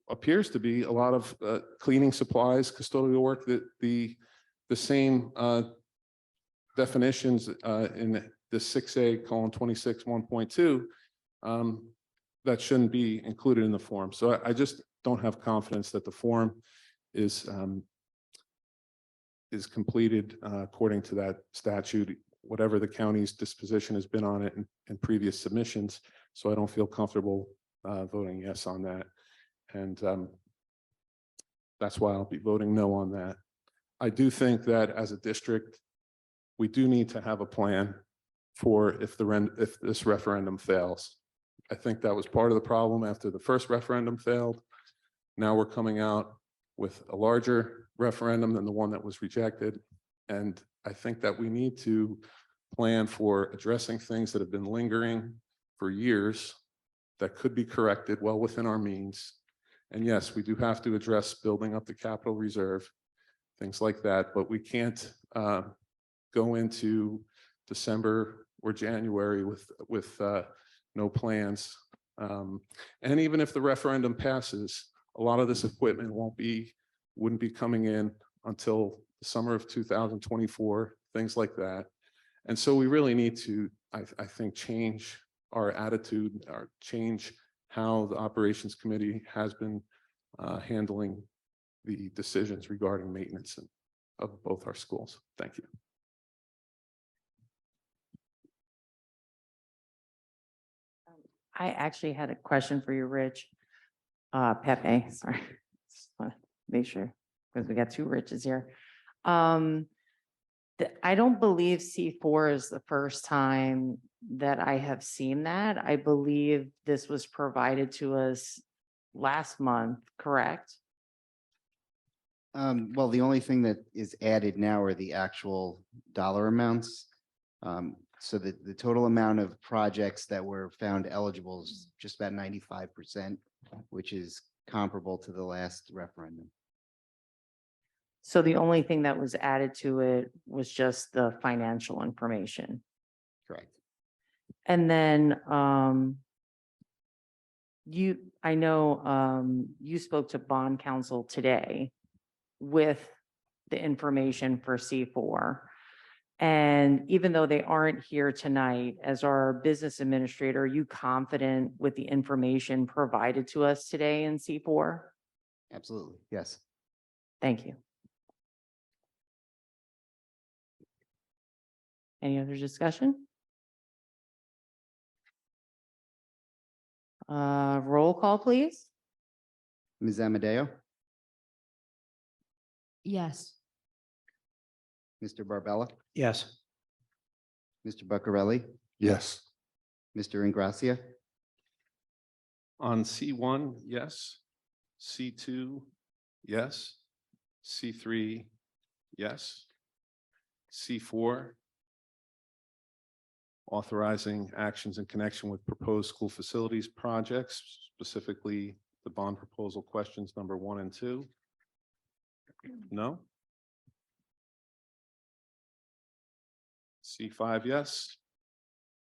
appears to be a lot of cleaning supplies, custodial work, that the same definitions in the 6A:26 1.2 that shouldn't be included in the form. So I just don't have confidence that the form is completed according to that statute, whatever the county's disposition has been on it in previous submissions. So I don't feel comfortable voting yes on that. And that's why I'll be voting no on that. I do think that as a district, we do need to have a plan for if this referendum fails. I think that was part of the problem after the first referendum failed. Now we're coming out with a larger referendum than the one that was rejected. And I think that we need to plan for addressing things that have been lingering for years that could be corrected well within our means. And yes, we do have to address building up the capital reserve, things like that, but we can't go into December or January with no plans. And even if the referendum passes, a lot of this equipment wouldn't be coming in until the summer of 2024, things like that. And so we really need to, I think, change our attitude, or change how the operations committee has been handling the decisions regarding maintenance of both our schools. Thank you. I actually had a question for you, Rich. Pepe, sorry. Just want to make sure, because we got two Riches here. I don't believe C4 is the first time that I have seen that. I believe this was provided to us last month, correct? Well, the only thing that is added now are the actual dollar amounts. So the total amount of projects that were found eligible is just about 95%, which is comparable to the last referendum. So the only thing that was added to it was just the financial information. Correct. And then I know you spoke to bond counsel today with the information for C4. And even though they aren't here tonight, as our business administrator, are you confident with the information provided to us today in C4? Absolutely, yes. Thank you. Any other discussion? Roll call, please. Ms. Amadeo, Yes. Mr. Barbella, Yes. Mr. Buccarelli, Yes. Mr. Ingracia, On C1, yes. C2, yes. C3, yes. C4, authorizing actions in connection with proposed school facilities projects, specifically the bond proposal questions number 1 and 2. No? C5, yes.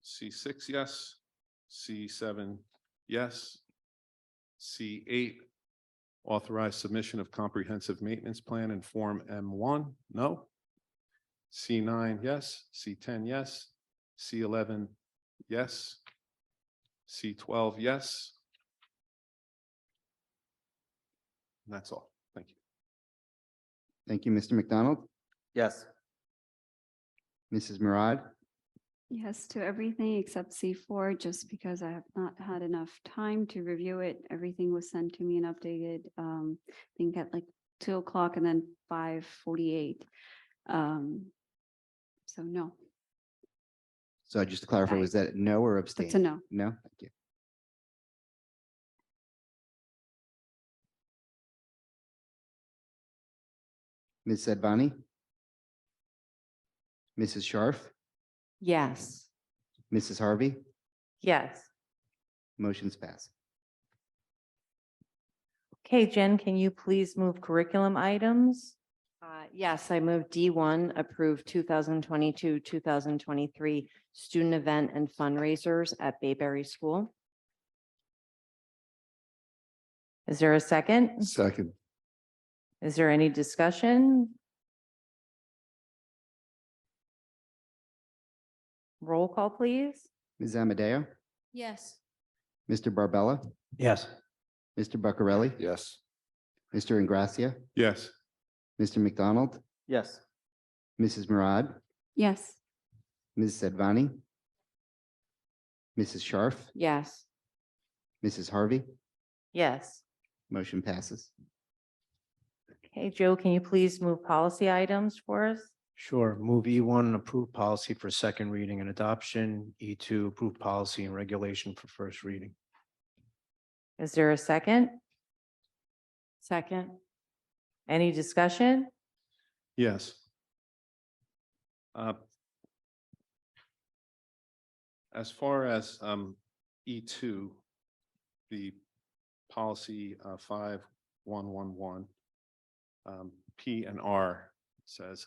C6, yes. C7, yes. C8, authorize submission of comprehensive maintenance plan in Form M1, no. C9, yes. C10, yes. C11, yes. C12, yes. And that's all. Thank you. Thank you, Mr. McDonald. Yes. Mrs. Murad, Yes to everything except C4, just because I have not had enough time to review it. Everything was sent to me and updated, I think at like 2 o'clock and then 5:48. So no, so just to clarify, Aye. was that no or abstain? that's a no. No, thank you. Ms. Sedvani? Mrs. Sharf? Yes. Mrs. Harvey? Yes. Motion's passed. Okay, Jen, can you please move curriculum items? Yes, I move D1, approve 2022, 2023 student event and fundraisers at Bayberry School. Is there a second? Second. Is there any discussion? Roll call, please. Ms. Amadeo? Yes. Mr. Barbella? Yes. Mr. Buccarelli? Yes. Mr. Ingracia? Yes. Mr. McDonald? Yes. Mrs. Murad? Yes, Ms. Sedvani? Mrs. Sharf? Yes. Mrs. Harvey? Yes. Motion passes. Okay, Joe, can you please move policy items for us? Sure. Move E1, approve policy for second reading and adoption. E2, approve policy and regulation for first reading. Is there a second? Second. Any discussion? Yes. As far as E2, the policy 5111, P and R says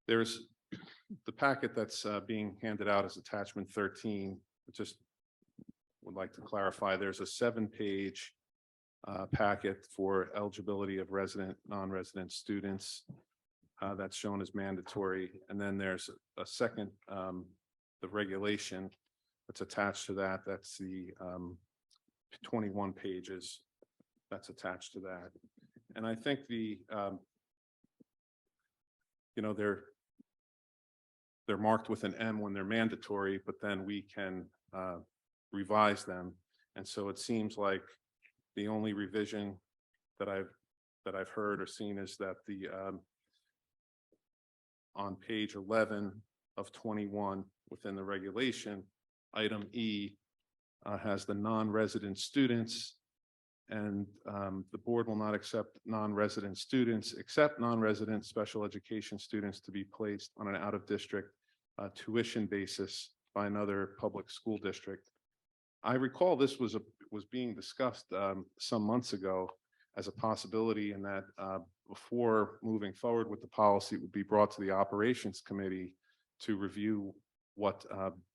there's the packet that's being handed out as attachment 13. Just would like to clarify, there's a 7-page packet for eligibility of resident, non-resident students that's shown as mandatory. And then there's a second, the regulation that's attached to that. That's the 21 pages that's attached to that. And I think the, they're marked with an M when they're mandatory, but then we can revise them. And so it seems like the only revision that I've heard or seen is that the on page 11 of 21 within the regulation, item E has the non-resident students, and the board will not accept non-resident students except non-resident special education students to be placed on an out-of-district tuition basis by another public school district. I recall this was being discussed some months ago as a possibility, and that before moving forward with the policy, it would be brought to the operations committee to review what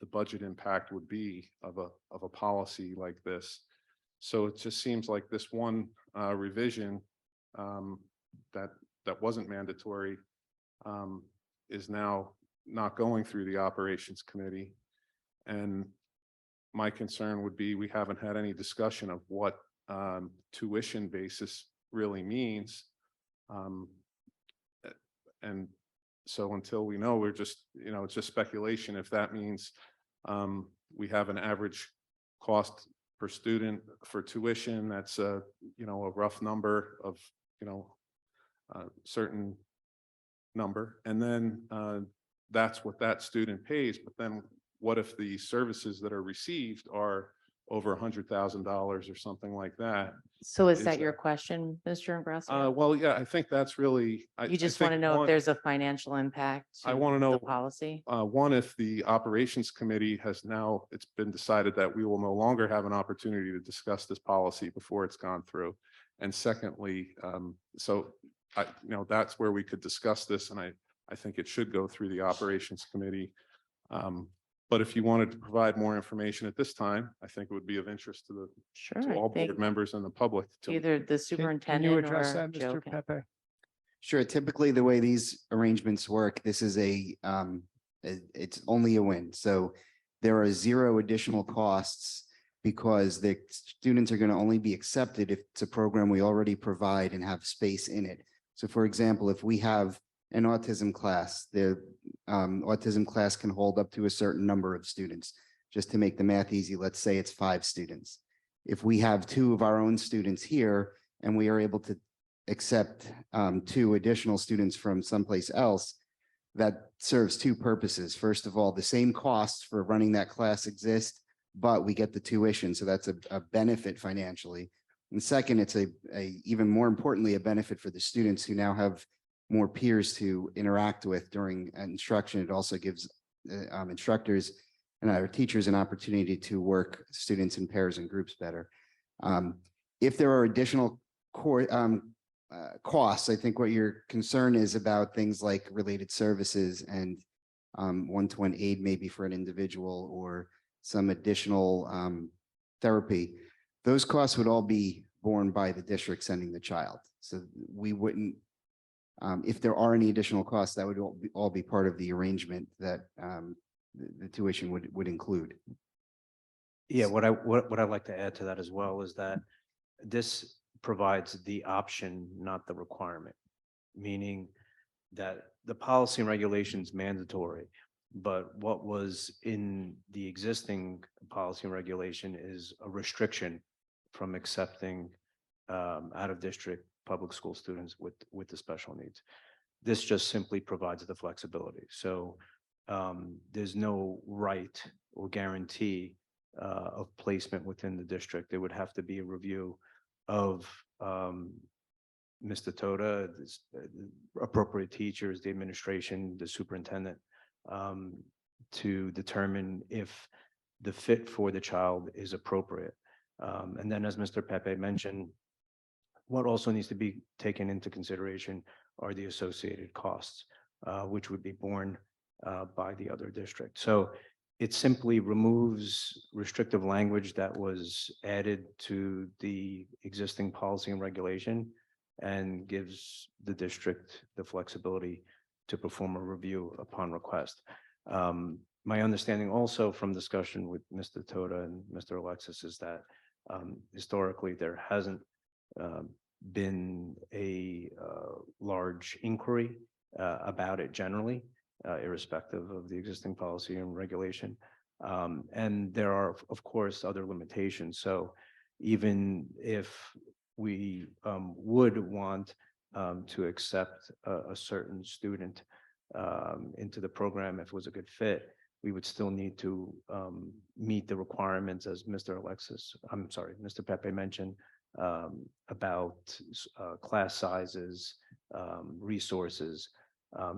the budget impact would be of a policy like this. So it just seems like this one revision that wasn't mandatory is now not going through the operations committee. And my concern would be we haven't had any discussion of what tuition basis really means. And so until we know, we're just, it's just speculation. If that means we have an average cost per student for tuition, that's a rough number of, a certain number. And then that's what that student pays. But then what if the services that are received are over $100,000 or something like that? So is that your question, Mr. Ingracia? Well, yeah, I think that's really. You just want to know if there's a financial impact I to want to know the policy? One, if the operations committee has now, it's been decided that we will no longer have an opportunity to discuss this policy before it's gone through. And secondly, so that's where we could discuss this, and I think it should go through the operations committee. But if you wanted to provide more information at this time, I think it would be of interest to Sure, to I all think board members and the public. either the Can you superintendent address or that, Joe Mr. can. Pepe? Sure. Typically, the way these arrangements work, this is it's only a win. So there are zero additional costs because the students are going to only be accepted if it's a program we already provide and have space in it. So for example, if we have an autism class, the autism class can hold up to a certain number of students. Just to make the math easy, let's say it's 5 students. If we have 2 of our own students here and we are able to accept 2 additional students from someplace else, that serves 2 purposes. First of all, the same costs for running that class exist, but we get the tuition. So that's a benefit financially. And second, it's even more importantly, a benefit for the students who now have more peers to interact with during instruction. It also gives instructors and our teachers an opportunity to work students in pairs and groups better. If there are additional costs, I think what your concern is about things like related services and one-to-one aid maybe for an individual or some additional therapy. Those costs would all be borne by the district sending the child. So we wouldn't, if there are any additional costs, that would all be part of the arrangement that the tuition would include. Yeah, what I'd like to add to that as well is that this provides the option, not the requirement, meaning that the policy and regulations mandatory, but what was in the existing policy and regulation is a restriction from accepting out of district public school students with the special needs. This just simply provides the flexibility. So there's no right or guarantee of placement within the district. There would have to be a review of Mr. Toda, appropriate teachers, the administration, the superintendent, to determine if the fit for the child is appropriate. And then as Mr. Pepe mentioned, what also needs to be taken into consideration are the associated costs, which would be borne by the other district. So it simply removes restrictive language that was added to the existing policy and regulation and gives the district the flexibility to perform a review upon request. My understanding also from discussion with Mr. Toda and Mr. Alexis is that historically there hasn't been a large inquiry about it generally, irrespective of the existing policy and regulation. And there are, of course, other limitations. So even if we would want to accept a certain student into the program, if it was a good fit, we would still need to meet the requirements as Mr. Pepe mentioned about class sizes, resources.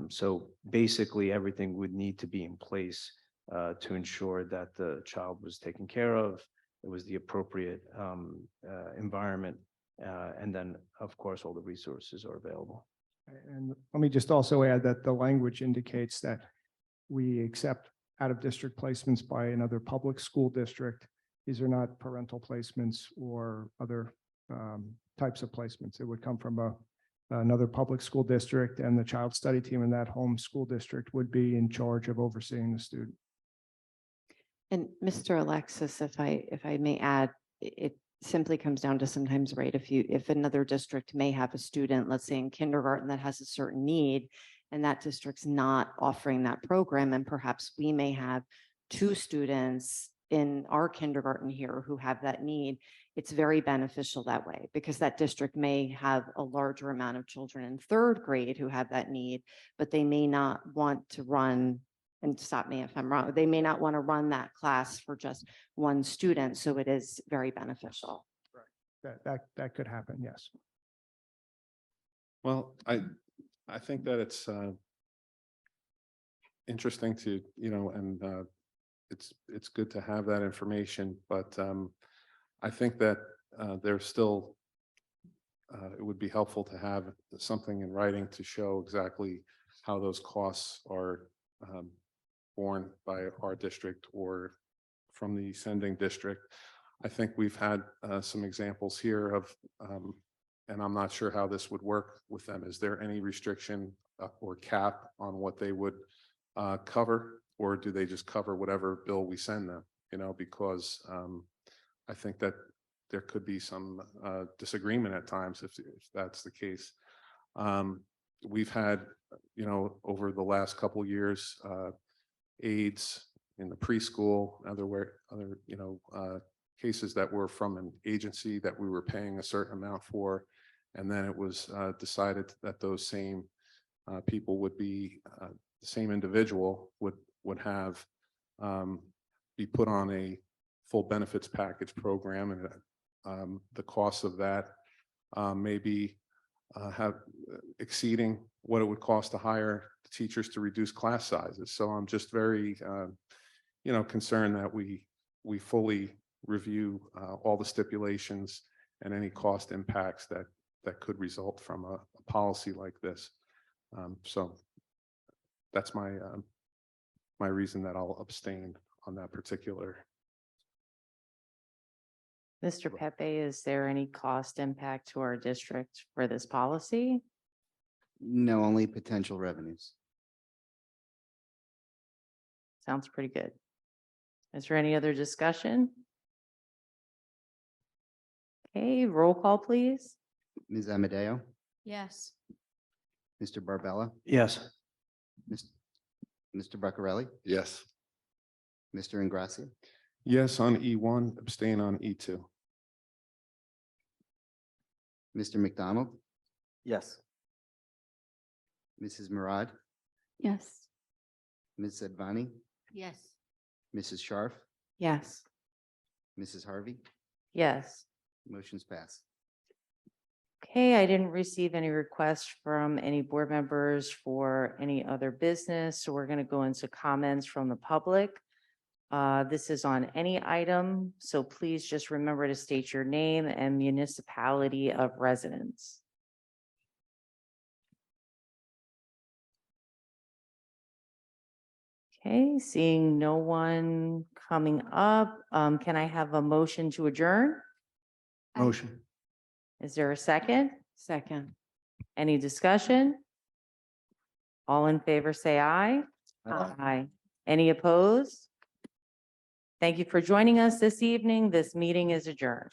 So basically everything would need to be in place to ensure that the child was taken care of, it was the appropriate environment, and then of course all the resources are available. And let me just also add that the language indicates that we accept out-of-district placements by another public school district. These are not parental placements or other types of placements. It would come from another public school district, and the child study team in that home school district would be in charge of overseeing the student. And Mr. Alexis, if I may add, it simply comes down to sometimes, right, if another district may have a student, let's say in kindergarten, that has a certain need, and that district's not offering that program, and perhaps we may have 2 students in our kindergarten here who have that need, it's very beneficial that way, because that district may have a larger amount of children in 3rd grade who have that need, but they may not want to run, and stop me if I'm wrong, they may not want to run that class for just 1 student. So it is very beneficial. That could happen, yes. Well, I think that it's interesting to, and it's good to have that information, but I think that there's still it would be helpful to have something in writing to show exactly how those costs are borne by our district or from the sending district. I think we've had some examples here of, and I'm not sure how this would work with them. Is there any restriction or cap on what they would cover, or do they just cover whatever bill we send them? You know, because I think that there could be some disagreement at times if that's the case. We've had, you know, over the last couple of years, aides in the preschool, other, you know, cases that were from an agency that we were paying a certain amount for. And then it was decided that those same people would be, the same individual would have be put on a full benefits package program, and the cost of that maybe have exceeding what it would cost to hire teachers to reduce class sizes. So I'm just very, you know, concerned that we fully review all the stipulations and any cost impacts that could result from a policy like this. So that's my my reason that I'll abstain on that particular. Mr. Pepe, is there any cost impact to our district for this policy? No, only potential revenues. Sounds pretty good. Is there any other discussion? Okay, roll call, please. Ms. Amadeo, Yes. Mr. Barbella, Yes. Mr. Buccarelli, Yes. Mr. Ingracia, Yes on E1, abstain on E E2. Mr. McDonald, Yes. Mrs. Murad, Yes. Ms. Advani, Yes. Mrs. Sharf, Yes. Mrs. Harvey, Yes. motion's passed. Okay, I didn't receive any requests from any board members for any other business, so we're going to go into comments from the public. This is on any item, so please just remember to state your name and municipality of residence. Okay, seeing no one coming up, can I have a motion to adjourn? Motion. Is there a second? Second. Any discussion? All in favor, say aye. Aye. Aye. Any opposed? Thank you for joining us this evening. This meeting is adjourned.